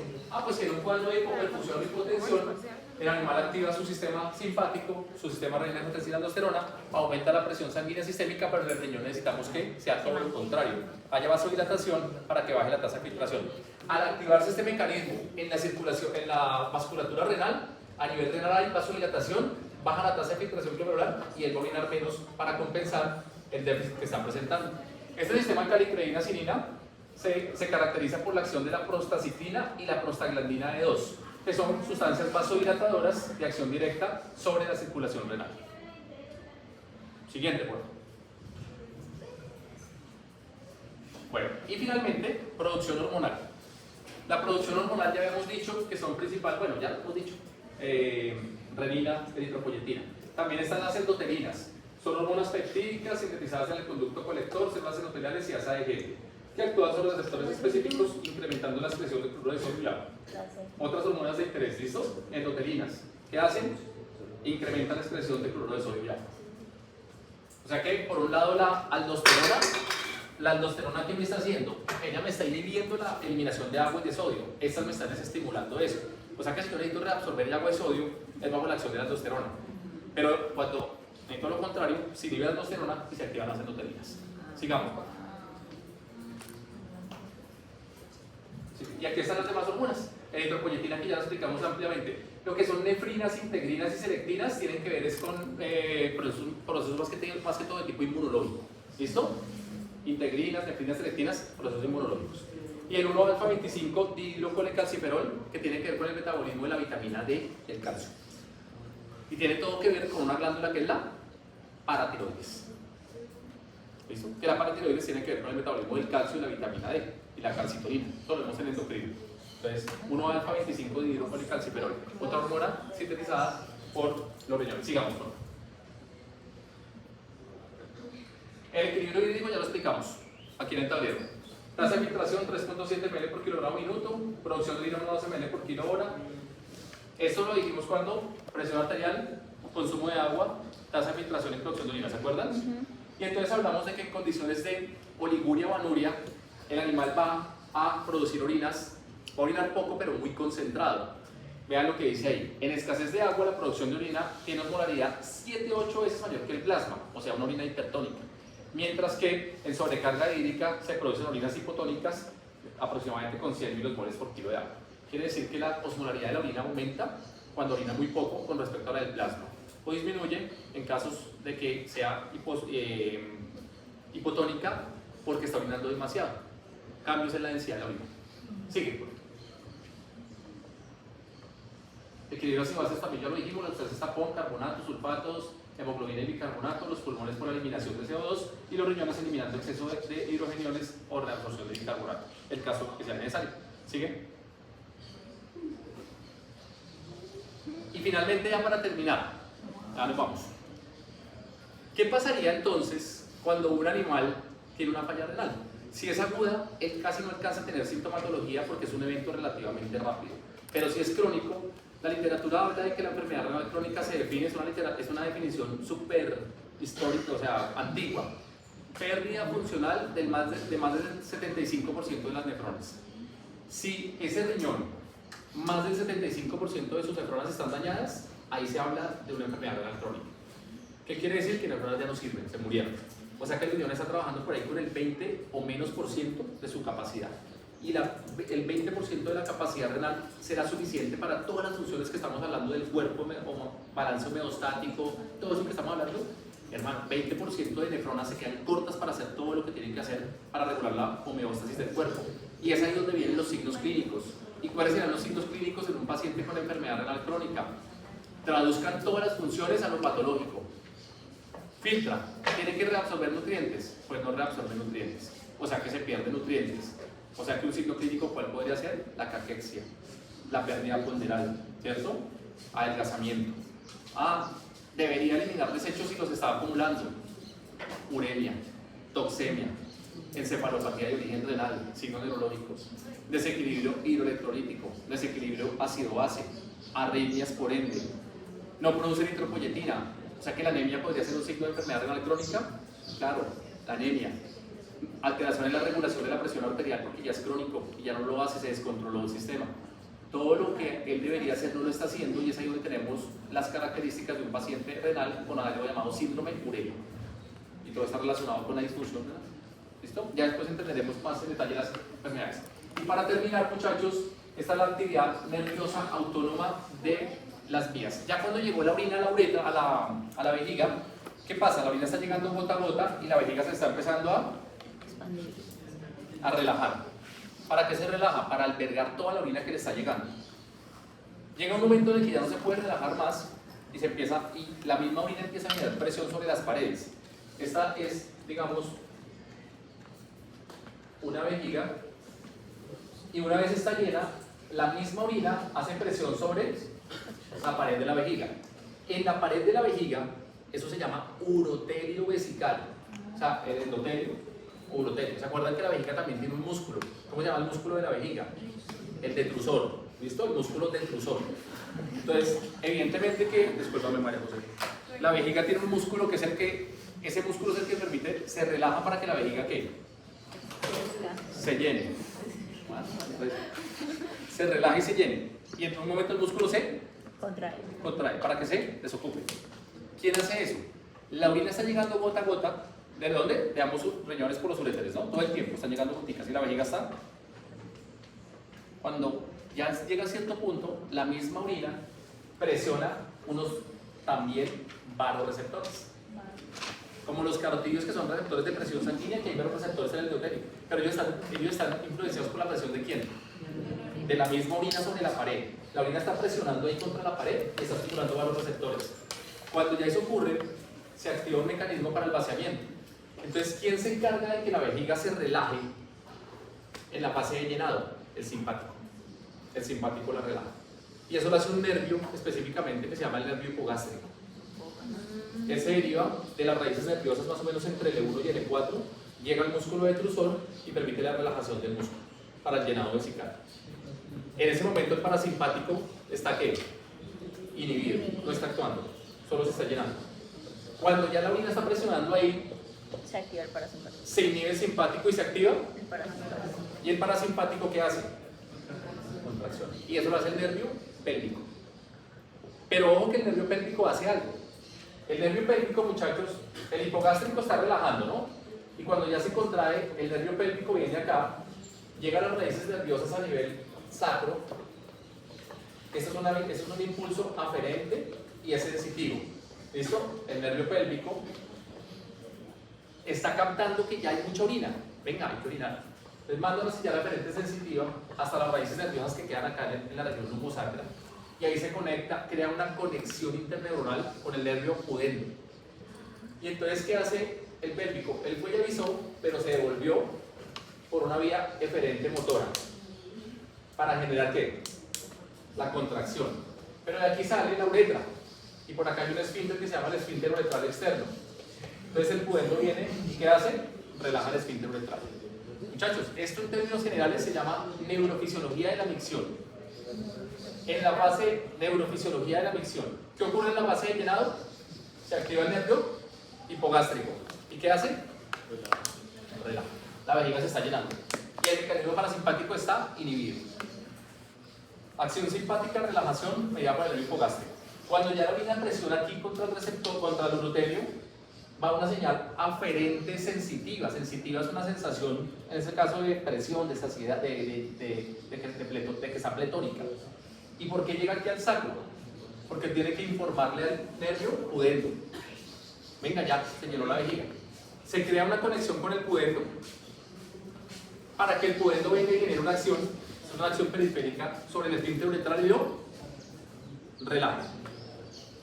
Pues que en un cuadro de hipoperfusión o hipotensión, el animal activa su sistema simpático, su sistema renina angiotensina aldosterona, aumenta la presión sanguínea sistémica, pero en el riñón necesitamos que sea todo lo contrario. Haya vasodilatación para que baje la tasa de filtración. Al activarse este mecanismo en la circulación, en la vasculatura renal, a nivel renal hay vasodilatación, baja la tasa de filtración glomerular y él va a orinar menos para compensar el déficit que están presentando. Este sistema calicreína-silina se caracteriza por la acción de la prostaciclina y la prostaglandina E2, que son sustancias vasodilatadoras de acción directa sobre la circulación renal. Siguiente, por favor. Bueno, y finalmente, producción hormonal. La producción hormonal ya habíamos dicho que son principales, bueno, ya lo hemos dicho, renina, eritropoyetina. También están las endotelinas. Son hormonas peptídicas sintetizadas en el conducto colector, células endoteliales y asa de G, que actúan sobre receptores específicos, incrementando la secreción de cloruro de sodio y agua. Otras hormonas de interés, ¿listo? Endotelinas. ¿Qué hacen? Incrementan la excreción de cloruro de sodio y agua. O sea que, por un lado, la aldosterona, ¿qué me está haciendo? Ella me está inhibiendo la eliminación de agua y de sodio. Estas me están desestimulando eso. O sea que si yo necesito reabsorber el agua y sodio, es bajo la acción de la aldosterona. Pero cuando necesito lo contrario, se inhibe la aldosterona y se activan las endotelinas. Sigamos. Sí, y aquí están las demás hormonas. Eritropoyetina, que ya lo explicamos ampliamente. Lo que son nefrinas, integrinas y selectinas tienen que ver es con procesos más que todo de tipo inmunológico. ¿Listo? Integrinas, nefrinas, selectinas, procesos inmunológicos. Y el 1-alfa-25 dihidrocolecalciferol, que tiene que ver con el metabolismo de la vitamina D y el calcio. Y tiene todo que ver con una glándula que es la paratiroides. ¿Listo? Que la paratiroides tiene que ver con el metabolismo del calcio y la vitamina D y la calcitonina. Eso lo vemos en endocrino. Entonces, 1-alfa-25 dihidrocolecalciferol, otra hormona sintetizada por los riñones. Sigamos, por favor. El equilibrio hídrico ya lo explicamos aquí en el tablero. Tasa de filtración 3.7 ml por kilogramo minuto, producción de orina 12 ml por kilo hora. Esto lo dijimos cuando presión arterial, consumo de agua, tasa de filtración y producción de orina, ¿se acuerdan? Y entonces hablamos de que en condiciones de oliguria o anuria, el animal va a producir orinas, va a orinar poco pero muy concentrado. Vean lo que dice ahí. En escasez de agua, la producción de orina tiene osmolaridad 7-8 veces mayor que el plasma, o sea, una orina hipertónica. Mientras que en sobrecarga hídrica se producen orinas hipotónicas aproximadamente con 100 milosmoles por kilo de agua. Quiere decir que la osmolaridad de la orina aumenta cuando orina muy poco con respecto a la del plasma, o disminuye en casos de que sea hipotónica porque está orinando demasiado. Cambios en la densidad de la orina. Sigue. Equilibrios y bases también ya lo dijimos, la sustancia es tapón, carbonatos, sulfatos, hemoglobina y bicarbonato, los pulmones por la eliminación de CO2 y los riñones eliminando exceso de hidrogeniones o reabsorción de bicarbonato, el caso que sea necesario. ¿Sigue? Y finalmente, ya para terminar, ya nos vamos. ¿Qué pasaría entonces cuando un animal tiene una falla renal? Si es aguda, él casi no alcanza a tener sintomatología porque es un evento relativamente rápido. Pero si es crónico, la literatura habla de que la enfermedad renal crónica se define, es una definición súper histórica, o sea, antigua. Pérdida funcional de más del 75% de las nefronas. Si ese riñón, más del 75% de sus nefronas están dañadas, ahí se habla de una enfermedad renal crónica. ¿Qué quiere decir? Que las nefronas ya no sirven, se murieron. O sea que el riñón está trabajando por ahí con el 20 o menos por ciento de su capacidad. Y el 20% de la capacidad renal será suficiente para todas las funciones que estamos hablando del cuerpo, balance homeostático, todo eso que estamos hablando. Hermano, 20% de nefronas se quedan cortas para hacer todo lo que tienen que hacer para regular la homeostasis del cuerpo. Y es ahí donde vienen los signos clínicos. ¿Y cuáles serán los signos clínicos en un paciente con enfermedad renal crónica? Traduzcan todas las funciones a lo patológico. Filtra, ¿tiene que reabsorber nutrientes? Pues no reabsorbe nutrientes, o sea que se pierden nutrientes. O sea que un signo clínico, ¿cuál podría ser? La caquexia, la pérdida ponderal, ¿cierto? Adelgazamiento. Debería eliminar desechos si los estaba acumulando. Uremia, toxemia, encefalopatía de origen renal, signos neurológicos, desequilibrio hidroelectrolítico, desequilibrio ácido-base, arritmias por ende, no produce eritropoyetina. O sea que la anemia podría ser un signo de enfermedad renal crónica. Claro, la anemia. Alteración en la regulación de la presión arterial porque ya es crónico y ya no lo hace, se descontroló el sistema. Todo lo que él debería hacer no lo está haciendo y es ahí donde tenemos las características de un paciente renal con algo llamado síndrome urémico. Y todo está relacionado con la disfunción renal. ¿Listo? Ya después entenderemos más en detalle las enfermedades. Y para terminar, muchachos, esta es la actividad nerviosa autónoma de las vías. Ya cuando llegó la orina a la uretra, a la vejiga, ¿qué pasa? La orina está llegando gota a gota y la vejiga se está empezando a relajar. ¿Para qué se relaja? Para albergar toda la orina que le está llegando. Llega un momento en el que ya no se puede relajar más y la misma orina empieza a generar presión sobre las paredes. Esta es, digamos, una vejiga y una vez está llena, la misma orina hace presión sobre la pared de la vejiga. En la pared de la vejiga, eso se llama urotelio vesical. O sea, el endotelio, urotelio. ¿Se acuerdan que la vejiga también tiene un músculo? ¿Cómo se llama el músculo de la vejiga? El detrusor. ¿Listo? El músculo detrusor. Entonces, evidentemente que, discúlpame María José, la vejiga tiene un músculo que es ese músculo es el que permite, se relaja para que la vejiga ¿qué? Se llene. Se relaja y se llene. Y en un momento el músculo se contrae para que se desocupe. ¿Quién hace eso? La orina está llegando gota a gota. ¿De dónde? De ambos riñones por los uréteres, ¿no? Todo el tiempo están llegando goticas y la vejiga está. Cuando ya llega a cierto punto, la misma orina presiona unos también vasoreceptores. Como los carotídeos que son receptores de presión sanguínea, que hay varios receptores en el endotelio. Pero ellos están influenciados por la presión ¿de quién? De la misma orina sobre la pared. La orina está presionando ahí contra la pared y está estimulando varios receptores. Cuando ya eso ocurre, se activa un mecanismo para el vaciamiento. Entonces, ¿quién se encarga de que la vejiga se relaje en la fase de llenado? El simpático. El simpático la relaja. Y eso lo hace un nervio específicamente que se llama el nervio hipogástrico. Él se deriva de las raíces nerviosas más o menos entre el E1 y el E4 llega al músculo detrusor y permite la relajación del músculo para el llenado vesical. En ese momento el parasimpático está ¿qué? Inhibido, no está actuando, solo se está llenando. Cuando ya la orina está presionando ahí, Se activa el parasimpático. se inhibe el simpático y se activa. El parasimpático. ¿Y el parasimpático qué hace? Contracción. Y eso lo hace el nervio pélvico. Pero ojo que el nervio pélvico hace algo. El nervio pélvico, muchachos, el hipogástrico está relajando, ¿no? Y cuando ya se contrae, el nervio pélvico viene acá, llega a las raíces nerviosas a nivel sacro. Este es un impulso aferente y es sensitivo. ¿Listo? El nervio pélvico está captando que ya hay mucha orina. Venga, hay que orinar. Les mando una señal aferente sensitiva hasta las raíces nerviosas que quedan acá en la región lumbosacra. Y ahí se conecta, crea una conexión interneuronal con el nervio pudendo. Y entonces, ¿qué hace el pélvico? Él fue y avisó, pero se devolvió por una vía eferente motora. ¿Para generar qué? La contracción. Pero de aquí sale la uretra. Y por acá hay un esfínter que se llama el esfínter uretral externo. Entonces el pudendo viene y ¿qué hace? Relaja el esfínter uretral. Muchachos, esto en términos generales se llama neurofisiología de la micción. En la fase neurofisiología de la micción, ¿qué ocurre en la fase de llenado? Se activa el nervio hipogástrico. ¿Y qué hace? Relaja. La vejiga se está llenando. Y el mecanismo parasimpático está inhibido. Acción simpática, relajación, mediada por el nervio hipogástrico. Cuando ya la orina presiona aquí contra el receptor, contra el urotelio, va una señal aferente sensitiva. Sensitiva es una sensación, en este caso, de presión, de saciedad, de que está pletórica. ¿Y por qué llega aquí al sacro? Porque tiene que informarle al nervio pudendo. Venga, ya, se llenó la vejiga. Se crea una conexión con el pudendo para que el pudendo venga y genere una acción periférica sobre el esfínter uretral y lo relaja.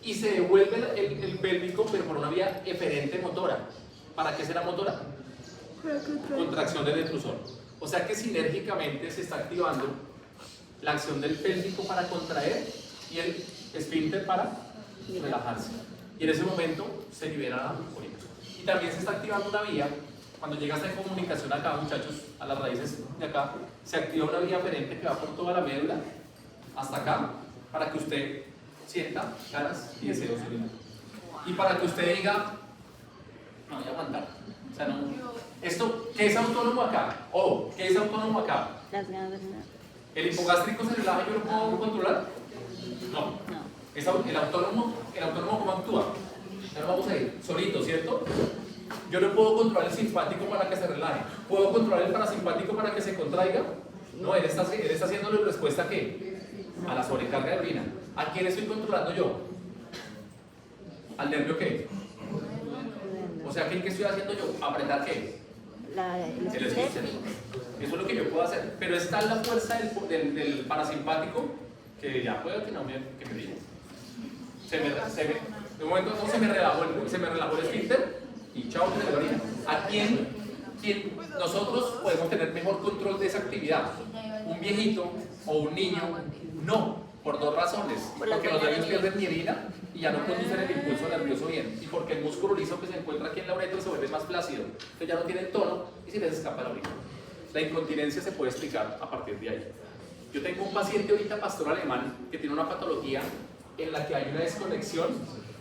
Y se devuelve el pélvico, pero por una vía eferente motora. ¿Para qué será motora? Contracción del detrusor. O sea que sinérgicamente se está activando la acción del pélvico para contraer y el esfínter para relajarse. Y en ese momento se libera la orina. Y también se está activando una vía, cuando llega esta comunicación acá, muchachos, a las raíces de acá, se activa una vía aferente que va por toda la médula hasta acá, para que usted sienta ganas y deseos de orinar. Y para que usted diga, no voy a aguantar. O sea, no. Esto, ¿qué es autónomo acá? ¿Qué es autónomo acá? Las ganas. ¿El hipogástrico se relaja y yo lo puedo controlar? No. El autónomo ¿cómo actúa? Ya lo vamos a ir, solito, ¿cierto? Yo no puedo controlar el simpático para que se relaje. ¿Puedo controlar el parasimpático para que se contraiga? No, él está haciéndole respuesta ¿a qué? A la sobrecarga de orina. ¿A quién estoy controlando yo? ¿Al nervio qué? O sea, ¿qué estoy haciendo yo? ¿Apretar qué? El esfínter. Eso es lo que yo puedo hacer. Pero está la fuerza del parasimpático que ya puede que me diga. De momento no se me relajó el esfínter y chao, se me orina. ¿A quién nosotros podemos tener mejor control de esa actividad? ¿Un viejito o un niño? No, por dos razones. Porque los nervios pierden mielina y ya no conducen el impulso nervioso bien. Y porque el músculo liso que se encuentra aquí en la uretra se vuelve más plácido. Entonces ya no tiene tono y se les escapa la orina. La incontinencia se puede explicar a partir de ahí. Yo tengo un paciente ahorita, pastor alemán, que tiene una patología en la que hay una desconexión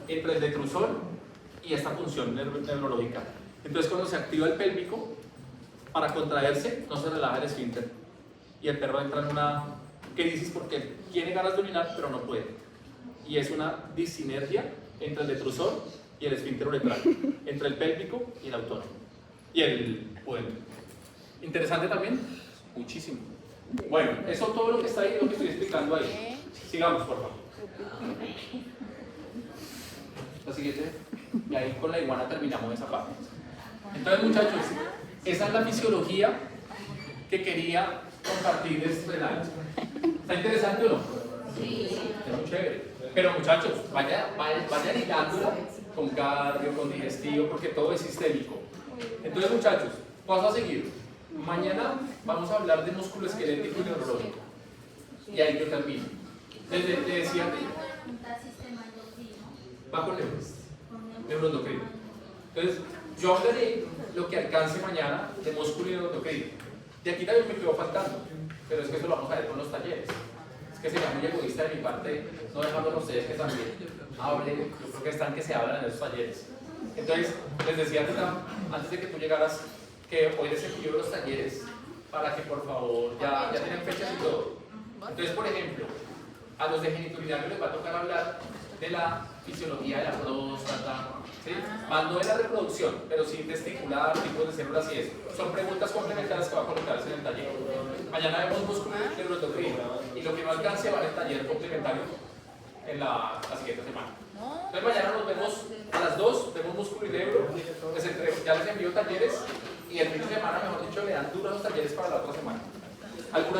entre el detrusor y esta función neurológica. Entonces cuando se activa el pélvico, para contraerse no se relaja el esfínter y el perro entra en una crisis porque tiene ganas de orinar pero no puede. Y es una disinergia entre el detrusor y el esfínter uretral, entre el pélvico y el autónomo y el pudendo. Interesante también, muchísimo. Bueno, eso todo lo que está ahí, lo que estoy explicando ahí. Sigamos, por favor. La siguiente, y ahí con la iguana terminamos esa parte. Entonces, muchachos, esa es la fisiología que quería compartirles renales. ¿Está interesante o no? Sí. Es muy chévere. Pero, muchachos, vayan ligándola con cardio, con digestivo, porque todo es sistémico. Entonces, muchachos, paso a seguir. Mañana vamos a hablar de músculo esquelético y neurológico. Y ahí yo termino. Desde te decía, Sistema endocrino. va con neuroendocrino. Entonces, yo hablaré lo que alcance mañana de músculo y neuroendocrino. De aquí también me quedó faltando, pero es que eso lo vamos a ver con los talleres. Es que sería muy egoísta de mi parte no dejarlos a ustedes que también hablen. Yo creo que están que se hablan en esos talleres. Entonces, les decía ahorita, antes de que tú llegaras, que hoy les envío los talleres para que por favor ya tienen fechas y todo. Entonces, por ejemplo, a los de geniturinario les va a tocar hablar de la fisiología de la próstata, ¿sí? Más no de la reproducción, pero sí testicular, tipos de células y eso. Son preguntas complementarias que va a colocarse en el taller. Mañana vemos músculo y neuroendocrino, y lo que no alcance va en el taller complementario en la siguiente semana. Entonces mañana nos vemos a las 2, vemos músculo y neuro, ya les envío talleres y el fin de semana, mejor dicho, le dan duros los talleres para la otra semana. ¿Alguna duda?